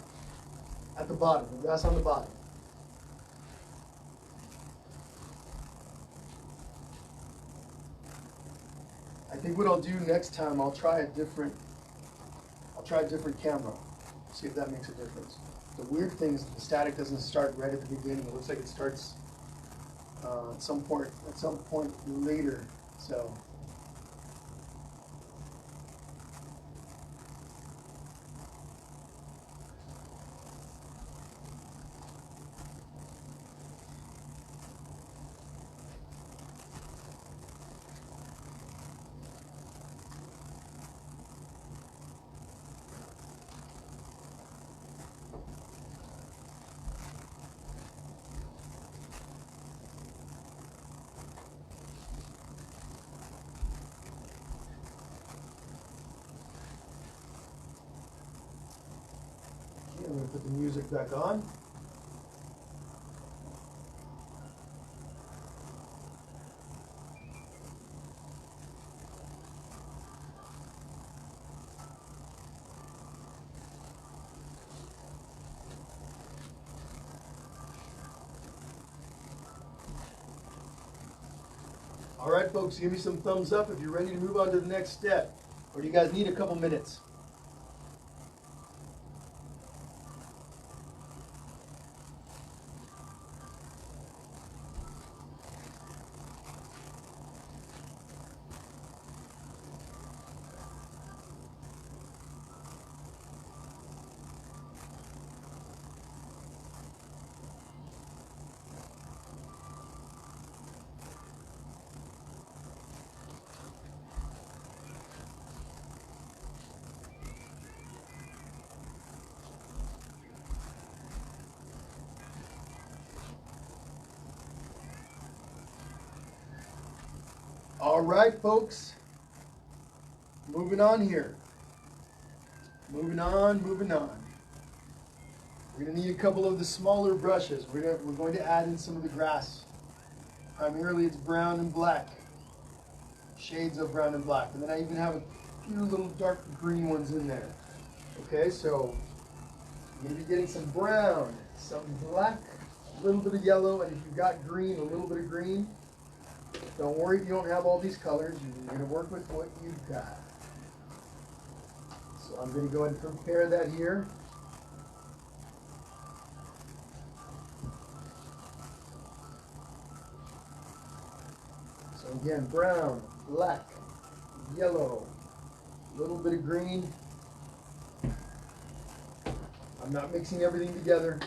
At the bottom, the grass on the bottom. I think what I'll do next time, I'll try a different camera. See if that makes a difference. The weird thing is the static doesn't start right at the beginning. It looks like it starts at some point later. So I'm going to put the music back on. All right, folks, give me some thumbs up if you're ready to move on to the next step. Or do you guys need a couple minutes? All right, folks, moving on here. Moving on. We're going to need a couple of the smaller brushes. We're going to add in some of the grass. Primarily it's brown and black, shades of brown and black. And then I even have a few little dark green ones in there. Okay, so you're going to be getting some brown, some black, a little bit of yellow, and if you've got green, a little bit of green. Don't worry if you don't have all these colors. You're going to work with what you've got. So I'm going to go ahead and prepare that here. So again, brown, black, yellow, a little bit of green. I'm not mixing everything together.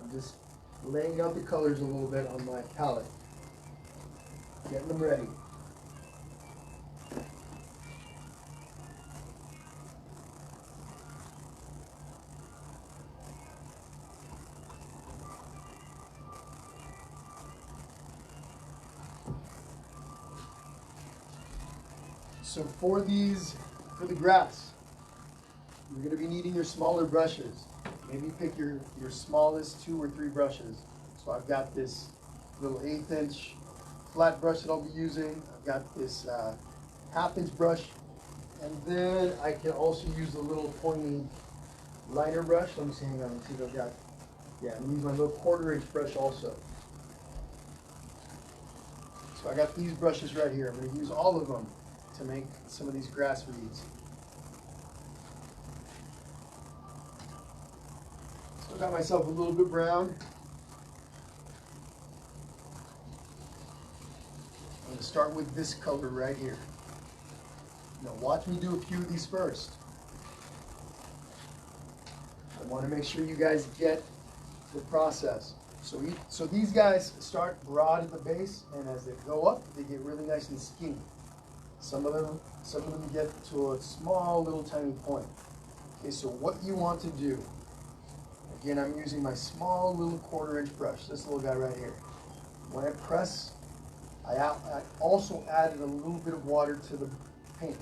I'm just laying out the colors a little bit on my palette. Getting them ready. So for the grass, you're going to be needing your smaller brushes. Maybe pick your smallest 2 or 3 brushes. So I've got this little 1/8 inch flat brush that I'll be using. I've got this 1/2 inch brush, and then I can also use a little pointy liner brush. Let me see, hang on, let's see if I've got, yeah, I'm using my little 1/4 inch brush also. So I got these brushes right here. I'm going to use all of them to make some of these grass reeds. Still got myself a little bit brown. I'm going to start with this color right here. Now watch me do a few of these first. I want to make sure you guys get the process. So these guys start broad at the base, and as they go up, they get really nice and skinny. Some of them get to a small little tiny point. Okay, so what you want to do, again, I'm using my small little 1/4 inch brush, this little guy right here. When I press, I also added a little bit of water to the paint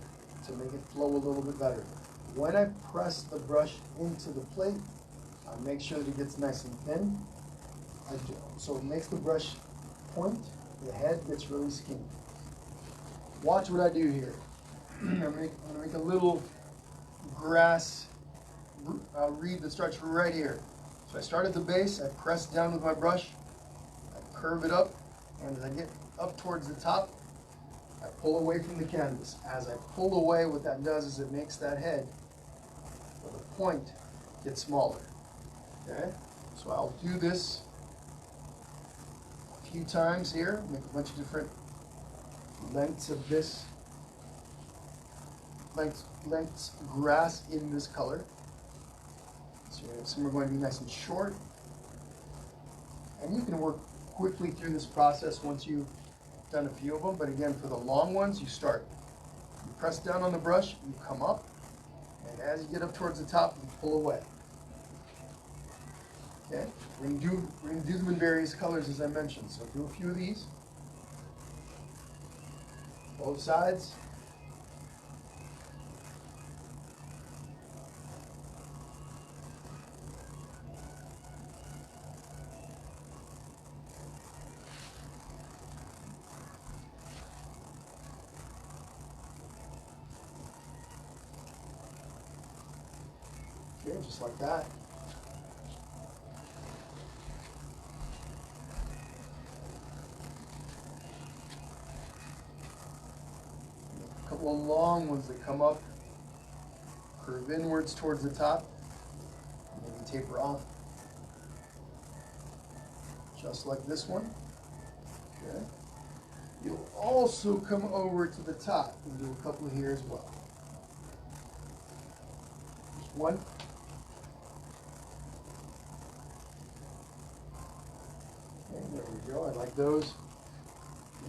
to make it flow a little bit better. When I press the brush into the plate, I make sure that it gets nice and thin. So it makes the brush point, the head gets really skinny. Watch what I do here. I'm gonna make a little grass reed that starts right here. So I start at the base, I press down with my brush, I curve it up, and as I get up towards the top, I pull away from the canvas. As I pull away, what that does is it makes that head, or the point, get smaller. Okay? So I'll do this a few times here, make a bunch of different lengths of this, lengths grass in this color. So some are going to be nice and short. And you can work quickly through this process once you've done a few of them, but again, for the long ones, you start. You press down on the brush, you come up, and as you get up towards the top, you pull away. Okay? We're going to do them in various colors, as I mentioned. So do a few of these. Both sides. Okay, just like that. A couple of long ones that come up, curve inwards towards the top, and maybe taper off. Just like this one. Okay. You'll also come over to the top and do a couple here as well. Just one. Okay, there we go. I like those.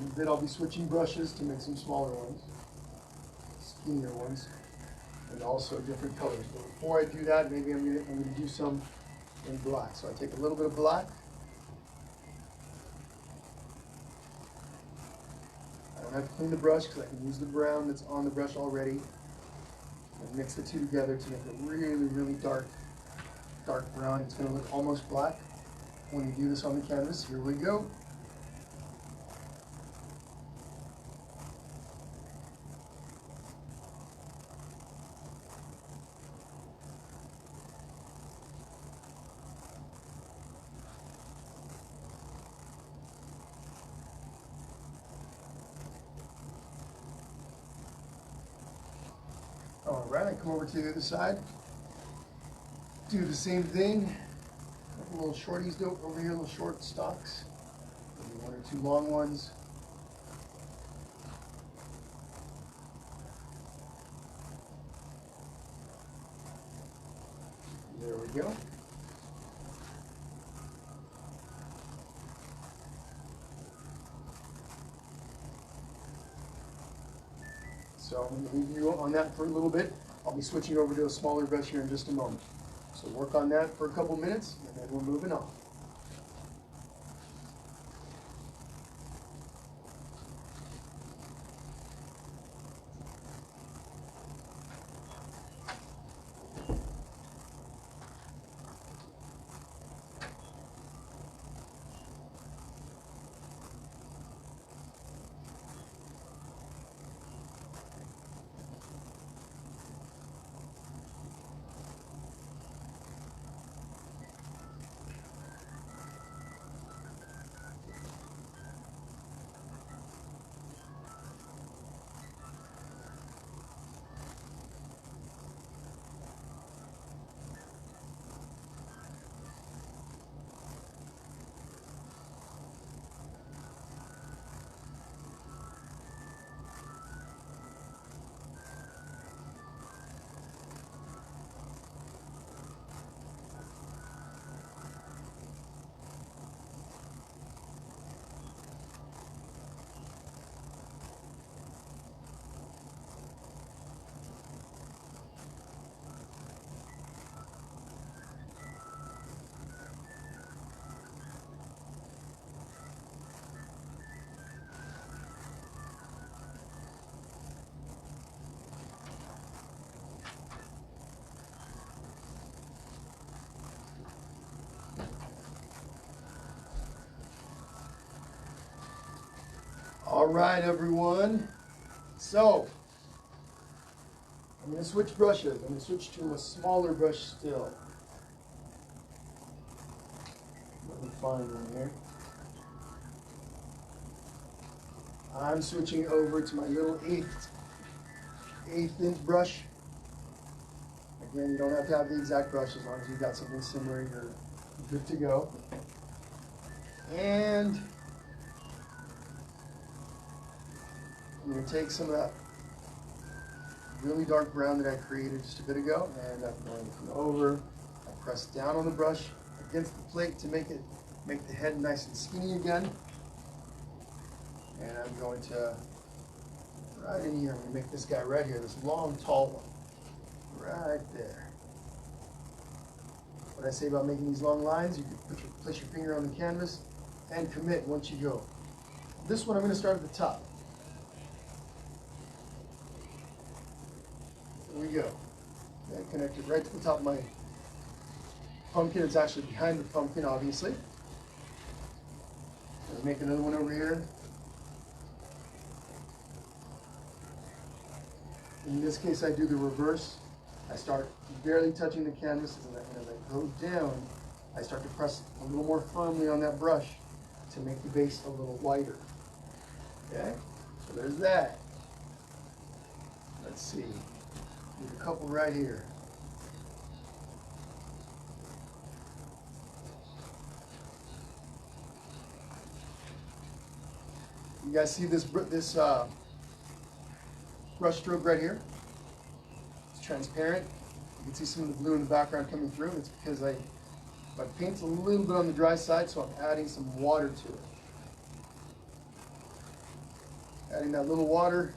In a bit I'll be switching brushes to make some smaller ones, skinnier ones, and also different colors. But before I do that, maybe I'm gonna do some in black. So I take a little bit of black. I don't have to clean the brush because I can use the brown that's on the brush already and mix the two together to make it really, really dark brown. It's going to look almost black when you do this on the canvas. Here we go. All right, I come over to the other side, do the same thing. A little shorties over here, little short stalks, maybe one or two long ones. There we go. So I'm going to leave you on that for a little bit. I'll be switching over to a smaller brush here in just a moment. So work on that for a couple minutes, and then we're moving on. All right, everyone. So, I'm going to switch brushes. I'm going to switch to a smaller brush still. Let me find one here. I'm switching over to my little eighth inch brush. Again, you don't have to have the exact brush. As long as you've got something similar, you're good to go. And I'm going to take some of that really dark brown that I created just a bit ago, and I'm going to come over. I press down on the brush against the plate to make the head nice and skinny again. And I'm going to, right in here, I'm going to make this guy right here, this long, tall one, right there. What I say about making these long lines, you can place your finger on the canvas and commit once you go. This one I'm going to start at the top. There we go. Okay, connect it right to the top of my pumpkin. It's actually behind the pumpkin, obviously. Let's make another one over here. In this case, I do the reverse. I start barely touching the canvas, and as I go down, I start to press a little more firmly on that brush to make the base a little wider. Okay, so there's that. Let's see, there's a couple right here. You guys see this brush stroke right here? It's transparent. You can see some of the blue in the background coming through. It's because my paint's a little bit on the dry side, so I'm adding some water to it. Adding that little water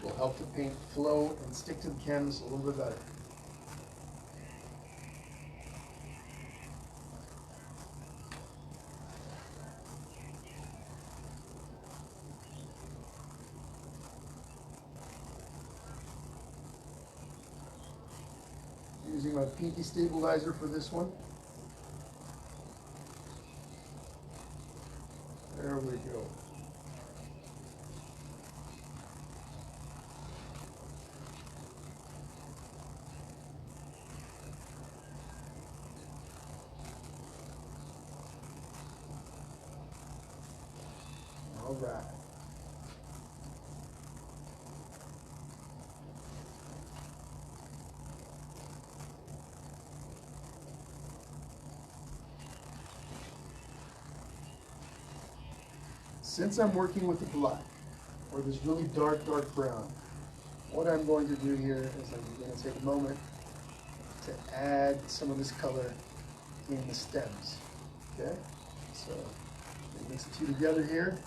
will help the paint flow and stick to the canvas a little bit better. Using my pinky stabilizer for this one. There we go. All right. Since I'm working with the black, or this really dark brown, what I'm going to do here is I'm going to take a moment to add some of this color in the stems. Okay? So, mix the two together here.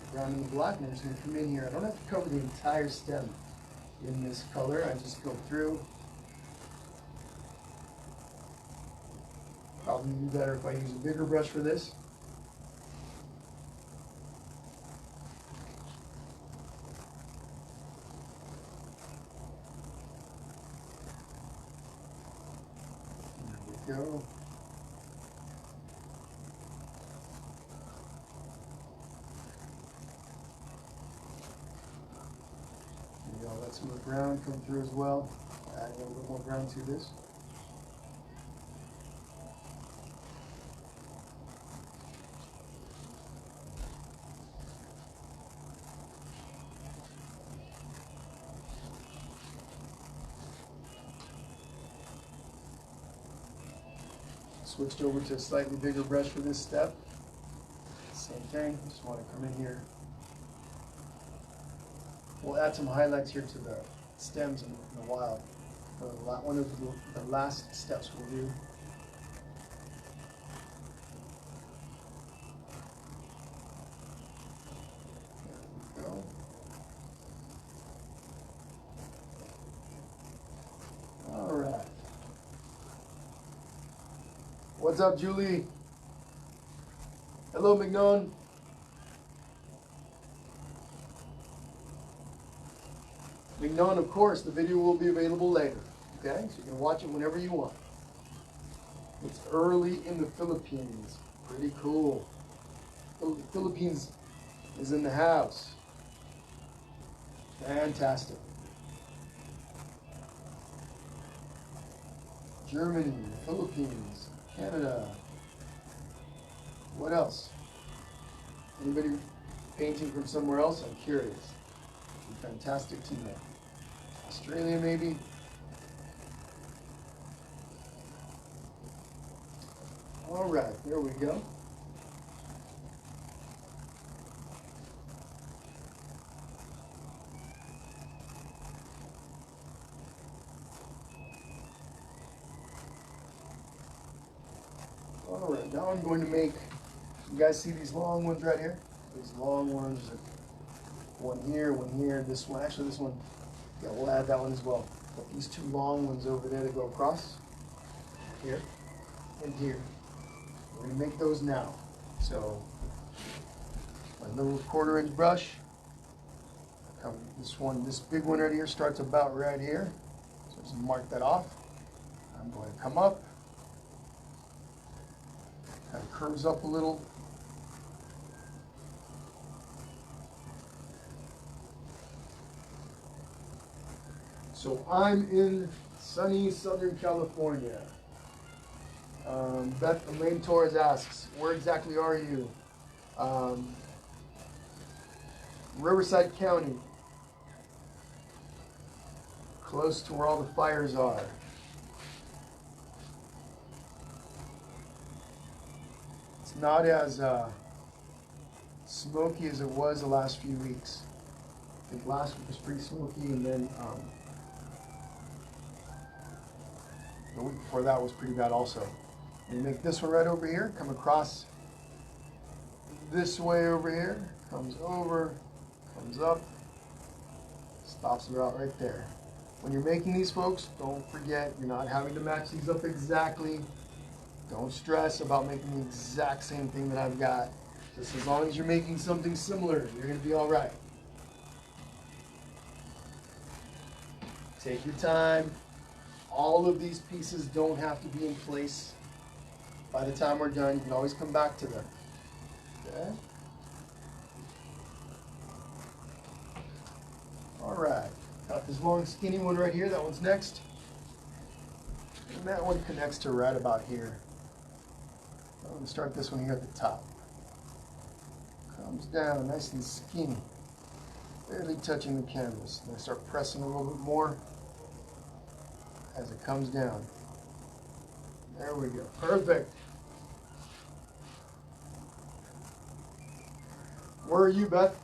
The brown and the black, and I'm just going to come in here. I don't have to cover the entire stem in this color. I just go through. Probably be better if I use a bigger brush for this. Go. Maybe I'll let some of the brown come through as well. Add a little bit more brown to this. Switched over to a slightly bigger brush for this step. Same thing, just want to come in here. We'll add some highlights here to the stems in a while. One of the last steps we'll do. There we go. All right. What's up, Julie? Hello, Mignon. Mignon, of course, the video will be available later. Okay, so you can watch it whenever you want. It's early in the Philippines. Pretty cool. The Philippines is in the house. Fantastic. Germany, Philippines, Canada. What else? Anybody painting from somewhere else? I'm curious. It'd be fantastic to know. Australia, maybe? All right, there we go. All right, now I'm going to make, you guys see these long ones right here? These long ones, one here, this one, actually this one, yeah, we'll add that one as well. But these two long ones over there that go across, here and here. We're gonna make those now. So, my little 1/4 inch brush, this big one right here starts about right here. So just mark that off. I'm going to come up, kind of curves up a little. So I'm in sunny Southern California. Beth Elaine Torres asks, where exactly are you? Riverside County, close to where all the fires are. It's not as smoky as it was the last few weeks. I think last week was pretty smoky, and then the week before that was pretty bad also. You make this one right over here, come across this way over here, comes over, comes up, stops about right there. When you're making these, folks, don't forget you're not having to match these up exactly. Don't stress about making the exact same thing that I've got. Just as long as you're making something similar, you're going to be all right. Take your time. All of these pieces don't have to be in place by the time we're done. You can always come back to them. Okay? All right. Got this long skinny one right here. That one's next. And that one connects to right about here. I'm going to start this one here at the top. Comes down nice and skinny. Barely touching the canvas. And I start pressing a little bit more as it comes down. There we go. Perfect. Where are you, Beth?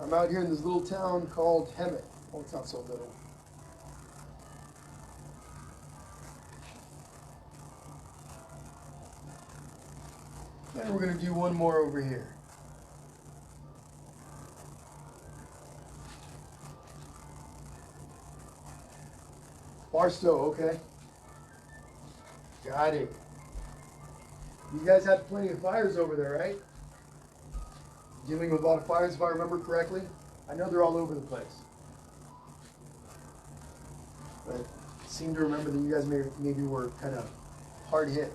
I'm out here in this little town called Hemet. Oh, it's not so little. And we're going to do one more over here. Barstow, okay. Got it. You guys had plenty of fires over there, right? Dealing with a lot of fires, if I remember correctly. I know they're all over the place. But I seem to remember that you guys maybe were kind of hard hit.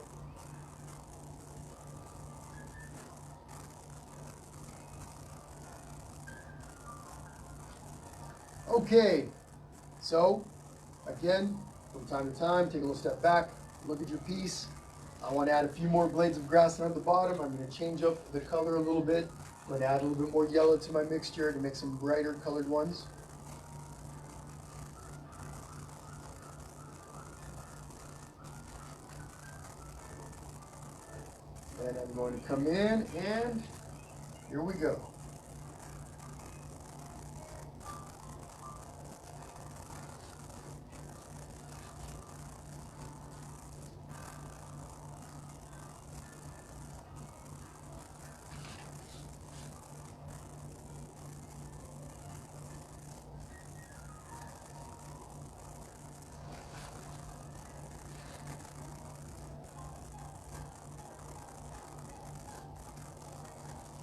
Okay, so again, from time to time, take a little step back, look at your piece. I want to add a few more blades of grass down at the bottom. I'm going to change up the color a little bit. I'm going to add a little bit more yellow to my mixture to make some brighter colored ones. And I'm going to come in, and here we go.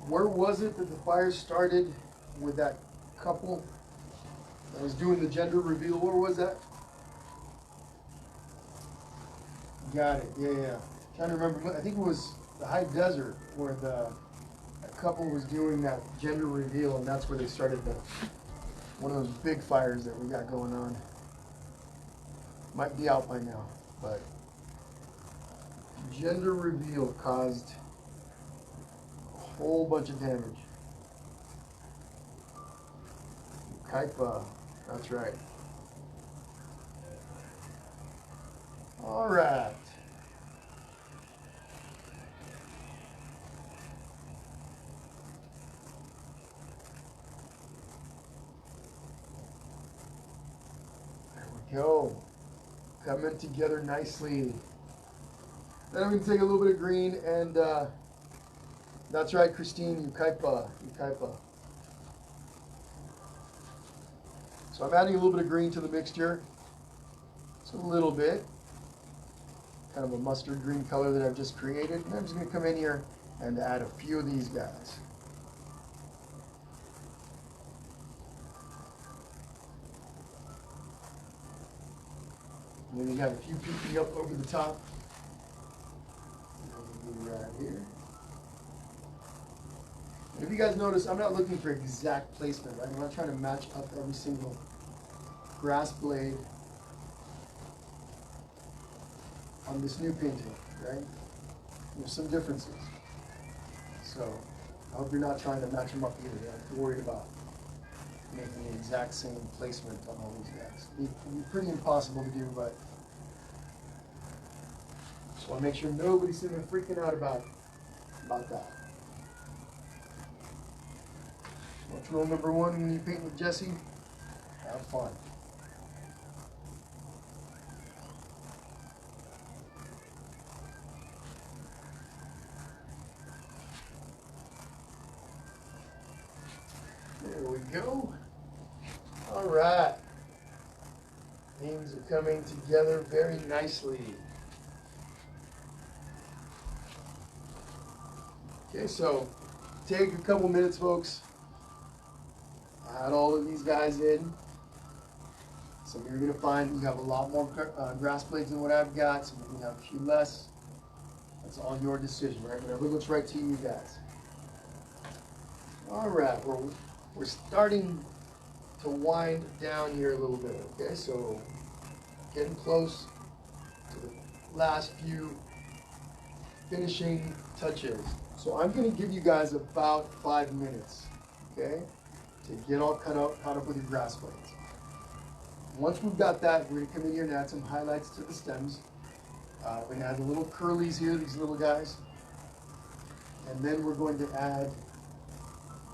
Where was it that the fire started with that couple I was doing the gender reveal. Where was that? Got it. Yeah, yeah. Trying to remember. I think it was the high desert where a couple was doing that gender reveal, and that's where they started one of those big fires that we got going on. Might be out by now, but gender reveal caused a whole bunch of damage. Kaipa, that's right. All right. There we go. Coming together nicely. Then I'm going to take a little bit of green and that's right, Christine, Ukaipa. So I'm adding a little bit of green to the mixture. Just a little bit. Kind of a mustard green color that I've just created. And I'm just going to come in here and add a few of these guys. And then you got a few peeking up over the top. Right here. And if you guys notice, I'm not looking for exact placement, right? I'm not trying to match up every single grass blade on this new painting, right? There's some differences. So I hope you're not trying to match them up either. You're not worried about making the exact same placement on all these guys. It'd be pretty impossible to do, but just want to make sure nobody's sitting there freaking out about that. What's rule number one when you paint with Jesse? Have fun. There we go. All right. Names are coming together very nicely. Okay, so take a couple minutes, folks. Add all of these guys in. Some you're going to find you have a lot more grass blades than what I've got. Some you have a few less. That's all your decision, right? Whatever looks right to you guys. All right, we're starting to wind down here a little bit. Okay, so getting close to the last few finishing touches. So I'm going to give you guys about 5 minutes, okay, to get all caught up with your grass blades. Once we've got that, we're going to come in here and add some highlights to the stems. We're going to add the little curlies here, these little guys. And then we're going to add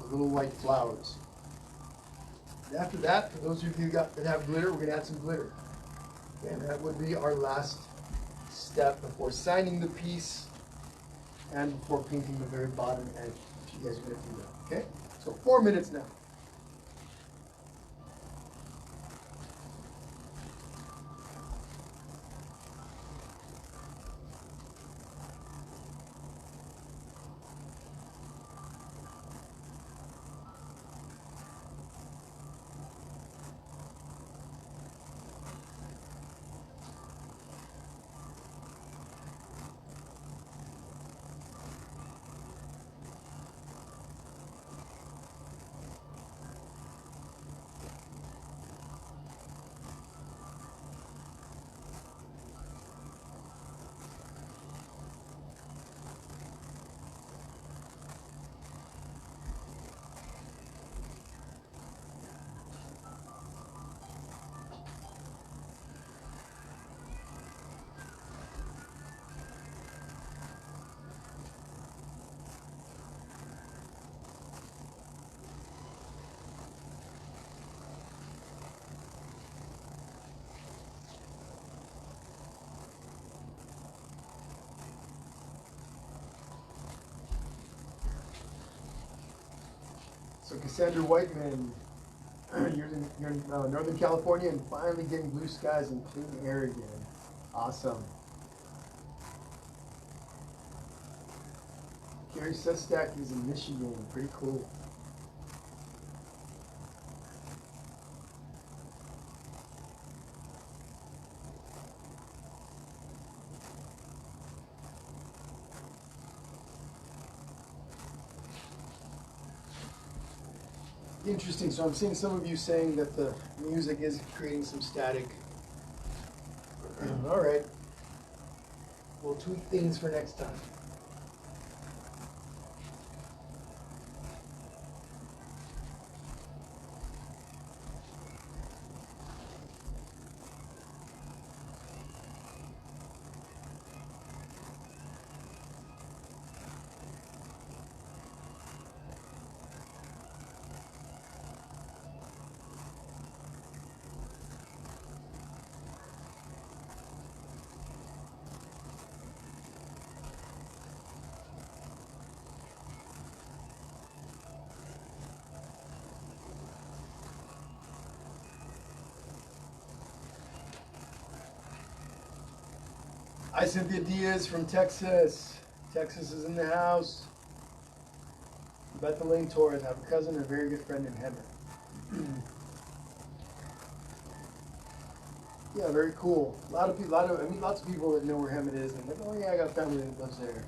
the little white flowers. And after that, for those of you that have glitter, we're going to add some glitter. And that would be our last step before signing the piece and before painting the very bottom edge. You guys are going to do that, okay? So 4 minutes now. So Cassandra Whiteman, you're in Northern California and finally getting blue skies and clean air again. Awesome. Gary Sestak is in Michigan. Pretty cool. Interesting. So I'm seeing some of you saying that the music is creating some static. All right. We'll tweak things for next time. Hi, Cynthia Diaz from Texas. Texas is in the house. Beth Elaine Torres. I have a cousin and a very good friend named Henry. Yeah, very cool. A lot of people, lots of people that know where Hemet is, and they're like, oh yeah, I got family that lives there.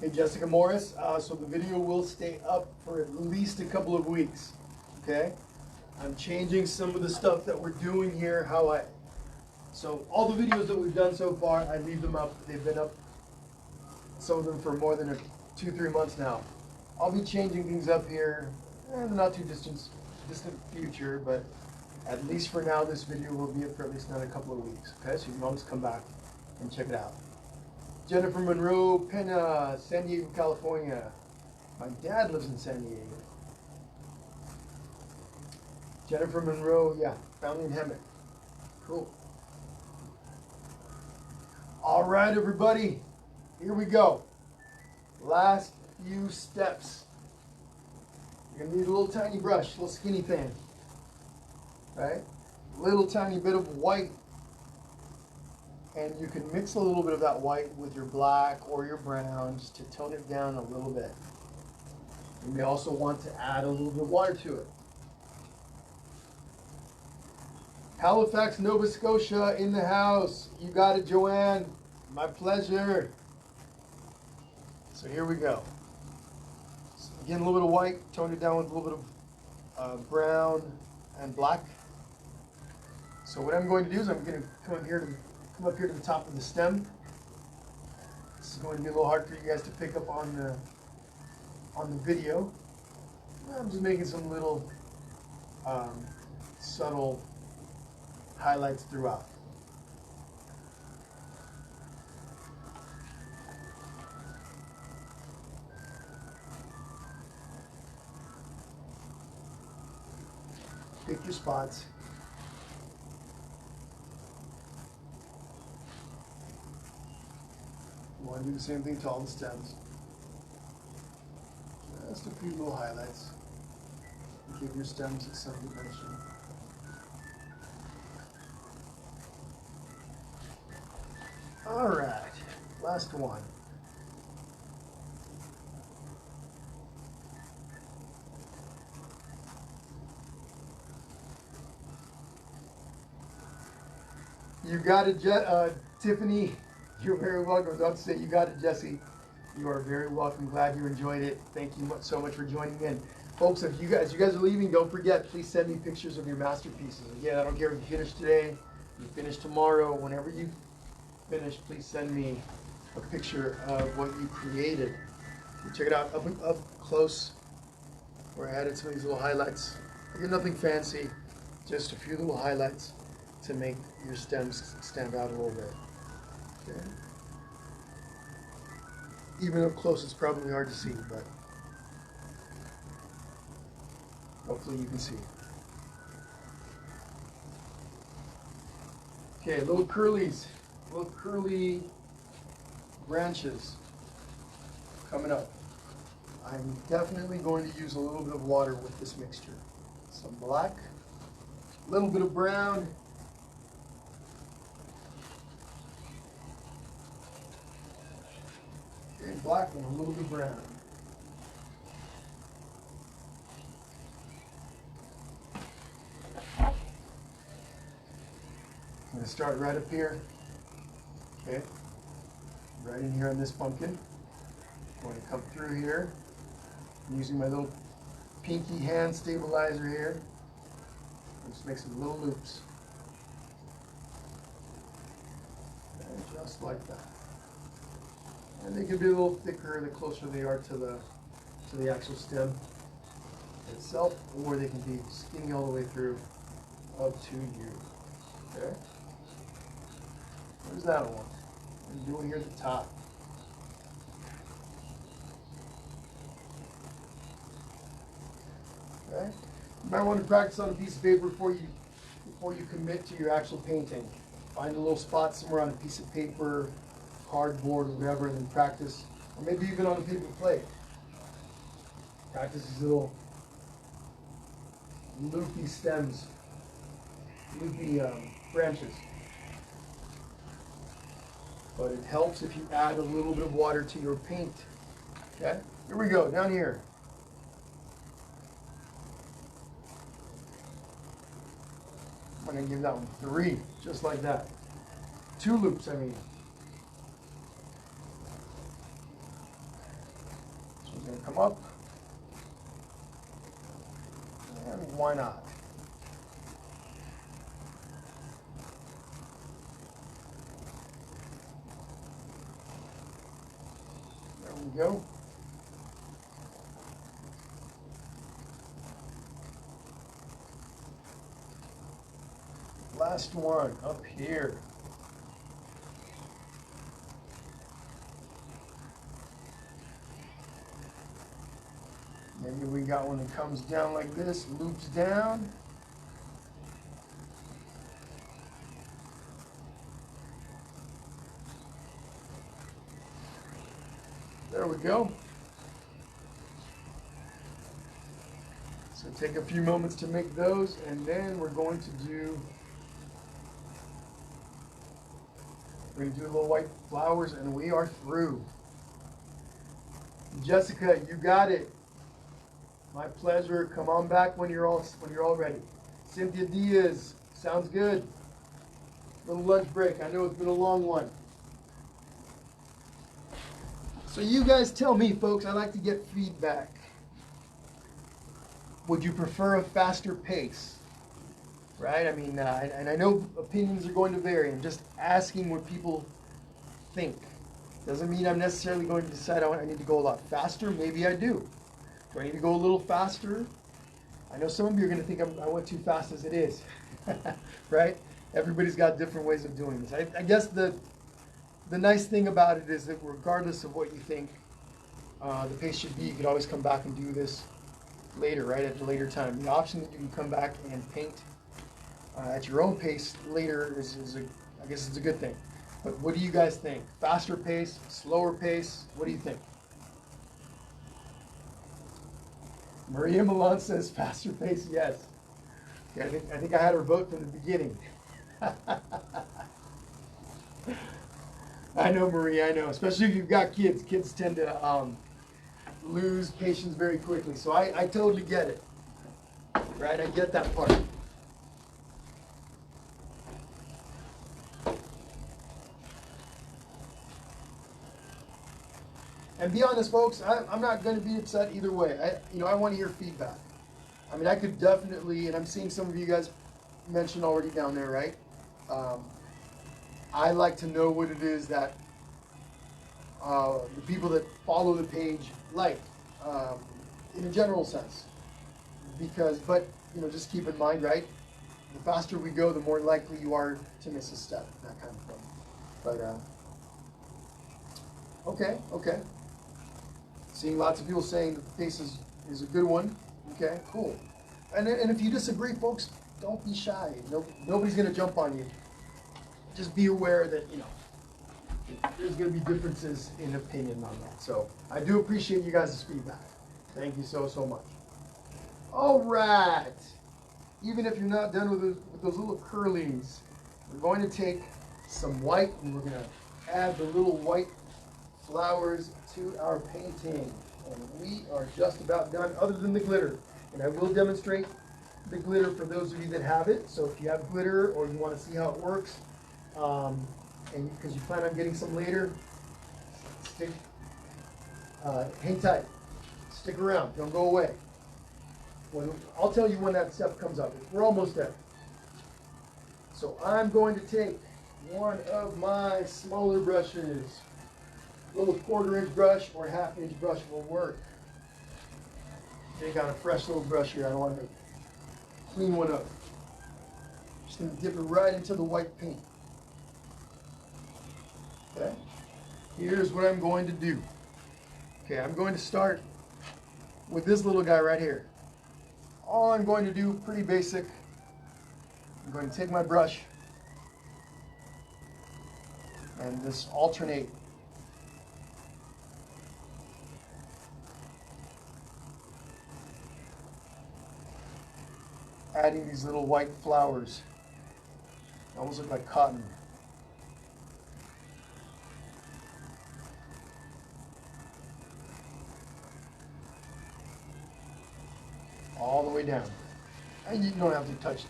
Hey, Jessica Morris. So the video will stay up for at least a couple of weeks. Okay? I'm changing some of the stuff that we're doing here. So all the videos that we've done so far, I leave them up. They've been up, some of them for more than 2-3 months now. I'll be changing things up here in the not too distant future, but at least for now, this video will be up for at least another couple of weeks. Okay? So you can always come back and check it out. Jennifer Monroe Pena, San Diego, California. My dad lives in San Diego. Jennifer Monroe, yeah, family in Hemet. Cool. All right, everybody, here we go. Last few steps. You're gonna need a little tiny brush, a little skinny thing, right? Little tiny bit of white. And you can mix a little bit of that white with your black or your brown just to tone it down a little bit. You may also want to add a little bit of water to it. Halifax, Nova Scotia in the house. You got it, Joanne. My pleasure. So here we go. So again, a little bit of white, tone it down with a little bit of brown and black. So what I'm going to do is I'm going to come up here to the top of the stem. This is going to be a little hard for you guys to pick up on the video. I'm just making some little subtle highlights throughout. Pick your spots. You want to do the same thing to all the stems. Just a few little highlights. Give your stems some dimension. All right, last one. You got it, Tiffany. You're very welcome. Don't say you got it, Jesse. You are very welcome. Glad you enjoyed it. Thank you so much for joining in. Folks, if you guys are leaving, don't forget, please send me pictures of your masterpieces. Again, I don't care if you finish today, you finish tomorrow, whenever you finish, please send me a picture of what you created. You check it out up close, where I added some of these little highlights. Again, nothing fancy, just a few little highlights to make your stems stand out a little bit. Okay. Even up close, it's probably hard to see, but hopefully you can see. Okay, little curly branches coming up. I'm definitely going to use a little bit of water with this mixture. Some black, a little bit of brown, okay, black and a little bit of brown. I'm going to start right up here, okay, right in here on this pumpkin. I'm going to come through here, I'm using my little pinky hand stabilizer here. Just make some little loops. And just like that. And they can be a little thicker the closer they are to the actual stem itself, or they can be skinny all the way through, up to you. Okay? Where's that one? I'm doing here at the top. Okay? You might want to practice on a piece of paper before you commit to your actual painting. Find a little spot somewhere on a piece of paper, cardboard, or whatever, and then practice. Or maybe even on a paper plate. Practice these little loopy stems, loopy branches. But it helps if you add a little bit of water to your paint. Okay? Here we go, down here. I'm going to give that one 3, just like that. 2 loops, I mean. This one's going to come up. And why not? There we go. Last one up here. Maybe we got one that comes down like this, loops down. There we go. So take a few moments to make those, and then we're going to do little white flowers, and we are through. Jessica, you got it. My pleasure. Come on back when you're all ready. Cynthia Diaz, sounds good. Little lunch break. I know it's been a long one. So you guys tell me, folks. I like to get feedback. Would you prefer a faster pace? Right? I mean, and I know opinions are going to vary. I'm just asking what people think. Doesn't mean I'm necessarily going to decide I need to go a lot faster. Maybe I do. Do I need to go a little faster? I know some of you are going to think I went too fast as it is. Right? Everybody's got different ways of doing this. I guess the nice thing about it is that regardless of what you think the pace should be, you can always come back and do this later, right? At a later time. The option that you can come back and paint at your own pace later I guess it's a good thing. But what do you guys think? Faster pace, slower pace? What do you think? Maria Milan says faster pace, yes. Okay, I think I had her vote from the beginning. I know, Maria, I know. Especially if you've got kids. Kids tend to lose patience very quickly. So I totally get it. Right? I get that part. And be honest, folks, I'm not going to be upset either way. I want to hear feedback. I mean, I could definitely, and I'm seeing some of you guys mention already down there, right? I like to know what it is that the people that follow the page like, in a general sense. But just keep in mind, right? The faster we go, the more likely you are to miss a step, that kind of thing. But, okay. Seeing lots of people saying that the pace is a good one. Okay, cool. And if you disagree, folks, don't be shy. Nobody's going to jump on you. just be aware that, there's going to be differences in opinion on that. So I do appreciate you guys' feedback. Thank you so, so much. All right. Even if you're not done with those little curlings, we're going to take some white and we're going to add the little white flowers to our painting. And we are just about done, other than the glitter. And I will demonstrate the glitter for those of you that have it. So if you have glitter or you want to see how it works, and because you plan on getting some later, hang tight. Stick around. Don't go away. I'll tell you when that step comes up. We're almost there. So I'm going to take one of my smaller brushes. A little 1/4-inch brush or 1/2-inch brush will work. Take out a fresh little brush here. I don't want to clean one up. Just going to dip it right into the white paint. Okay. Here's what I'm going to do. Okay, I'm going to start with this little guy right here. All I'm going to do, pretty basic. I'm going to take my brush and just alternate. Adding these little white flowers. They almost look like cotton. All the way down. And you don't have to touch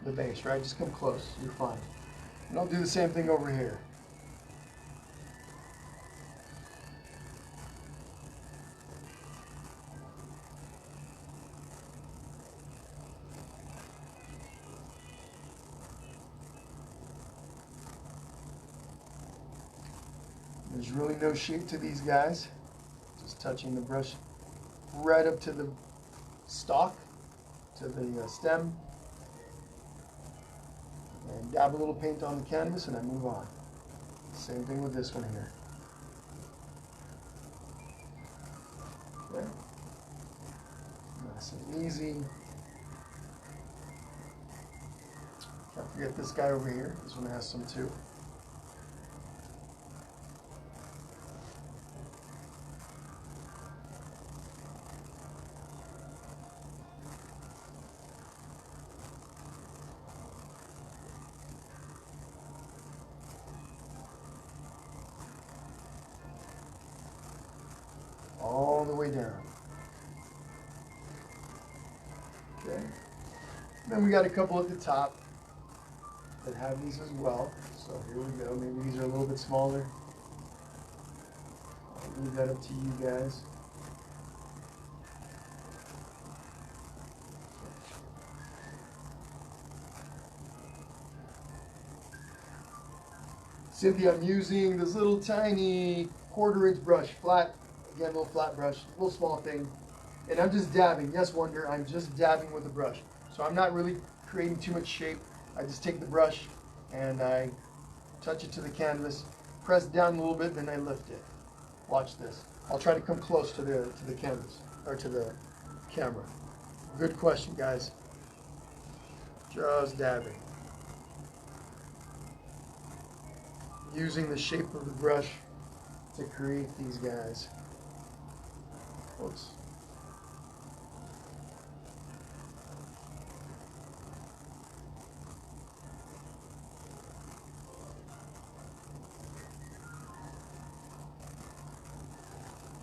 the base, right? Just come close. You're fine. And I'll do the same thing over here. There's really no shape to these guys. Just touching the brush right up to the stalk, to the stem, and dab a little paint on the canvas and I move on. Same thing with this one here. Okay. Nice and easy. Can't forget this guy over here. This one has some too. All the way down. Okay. Then we got a couple at the top that have these as well. So here we go. Maybe these are a little bit smaller. I'll leave that up to you guys. Cynthia, I'm using this little tiny 1/4-inch brush, flat. Again, little flat brush, little small thing. And I'm just dabbing. Yes, Wonder, I'm just dabbing with the brush. So I'm not really creating too much shape. I just take the brush and I touch it to the canvas, press down a little bit, then I lift it. Watch this. I'll try to come close to the canvas, or to the camera. Good question, guys. Just dabbing. Using the shape of the brush to create these guys. Oops.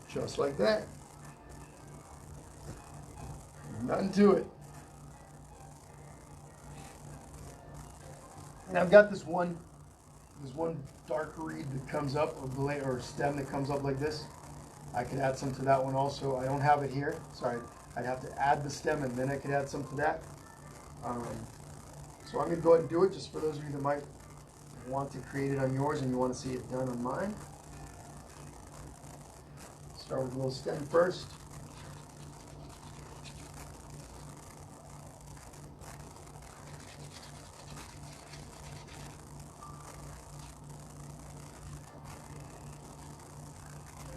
Just like that. Nothing to it. And I've got this one dark reed that comes up, or stem that comes up like this. I could add some to that one also. I don't have it here. Sorry, I'd have to add the stem and then I could add some to that. So I'm going to go ahead and do it just for those of you that might want to create it on yours and you want to see it done on mine. Start with a little stem first.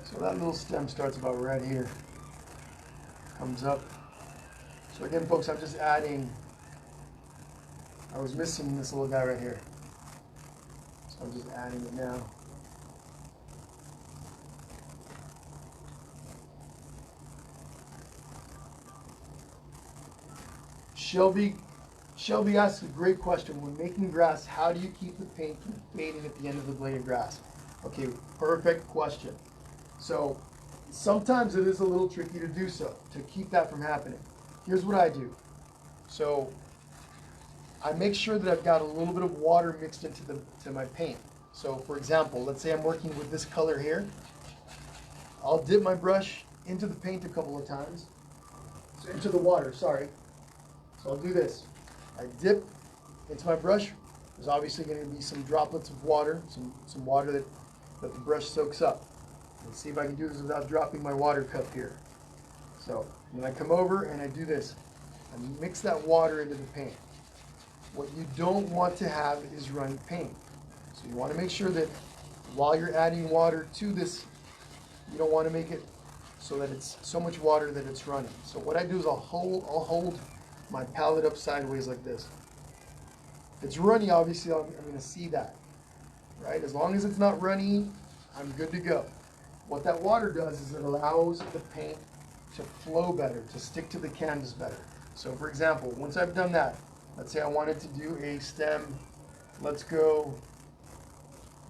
So that little stem starts about right here, comes up. So again, folks, I'm just adding, I was missing this little guy right here. I'm just adding it now. Shelby asks a great question. When making grass, how do you keep the paint from fading at the end of the blade of grass? Okay, perfect question. So sometimes it is a little tricky to do so, to keep that from happening. Here's what I do. So I make sure that I've got a little bit of water mixed into my paint. So for example, let's say I'm working with this color here. I'll dip my brush into the paint a couple of times. So into the water, sorry. So I'll do this. I dip into my brush. There's obviously going to be some droplets of water, some water that the brush soaks up. Let's see if I can do this without dropping my water cup here. So then I come over and I do this. I mix that water into the paint. What you don't want to have is runny paint. So you want to make sure that while you're adding water to this, you don't want to make it so that it's so much water that it's running. So what I do is I'll hold my palette up sideways like this. If it's runny, obviously I'm going to see that, right? As long as it's not runny, I'm good to go. What that water does is it allows the paint to flow better, to stick to the canvas better. So for example, once I've done that, let's say I wanted to do a stem. Let's go,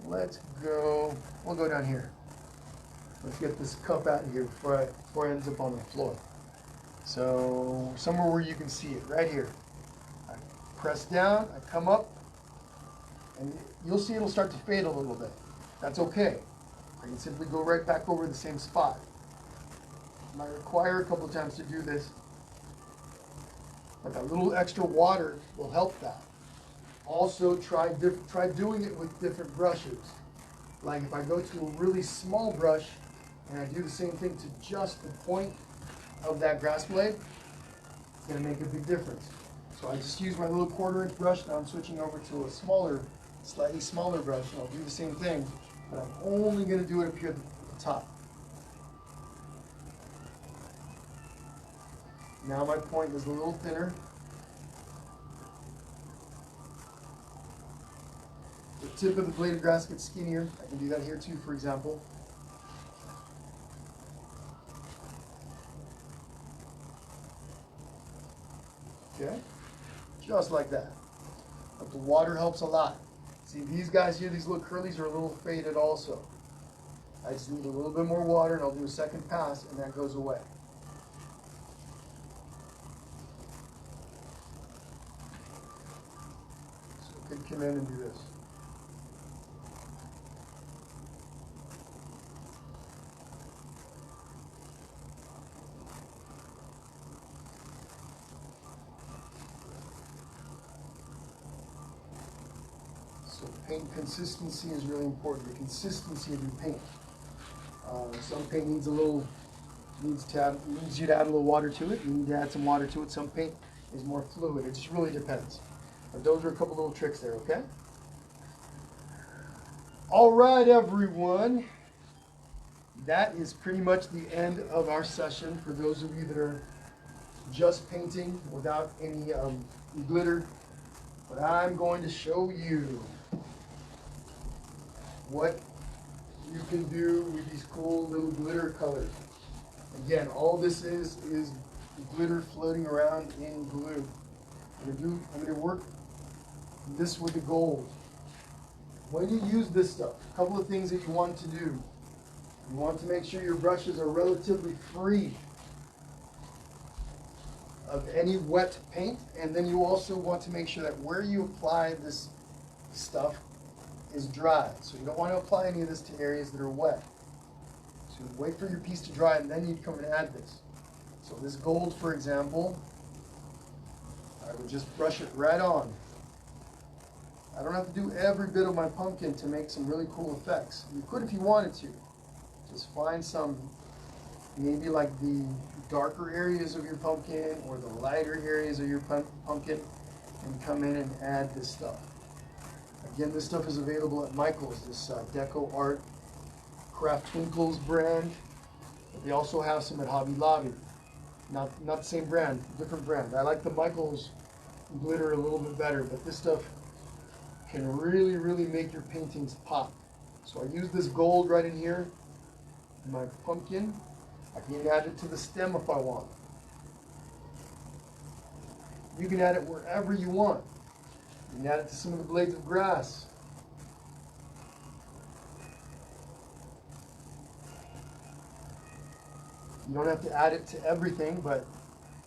we'll go down here. Let's get this cup out of here before it ends up on the floor. So somewhere where you can see it, right here. I press down, I come up, and you'll see it'll start to fade a little bit. That's okay. I can simply go right back over the same spot. I might require a couple of times to do this, but that little extra water will help that. Also, try doing it with different brushes. Like if I go to a really small brush and I do the same thing to just the point of that grass blade, it's going to make a big difference. So I just use my little 1/4-inch brush. Now I'm switching over to a smaller, slightly smaller brush, and I'll do the same thing, but I'm only going to do it up here at the top. Now my point is a little thinner. The tip of the blade of grass gets skinnier. I can do that here too, for example. Okay, just like that. But the water helps a lot. See, these guys here, these little curlies are a little faded also. I just need a little bit more water and I'll do a second pass and that goes away. So I could come in and do this. So paint consistency is really important. The consistency of your paint. Some paint needs you to add a little water to it. You need to add some water to it. Some paint is more fluid. It just really depends. But those are a couple little tricks there, okay? All right, everyone. That is pretty much the end of our session. For those of you that are just painting without any glitter, but I'm going to show you what you can do with these cool little glitter colors. Again, all this is glitter floating around in glue. I'm going to work this with the gold. When you use this stuff, a couple of things that you want to do. You want to make sure your brushes are relatively free of any wet paint, and then you also want to make sure that where you apply this stuff is dry. So you don't want to apply any of this to areas that are wet. So wait for your piece to dry and then you come and add this. So this gold, for example, I would just brush it right on. I don't have to do every bit of my pumpkin to make some really cool effects. You could if you wanted to. Just find some, maybe like the darker areas of your pumpkin or the lighter areas of your pumpkin, and come in and add this stuff. Again, this stuff is available at Michael's, this Deco Art Craft Twinkles brand. But they also have some at Hobby Lobby. Not the same brand, different brand. I like the Michael's glitter a little bit better, but this stuff can really, really make your paintings pop. So I use this gold right in here, in my pumpkin. I can even add it to the stem if I want. You can add it wherever you want. You can add it to some of the blades of grass. You don't have to add it to everything, but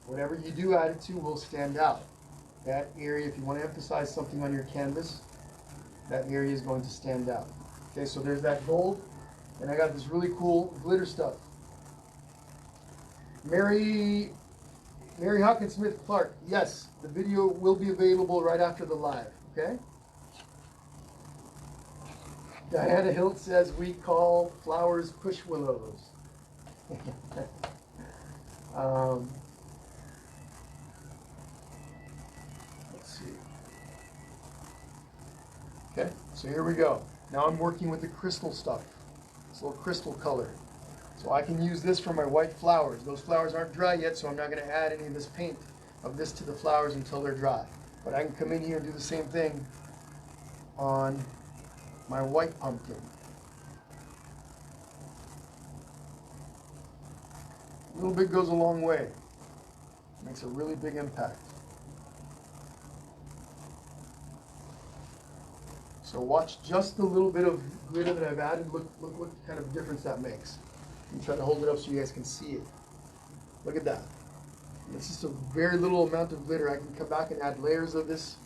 whatever you do add it to will stand out. That area, if you want to emphasize something on your canvas, that area is going to stand out. Okay, so there's that gold, and I got this really cool glitter stuff. Mary Hawkins Smith Clark, yes, the video will be available right after the live, okay? Diana Hilt says we call flowers push willows. Let's see. Okay, so here we go. Now I'm working with the crystal stuff. This little crystal color. So I can use this for my white flowers. Those flowers aren't dry yet, so I'm not going to add any of this paint of this to the flowers until they're dry. But I can come in here and do the same thing on my white pumpkin. A little bit goes a long way. Makes a really big impact. So watch just the little bit of glitter that I've added. Look what kind of difference that makes. I'm trying to hold it up so you guys can see it. Look at that. It's just a very little amount of glitter. I can come back and add layers of this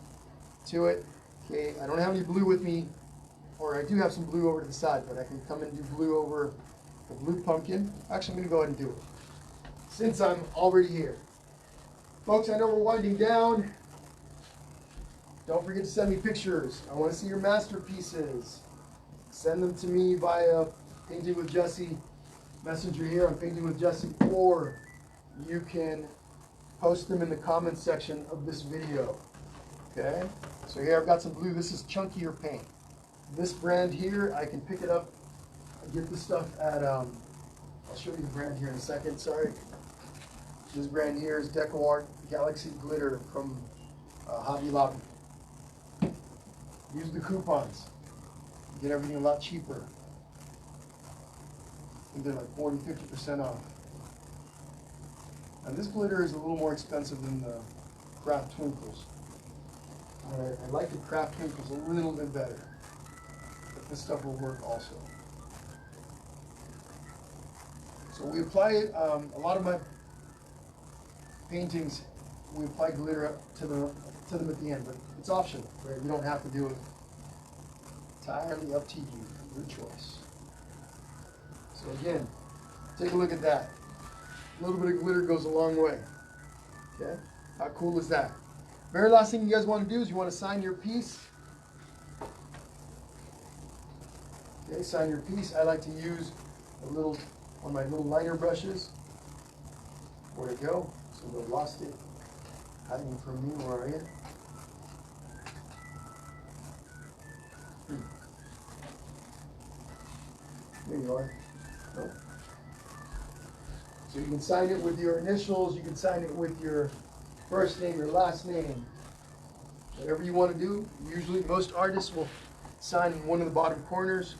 to it. Okay, I don't have any blue with me, or I do have some blue over to the side, but I can come and do blue over the blue pumpkin. Actually, I'm going to go ahead and do it, since I'm already here. Folks, I know we're winding down. Don't forget to send me pictures. I want to see your masterpieces. Send them to me via Painting with Jesse Messenger here on Painting with Jesse, or you can post them in the comments section of this video. Okay? So here I've got some blue. This is chunkier paint. This brand here, I can pick it up. I get this stuff at, I'll show you the brand here in a second, sorry. This brand here is DecoArt Galaxy Glitter from Hobby Lobby. Use the coupons. Get everything a lot cheaper. I think they're like 40–50% off. And this glitter is a little more expensive than the Craft Twinkles. I like the Craft Twinkles a little bit better. But this stuff will work also. So we apply it, a lot of my paintings, we apply glitter to them at the end, but it's optional, right? You don't have to do it. Entirely up to you, your choice. So again, take a look at that. A little bit of glitter goes a long way. Okay? How cool is that? Very last thing you guys want to do is you want to sign your piece. Okay, sign your piece. I like to use one of my little lighter brushes. Where'd it go? So I lost it. Hiding from me, where are you? There you are. Oh. So you can sign it with your initials, you can sign it with your first name, your last name. Whatever you want to do. Usually most artists will sign in one of the bottom corners.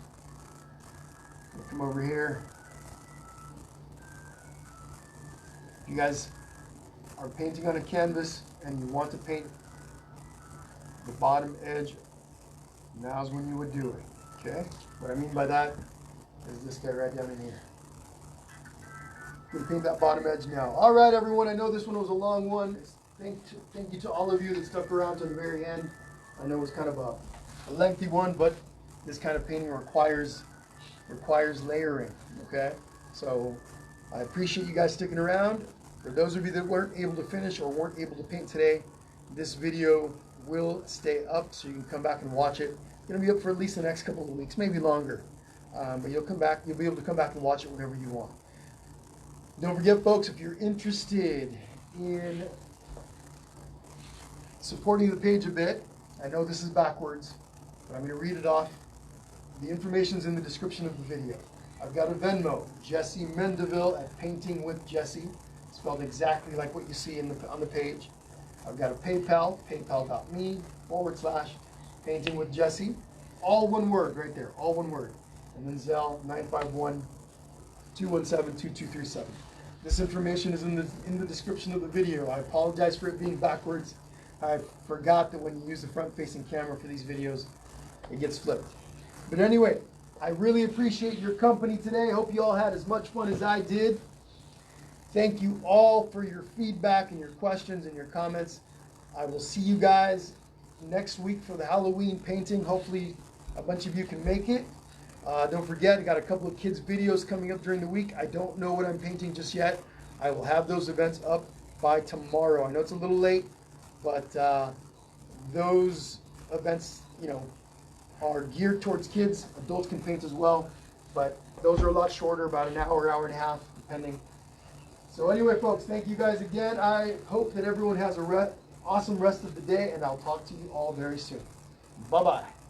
I'll come over here. If you guys are painting on a canvas and you want to paint the bottom edge, now's when you would do it. Okay? What I mean by that is this guy right down in here. You can paint that bottom edge now. All right, everyone. I know this one was a long one. Thank you to all of you that stuck around to the very end. I know it was kind of a lengthy one, but this kind of painting requires layering. Okay? So I appreciate you guys sticking around. For those of you that weren't able to finish or weren't able to paint today, this video will stay up, so you can come back and watch it. It's going to be up for at least the next couple of weeks, maybe longer. But you'll be able to come back and watch it whenever you want. Don't forget, folks, if you're interested in supporting the page a bit, I know this is backwards, but I'm going to read it off. The information's in the description of the video. I've got a Venmo, Jesse Mendeville at Painting with Jesse, spelled exactly like what you see on the page. I've got a PayPal, paypal.me/, Painting with Jesse. All one word right there, all one word. And then Zelle 951-217-2237. This information is in the description of the video. I apologize for it being backwards. I forgot that when you use the front-facing camera for these videos, it gets flipped. But anyway, I really appreciate your company today. I hope you all had as much fun as I did. Thank you all for your feedback and your questions and your comments. I will see you guys next week for the Halloween painting. Hopefully a bunch of you can make it. Don't forget, I got a couple of kids' videos coming up during the week. I don't know what I'm painting just yet. I will have those events up by tomorrow. I know it's a little late, but those events, are geared towards kids. Adults can paint as well, but those are a lot shorter, about an hour, hour and a half, depending. So anyway, folks, thank you guys again. I hope that everyone has a awesome rest of the day, and I'll talk to you all very soon. Bye-bye.